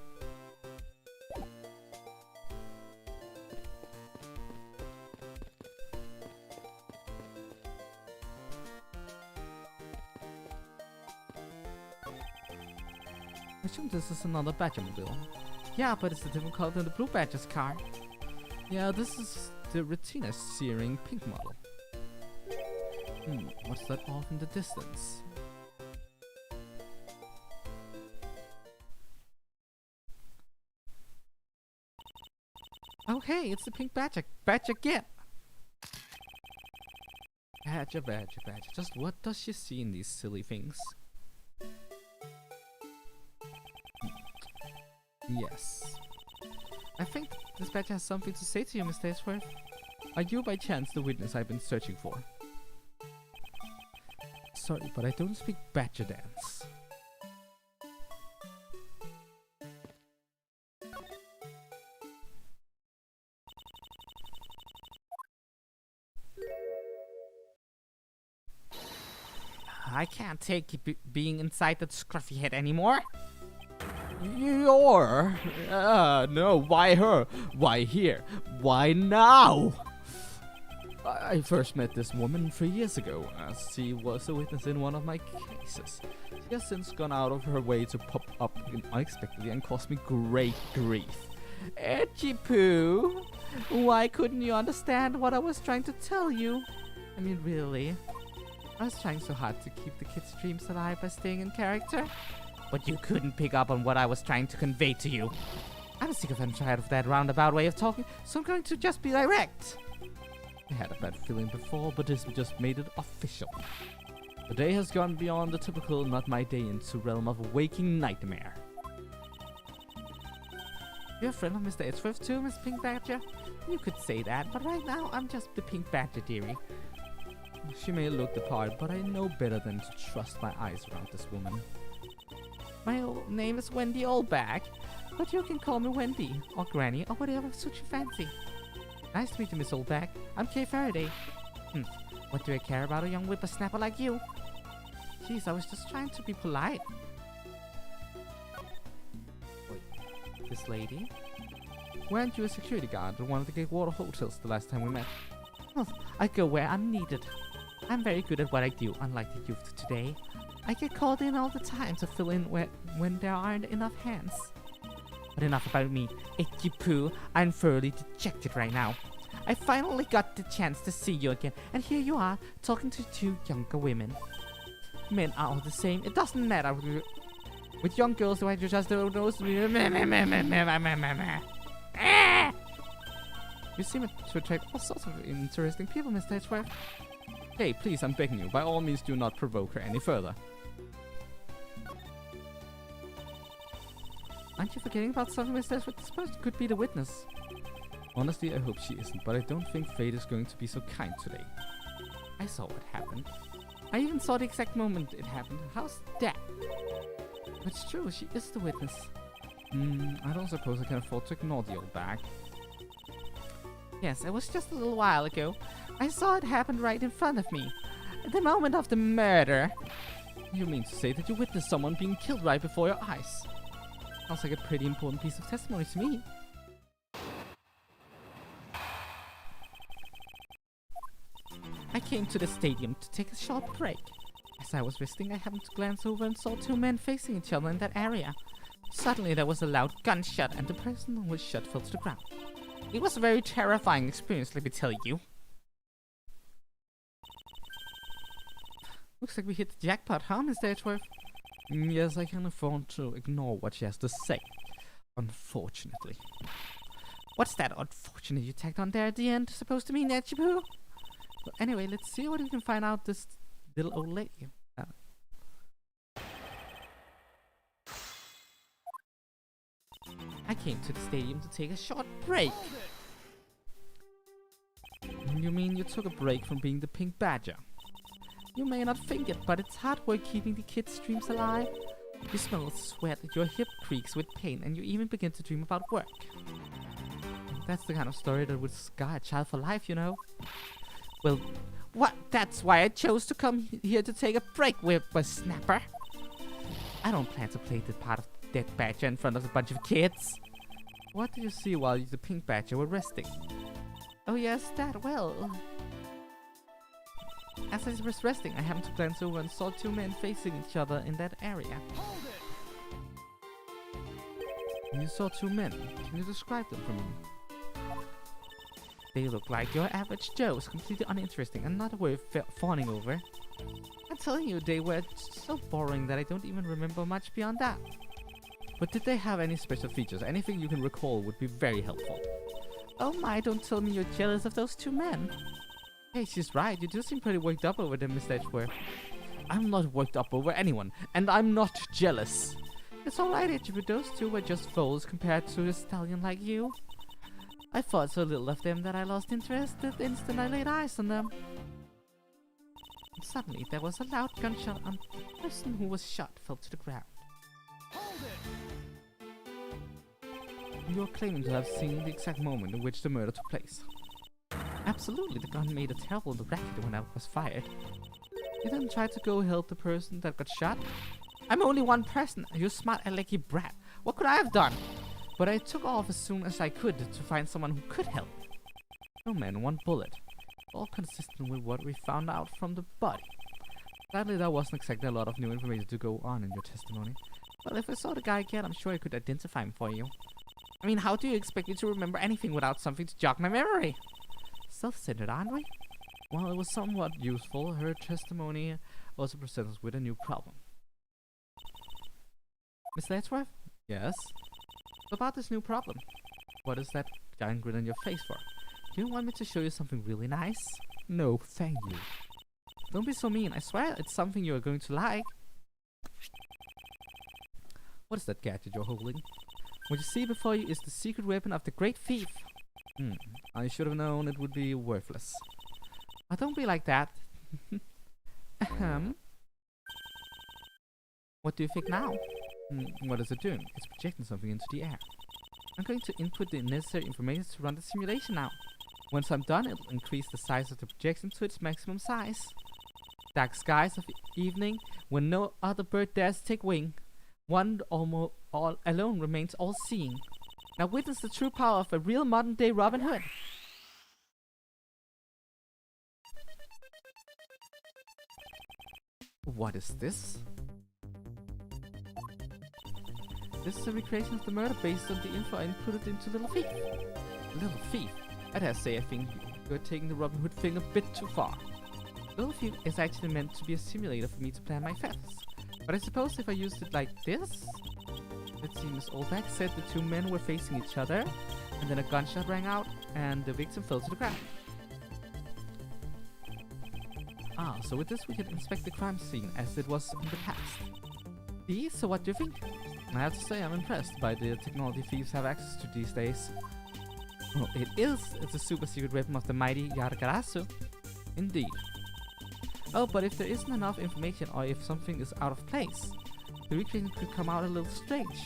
I assume this is another Badgermobile. Yeah, but it's a different color than the blue Badger's car. Yeah, this is the Retina Searing pink model. What's that off in the distance? Oh hey, it's the pink Badger. Badger, get! Badger, Badger, Badger. Just what does she see in these silly things? Yes. I think this Badger has something to say to you, Mr. Edgeworth. Are you by chance the witness I've been searching for? Sorry, but I don't speak Badger dance. I can't take being inside that scruffy head anymore. No, why her? Why here? Why now? I first met this woman 3 years ago, as she was a witness in one of my cases. She has since gone out of her way to pop up unexpectedly and cause me great grief. Edgy Poo, why couldn't you understand what I was trying to tell you? I mean, really? I was trying so hard to keep the kids' dreams alive by staying in character, but you couldn't pick up on what I was trying to convey to you. I'm sick of and tired of that roundabout way of talking, so I'm going to just be direct. I had a bad feeling before, but this just made it official. The day has gone beyond the typical not my day into realm of a waking nightmare. You're a friend of Mr. Edgeworth too, Miss Pink Badger? You could say that, but right now I'm just the Pink Badger, dearie. She may look the part, but I know better than to trust my eyes around this woman. My name is Wendy Oldback, but you can call me Wendy, or Granny, or whatever suits your fancy. Nice to meet you, Miss Oldback. I'm Kay Faraday. What do I care about a young whippersnapper like you? Jeez, I was just trying to be polite. Wait, this lady? Weren't you a security guard at one of the Gatewater hotels the last time we met? Oh, I go where I'm needed. I'm very good at what I do, unlike the youth of today. I get called in all the time to fill in when there aren't enough hands. But enough about me. Itchy Poo, I'm thoroughly dejected right now. I finally got the chance to see you again, and here you are, talking to two younger women. Men are all the same, it doesn't matter. With young girls, who I just don't know. You seem to attract all sorts of interesting people, Mr. Edgeworth. Hey, please, I'm begging you, by all means do not provoke her any further. Aren't you forgetting about something, Mr. Edgeworth? This person could be the witness. Honestly, I hope she isn't, but I don't think fate is going to be so kind today. I saw what happened. I even saw the exact moment it happened. How's that? It's true, she is the witness. I don't suppose I can afford to ignore the old bag. Yes, it was just a little while ago. I saw it happen right in front of me. At the moment of the murder. You mean to say that you witnessed someone being killed right before your eyes? Sounds like a pretty important piece of testimony to me. I came to the stadium to take a short break. As I was visiting, I happened to glance over and saw two men facing each other in that area. Suddenly there was a loud gunshot and the person who was shot fell to the ground. It was a very terrifying experience, let me tell you. Looks like we hit the jackpot, huh, Mr. Edgeworth? Yes, I can afford to ignore what she has to say. Unfortunately. What's that unfortunate you tagged on there at the end supposed to mean, Edgy Poo? Well, anyway, let's see what we can find out this little old lady. I came to the stadium to take a short break. You mean you took a break from being the Pink Badger? You may not think it, but it's hard work keeping the kids' dreams alive. You smell sweat, your hip creaks with pain, and you even begin to dream about work. That's the kind of story that would scar a child for life, you know. Well, what? That's why I chose to come here to take a break, whippersnapper. I don't plan to play the part of the dead badger in front of a bunch of kids. What did you see while the pink badger were resting? Oh yes, that, well... As I was resting, I happened to glance over and saw two men facing each other in that area. Hold it. And you saw two men. Can you describe them for me? They look like your average Joes, completely uninteresting and not worth fawning over. I'm telling you, they were so boring that I don't even remember much beyond that. But did they have any special features? Anything you can recall would be very helpful. Oh my, don't tell me you're jealous of those two men. Hey, she's right. You do seem pretty worked up over them, Miss Edgeworth. I'm not worked up over anyone, and I'm not jealous. It's alright, Edgeworth. Those two were just foals compared to a stallion like you. I thought so little of them that I lost interest the instant I laid eyes on them. And suddenly, there was a loud gunshot, and the person who was shot fell to the ground. Hold it. You're claiming to have seen the exact moment in which the murder took place. Absolutely, the gun made a terrible racket when it was fired. You didn't try to go help the person that got shot? I'm only one person, you smart alecky brat. What could I have done? But I took off as soon as I could to find someone who could help. No man, one bullet. All consistent with what we found out from the body. Sadly, there wasn't exactly a lot of new information to go on in your testimony. But if I saw the guy again, I'm sure I could identify him for you. I mean, how do you expect me to remember anything without something to jog my memory? Self-centered, aren't we? While it was somewhat useful, her testimony also presents us with a new problem. Miss Edgeworth? Yes? About this new problem. What is that giant grin on your face for? Do you want me to show you something really nice? No, thank you. Don't be so mean. I swear it's something you are going to like. What is that gadget you're holding? What you see before you is the secret weapon of the great thief. I should have known it would be worthless. Oh, don't be like that. What do you think now? What is it doing? It's projecting something into the air. I'm going to input the necessary information to run the simulation now. Once I'm done, it'll increase the size of the projection to its maximum size. Dark skies of evening, when no other bird dares take wing. One all alone remains all-seeing. Now witness the true power of a real modern-day Robin Hood. What is this? This is a recreation of the murder based on the info I inputted into Little Thief. Little Thief? I dare say I think you're taking the Robin Hood thing a bit too far. Little Thief is actually meant to be a simulator for me to plan my thefts. But I suppose if I used it like this... Let's see, Miss Oldback said the two men were facing each other, and then a gunshot rang out, and the victim fell to the ground. Ah, so with this we can inspect the crime scene as it was in the past. See, so what do you think? I have to say I'm impressed by the technology thieves have access to these days. Well, it's a super secret weapon of the mighty Yargarasu. Indeed. Oh, but if there isn't enough information or if something is out of place, the recreation could come out a little strange.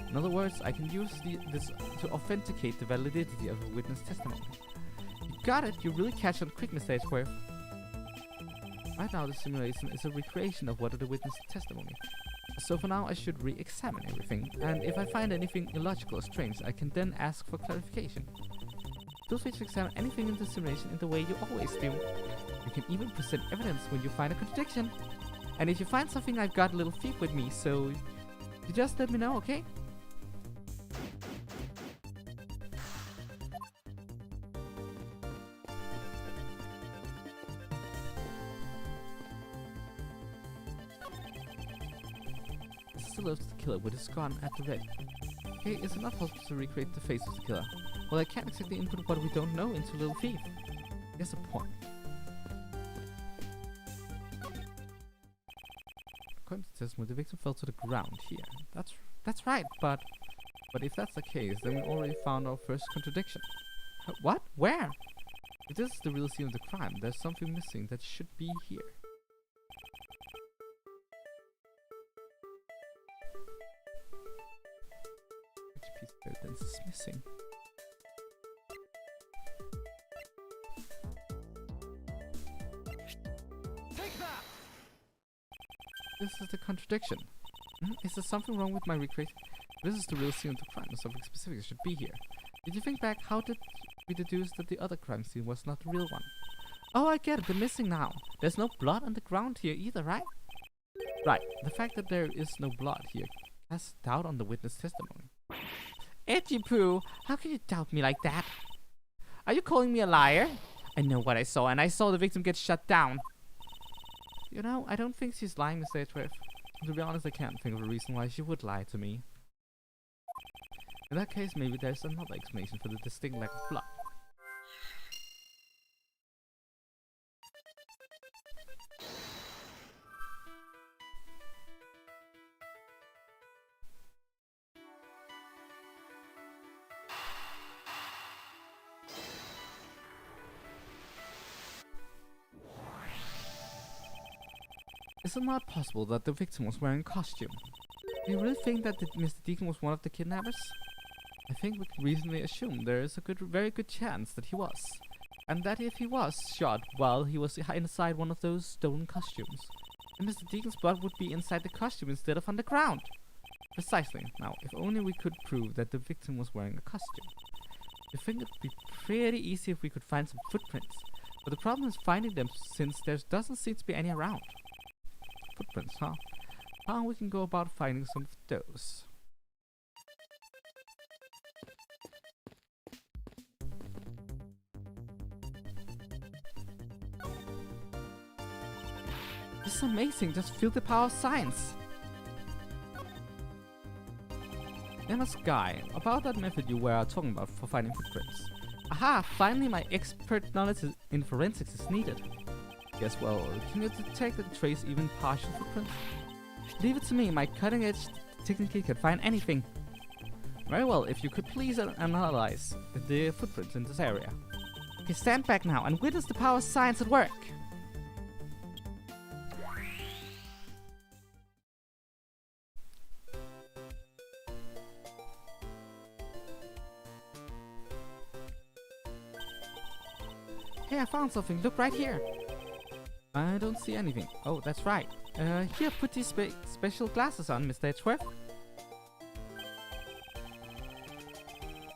In other words, I can use this to authenticate the validity of a witness testimony. You got it! You really catch on quick, Mr. Edgeworth. Right now the simulation is a recreation of what are the witness testimony. So for now I should re-examine everything, and if I find anything illogical or strange, I can then ask for clarification. Feel free to examine anything in the simulation in the way you always do. You can even present evidence when you find a contradiction. And if you find something, I've got a Little Thief with me, so you just let me know, okay? Still loves the killer with his gun at the ready. Okay, is it not possible to recreate the face of the killer? Well, I can't exactly input what we don't know into Little Thief. There's a point. According to testimony, the victim fell to the ground here. That's right, but if that's the case, then we already found our first contradiction. What? Where? If this is the real scene of the crime, there's something missing that should be here. Which piece of evidence is missing? This is the contradiction. Is there something wrong with my recreation? This is the real scene of the crime, and something specific should be here. Did you think back? How did we deduce that the other crime scene was not the real one? Oh, I get it. They're missing now. There's no blood on the ground here either, right? Right. The fact that there is no blood here casts doubt on the witness testimony. Edgy Poo, how can you doubt me like that? Are you calling me a liar? I know what I saw, and I saw the victim get shut down. You know, I don't think she's lying, Mr. Edgeworth. To be honest, I can't think of a reason why she would lie to me. In that case, maybe there's another explanation for the distinct lack of blood. Is it not possible that the victim was wearing a costume? Do you really think that Mr. Deacon was one of the kidnappers? I think we can reasonably assume there is a very good chance that he was. And that if he was shot while he was inside one of those stolen costumes, then Mr. Deacon's blood would be inside the costume instead of on the ground. Precisely. Now, if only we could prove that the victim was wearing a costume. I think it would be pretty easy if we could find some footprints. But the problem is finding them since there doesn't seem to be any around. Footprints, huh? How we can go about finding some of those? This is amazing, just feel the power of science. Emma's guy, about that method you were talking about for finding footprints. Aha, finally my expert knowledge in forensics is needed. Yes, well, can you detect and trace even partial footprints? Leave it to me, my cutting edge technique can find anything. Very well, if you could please analyze the footprints in this area. Okay, stand back now and witness the power of science at work. Hey, I found something, look right here. I don't see anything. Oh, that's right. Here, put these special glasses on, Mr. Edgeworth.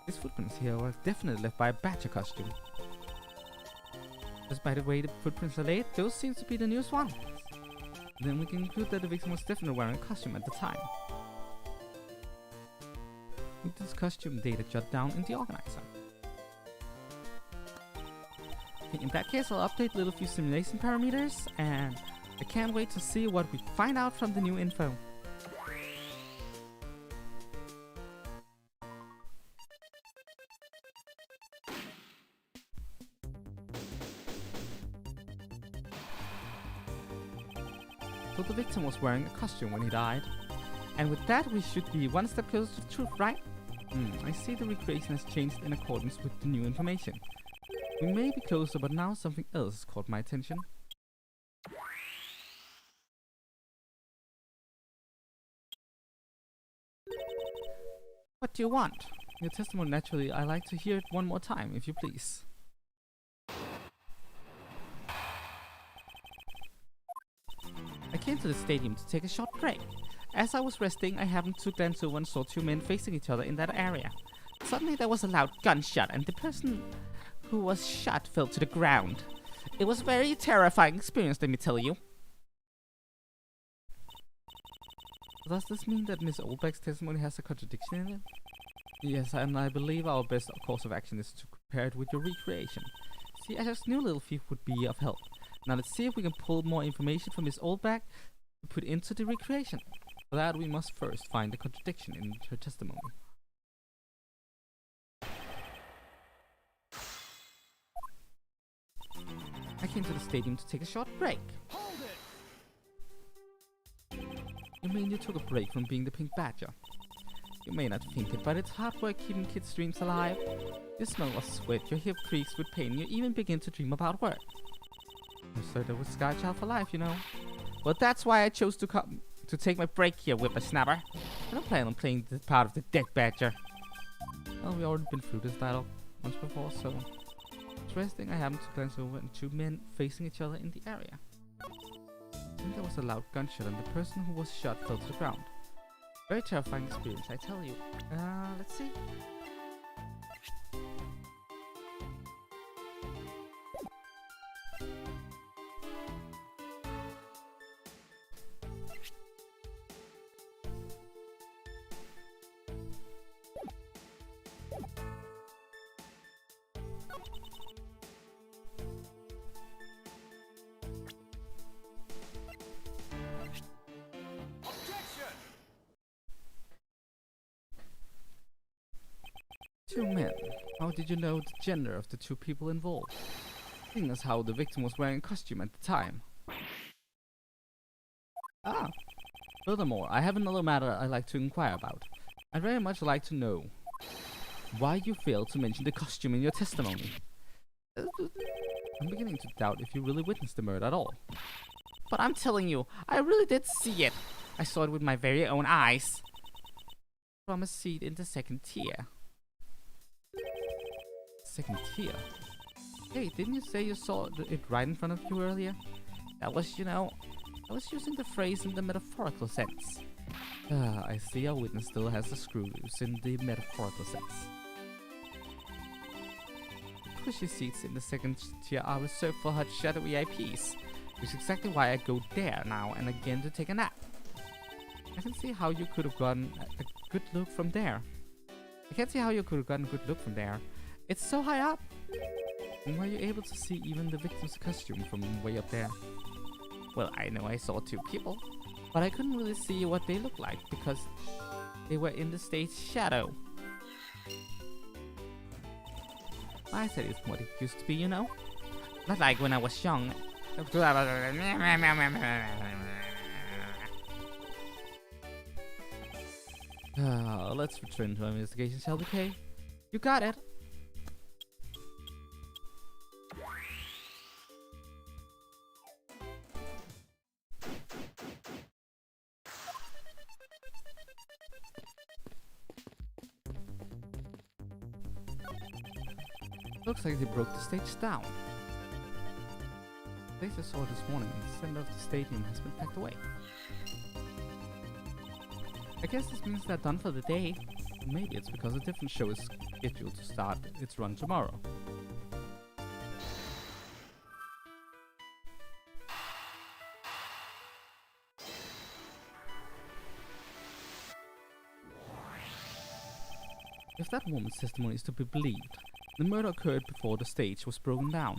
These footprints here were definitely left by a badger costume. Just by the way the footprints are laid, those seem to be the newest ones. Then we can conclude that the victim was definitely wearing a costume at the time. With this costume data jot down in the organizer. Okay, in that case, I'll update little few simulation parameters, and I can't wait to see what we find out from the new info. So the victim was wearing a costume when he died. And with that, we should be one step closer to the truth, right? I see the recreation has changed in accordance with the new information. We may be closer, but now something else has caught my attention. What do you want? Your testimony, naturally. I'd like to hear it one more time, if you please. I came to the stadium to take a short break. As I was resting, I happened to glance over and saw two men facing each other in that area. Suddenly there was a loud gunshot, and the person who was shot fell to the ground. It was a very terrifying experience, let me tell you. Does this mean that Miss Oldbeck's testimony has a contradiction in it? Yes, and I believe our best course of action is to compare it with your recreation. See, I just knew little thief would be of help. Now let's see if we can pull more information from Miss Oldbeck to put into the recreation. For that, we must first find the contradiction in her testimony. I came to the stadium to take a short break. Hold it! You mean you took a break from being the Pink Badger? You may not think it, but it's hard work keeping kids' dreams alive. You smell of sweat, your hip creaks with pain, you even begin to dream about work. I started with Sky Child for life, you know. Well, that's why I chose to take my break here, whippersnapper. I don't plan on playing this part of the Dead Badger. Well, we already been through this dialogue once before, so... Interesting, I happened to glance over and two men facing each other in the area. Then there was a loud gunshot and the person who was shot fell to the ground. Very terrifying experience, I tell you. Let's see. Objection! Two men. How did you know the gender of the two people involved? Seeing as how the victim was wearing a costume at the time. Ah. Furthermore, I have another matter I'd like to inquire about. I'd very much like to know why you failed to mention the costume in your testimony. I'm beginning to doubt if you really witnessed the murder at all. But I'm telling you, I really did see it. I saw it with my very own eyes. From a seat in the second tier. Second tier? Hey, didn't you say you saw it right in front of you earlier? That was, I was using the phrase in the metaphorical sense. I see our witness still has the screw loose in the metaphorical sense. The cushy seats in the second tier are reserved for hot shadow VIPs, which is exactly why I go there now and again to take a nap. I can see how you could have gotten a good look from there. I can't see how you could have gotten a good look from there. It's so high up. And were you able to see even the victim's costume from way up there? Well, I know I saw two people, but I couldn't really see what they looked like because they were in the stage shadow. I said it's what it used to be, Not like when I was young. Let's return to our investigation, shall we, Kay? You got it. Looks like they broke the stage down. The place I saw this morning in the center of the stadium has been packed away. I guess this means they're done for the day. Maybe it's because a different show is scheduled to start its run tomorrow. If that woman's testimony is to be believed, the murder occurred before the stage was broken down.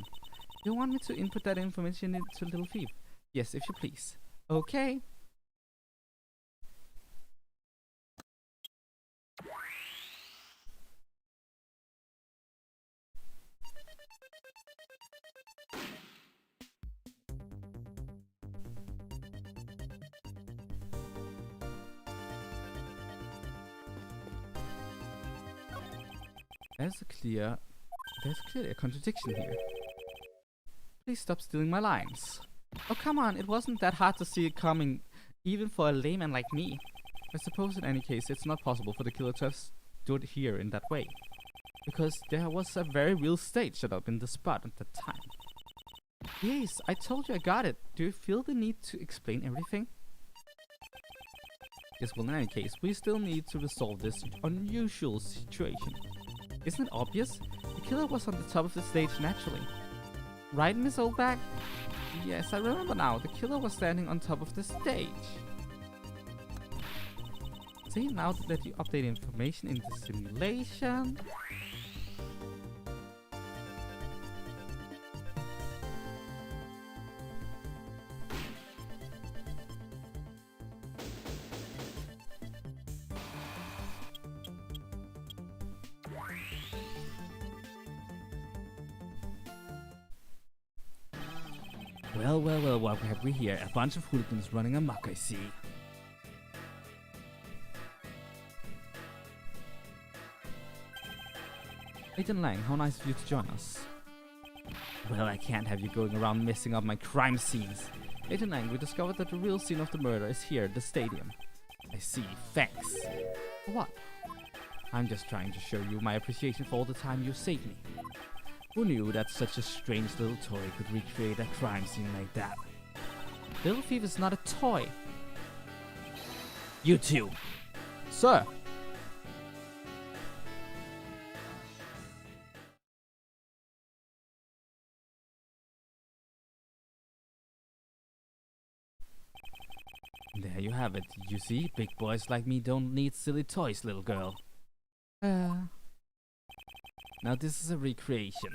You want me to input that information into Little Thief? Yes, if you please. Okay. There's clearly a contradiction here. Please stop stealing my lines. Oh, come on, it wasn't that hard to see it coming, even for a layman like me. I suppose in any case it's not possible for the killer to have stood here in that way, because there was a very real stage set up in the spot at that time. Yes, I told you I got it. Do you feel the need to explain everything? Yes, well in any case, we still need to resolve this unusual situation. Isn't it obvious? The killer was on the top of the stage naturally. Right, Miss Oldbag? Yes, I remember now. The killer was standing on top of the stage. See, now that you update information in the simulation. Well, what have we here? A bunch of hooligans running amok, I see. Agent Lang, how nice of you to join us. Well, I can't have you going around messing up my crime scenes. Agent Lang, we discovered that the real scene of the murder is here at the stadium. I see, thanks. For what? I'm just trying to show you my appreciation for all the time you saved me. Who knew that such a strange little toy could recreate a crime scene like that? Little thief is not a toy. You two. Sir! There you have it. You see, big boys like me don't need silly toys, little girl. Now this is a recreation.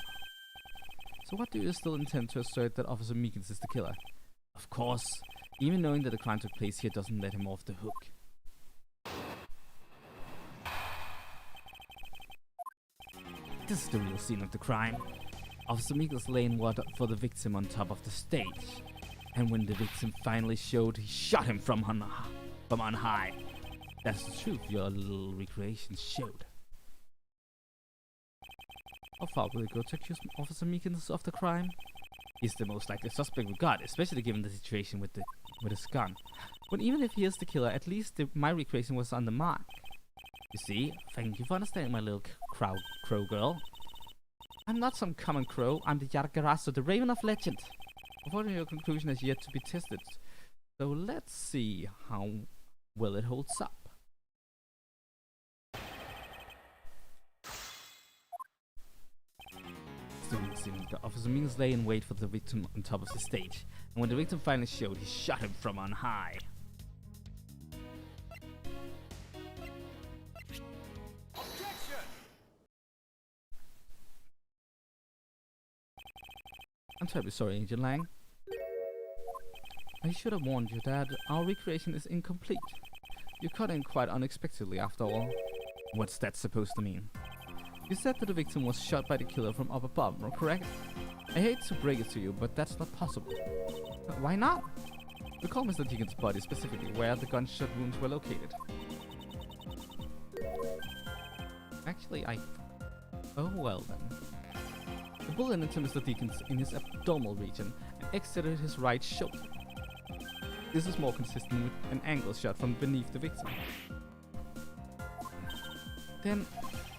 So what do you still intend to assert that Officer Meekins is the killer? Of course, even knowing that the crime took place here doesn't let him off the hook. This is the real scene of the crime. Officer Meekins laying water for the victim on top of the stage. And when the victim finally showed, he shot him from on high. That's the truth your little recreation showed. How far will it go to accuse Officer Meekins of the crime? He's the most likely suspect we got, especially given the situation with his gun. But even if he is the killer, at least my recreation was on the mark. You see, thank you for understanding, my little crow girl. I'm not some common crow, I'm the Yargarasso, the Raven of Legend. Unfortunately, your conclusion has yet to be tested, so let's see how well it holds up. The officer means lay in wait for the victim on top of the stage, and when the victim finally showed, he shot him from on high. Objection! I'm terribly sorry, Agent Lang. I should have warned you that our recreation is incomplete. You cut in quite unexpectedly after all. What's that supposed to mean? You said that the victim was shot by the killer from up above, correct? I hate to break it to you, but that's not possible. Why not? Recall Mr. Deacon's body specifically where the gunshot wounds were located. Actually, oh well then. The bullet entered Mr. Deacon's in his abdominal region and exited his right shoulder. This is more consistent with an angle shot from beneath the victim. Then,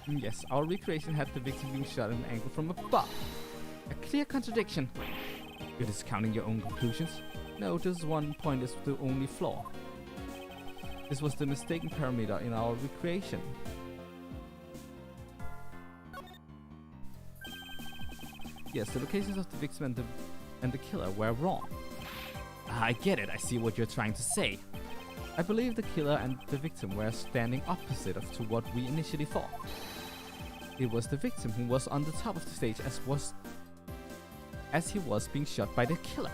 yes, our recreation had the victim being shot at an angle from above. A clear contradiction. You're discounting your own conclusions? No, this one point is the only flaw. This was the mistaken parameter in our recreation. Yes, the locations of the victim and the killer were wrong. I get it, I see what you're trying to say. I believe the killer and the victim were standing opposite to what we initially thought. It was the victim who was on the top of the stage as he was being shot by the killer.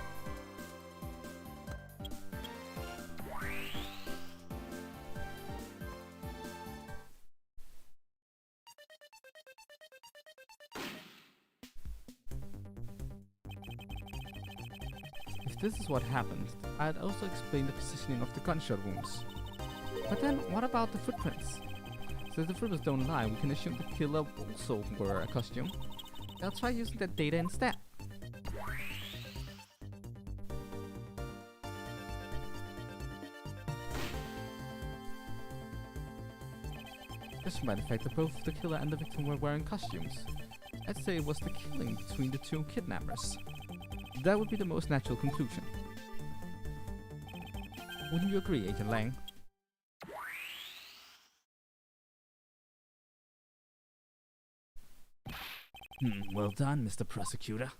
If this is what happened, I'd also explain the positioning of the gunshot wounds. But then, what about the footprints? Since the footprints don't lie, we can assume the killer also wore a costume. I'll try using that data instead. Just by the fact that both the killer and the victim were wearing costumes, I'd say it was the killing between the two kidnappers. That would be the most natural conclusion. Wouldn't you agree, Agent Lang? Well done, Mr. Prosecutor.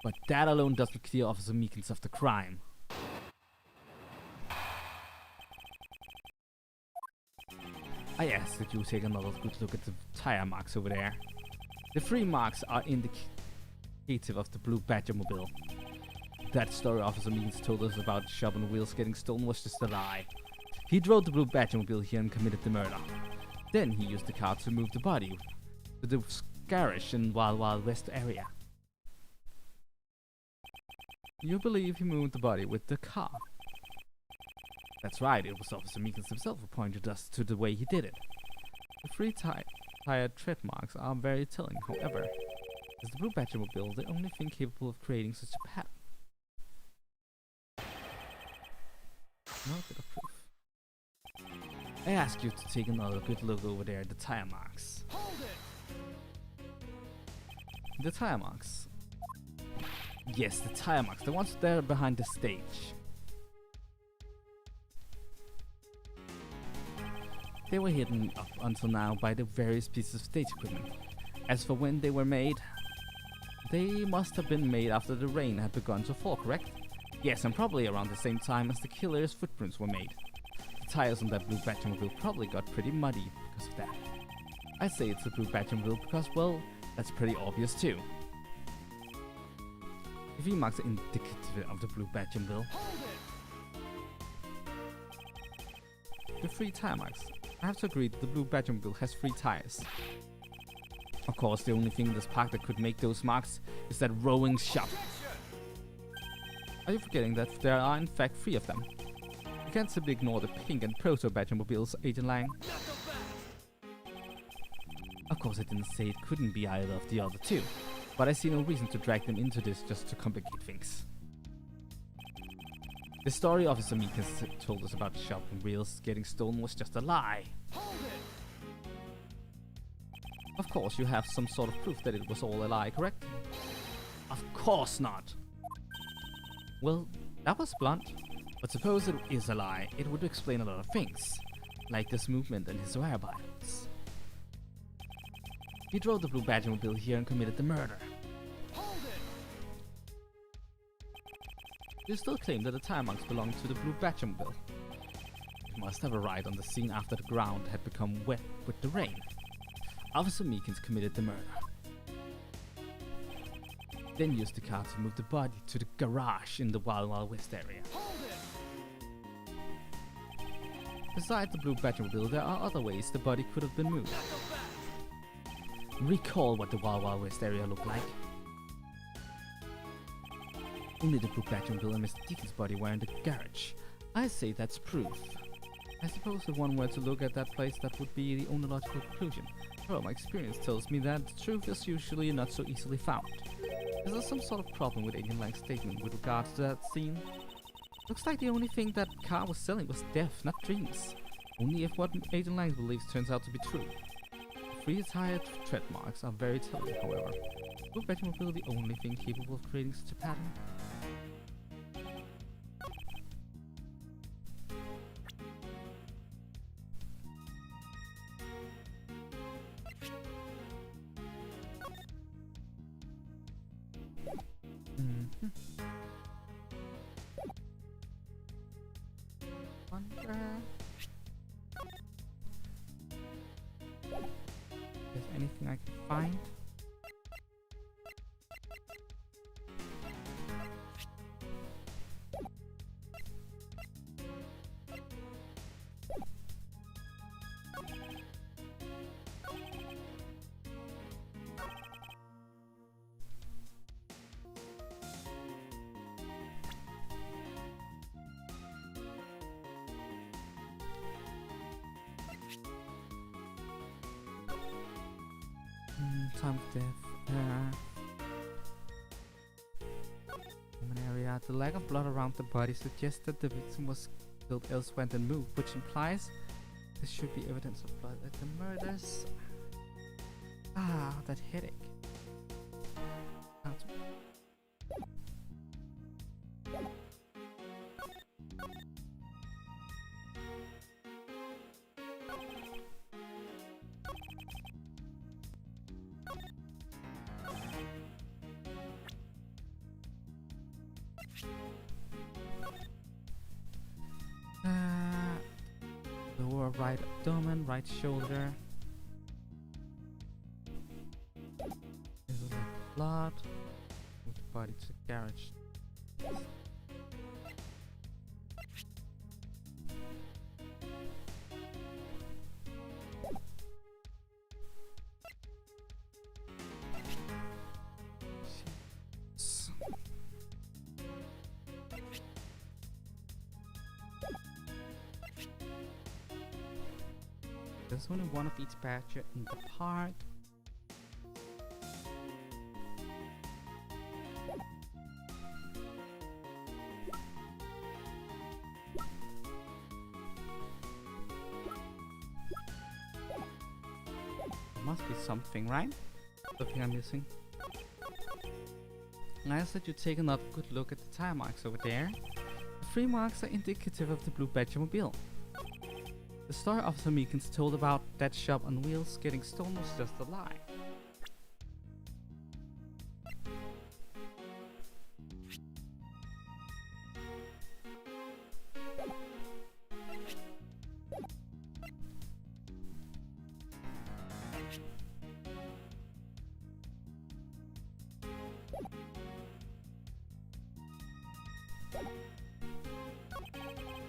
But that alone doesn't clear Officer Meekins of the crime. I ask that you take another good look at the tire marks over there. The 3 marks are indicative of the blue Badgermobile. That story Officer Meekins told us about the shop and wheels getting stolen was just a lie. He drove the blue Badgermobile here and committed the murder. Then he used the car to move the body to the garage in Wild West area. You believe he moved the body with the car? That's right, it was Officer Meekins himself who pointed us to the way he did it. The 3 tire tread marks are very telling, however. Is the blue Badgermobile the only thing capable of creating such a pattern? No bit of proof. I ask you to take another good look over there at the tire marks. Hold it! The tire marks. Yes, the tire marks, the ones there behind the stage. They were hidden up until now by the various pieces of stage equipment. As for when they were made, they must have been made after the rain had begun to fall, correct? Yes, and probably around the same time as the killer's footprints were made. The tires on that blue Batmobile probably got pretty muddy because of that. I say it's a blue Batmobile because, well, that's pretty obvious too. The V marks are indicative of the blue Batmobile. The 3 tire marks. I have to agree that the blue Batmobile has 3 tires. Of course, the only thing in this park that could make those marks is that rowing shop. Are you forgetting that there are in fact 3 of them? You can't simply ignore the pink and proto Batmobiles, Agent Lang. Of course, I didn't say it couldn't be either of the other 2, but I see no reason to drag them into this just to complicate things. The story Officer Meekins told us about the shop and wheels getting stolen was just a lie. Of course, you have some sort of proof that it was all a lie, correct? Of course not! Well, that was blunt. But suppose it is a lie, it would explain a lot of things, like this movement and his whereabouts. He drove the blue Batmobile here and committed the murder. You still claim that the tire marks belonged to the blue Batmobile. It must have arrived on the scene after the ground had become wet with the rain. Officer Meekins committed the murder. Then used the car to move the body to the garage in the Wild Wild West area. Besides the blue Batmobile, there are other ways the body could have been moved. Recall what the Wild Wild West area looked like. Only the blue Batmobile and Mr. Deacon's body were in the garage. I say that's proof. I suppose if one were to look at that place, that would be the only logical conclusion. However, my experience tells me that the truth is usually not so easily found. Is there some sort of problem with Agent Lang's statement with regards to that scene? Looks like the only thing that car was selling was death, not dreams. Only if what Agent Lang believes turns out to be true. The 3 tire tread marks are very telling, however. Will Batmobile be the only thing capable of creating such a pattern? Wonder if there's anything I can find. Time of death. Human area. The lack of blood around the body suggests that the victim was killed elsewhere than moved, which implies this should be evidence of blood at the murders. Ah, that headache. Lower right abdomen, right shoulder. This is like blood. Move the body to the garage. There's only one of each badger in the park. There must be something, right? Something I'm missing. Nice that you take another good look at the tire marks over there. The 3 marks are indicative of the blue Badgermobile. The story Officer Meekins told about that shop on wheels getting stolen was just a lie.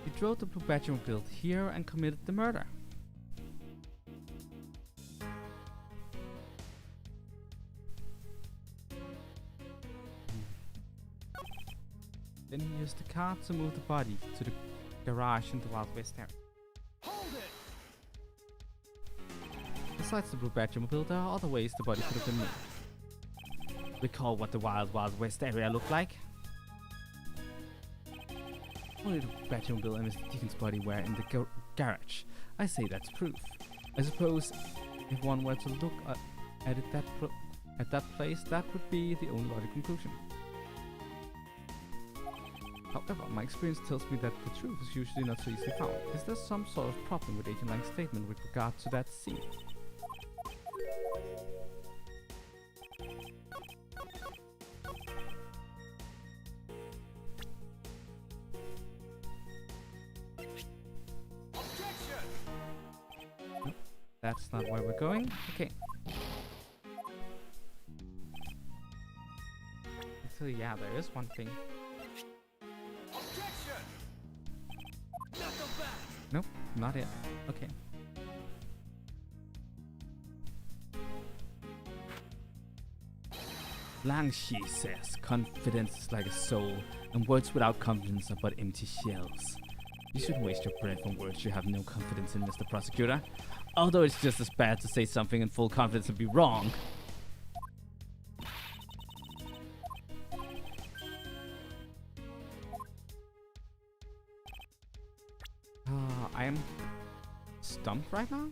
He drove the blue Badgermobile here and committed the murder. Then he used the car to move the body to the garage in the Wild West area. Hold it! Besides the blue Badgermobile, there are other ways the body could have been moved. Recall what the Wild West area looked like? Only the Badgermobile and Mr. Deacon's body were in the garage. I say that's proof. I suppose if one were to look at it at that place, that would be the only logical conclusion. However, my experience tells me that the truth is usually not so easily found. Is there some sort of problem with Agent Lang's statement with regard to that scene? Nope, that's not where we're going. Okay. Actually, yeah, there is one thing. Nope, not it. Okay. Lang Shi says, confidence is like a soul, and words without confidence are but empty shells. You shouldn't waste your breath on words you have no confidence in, Mr. Prosecutor. Although it's just as bad to say something in full confidence and be wrong. I am stumped right now?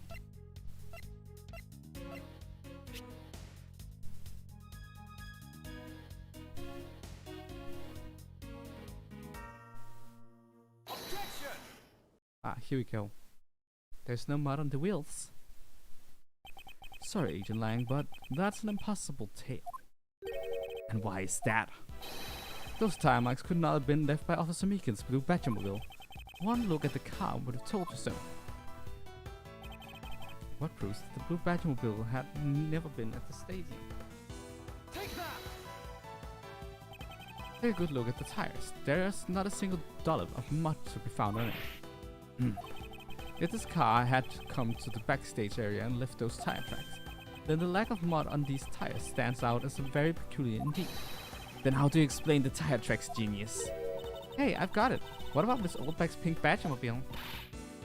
Here we go. There's no mud on the wheels. Sorry, Agent Lang, but that's an impossible tale. And why is that? Those tire marks could not have been left by Officer Meekins' blue Badgermobile. One look at the car would have told you so. What proves that the blue Badgermobile had never been at the stadium? Take that! Take a good look at the tires. There's not a single dollop of mud to be found on it. If this car had come to the backstage area and left those tire tracks, then the lack of mud on these tires stands out as very peculiar indeed. Then how do you explain the tire tracks, genius? Hey, I've got it. What about Miss Oldback's pink Badgermobile?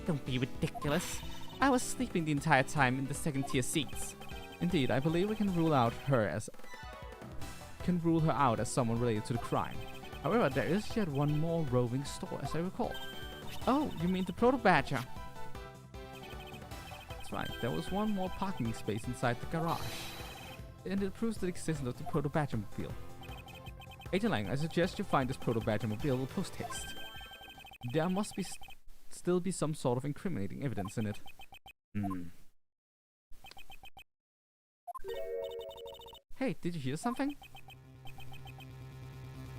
Don't be ridiculous. I was sleeping the entire time in the second-tier seats. Indeed, I believe we can rule her out as someone related to the crime. However, there is yet one more roving store, as I recall. Oh, you mean the Proto Badger? That's right, there was one more parking space inside the garage. And it proves the existence of the Proto Badgermobile. Agent Lang, I suggest you find this Proto Badgermobile post haste. There must be still be some sort of incriminating evidence in it. Hey, did you hear something?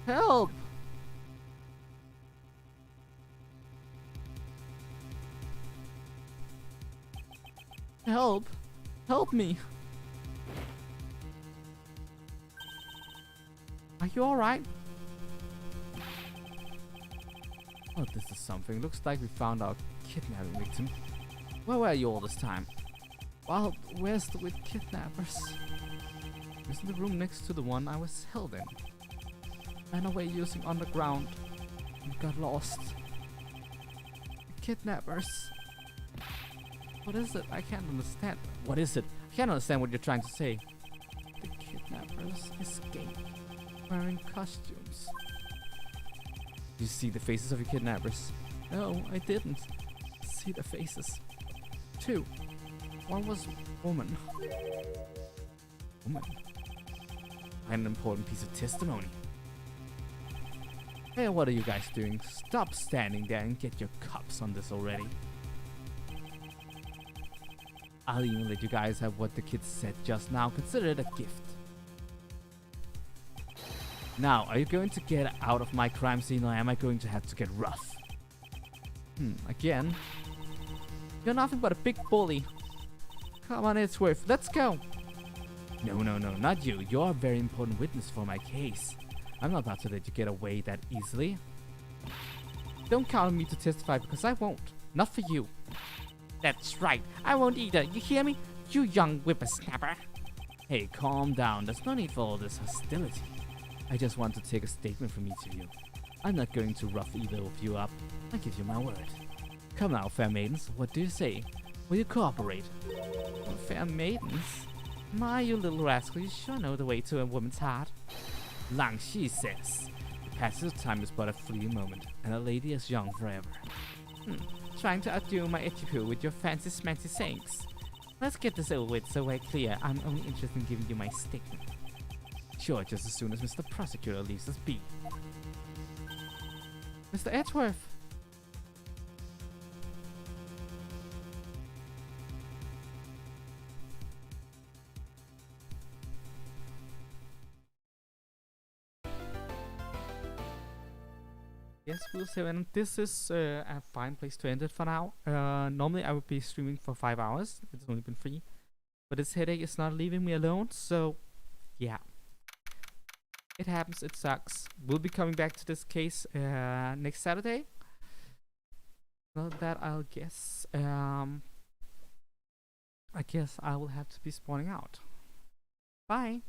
Help! Help! Help me! Are you alright? Oh, this is something. Looks like we found our kidnapping victim. Where were you all this time? Wild West with kidnappers. Isn't the room next to the one I was held in? Ran away using underground and got lost. The kidnappers. What is it? I can't understand. What is it? I can't understand what you're trying to say. The kidnappers escaped wearing costumes. Did you see the faces of your kidnappers? No, I didn't see the faces. 2. One was woman. Woman? an important piece of testimony. Hey, what are you guys doing? Stop standing there and get your cups on this already. I'll even let you guys have what the kids said just now. Consider it a gift. Now, are you going to get out of my crime scene, or am I going to have to get rough? Again. You're nothing but a big bully. Come on, Edgeworth, let's go. No, not you. You're a very important witness for my case. I'm not about to let you get away that easily. Don't count on me to testify, because I won't. Not for you. That's right. I won't either. You hear me? You young whippersnapper. Hey, calm down. There's no need for all this hostility. I just want to take a statement from each of you. I'm not going to rough either of you up. I give you my word. Come now, fair maidens. What do you say? Will you cooperate? Oh, fair maidens? My, you little rascal. You sure know the way to a woman's heart. Lang, she says. The passage of time is but a fleeting moment, and a lady is young forever. Trying to outdo my etiquette with your fancy smancy sayings. Let's get this over with so we're clear. I'm only interested in giving you my statement. Sure, just as soon as Mr. Prosecutor leaves us be. Mr. Edgeworth! Yes, we'll see. And this is a fine place to end it for now. Normally I would be streaming for 5 hours. It's only been 3. But this headache is not leaving me alone, so yeah. It happens, it sucks. We'll be coming back to this case next Saturday. Well, that I'll guess. I guess I will have to be spawning out. Bye!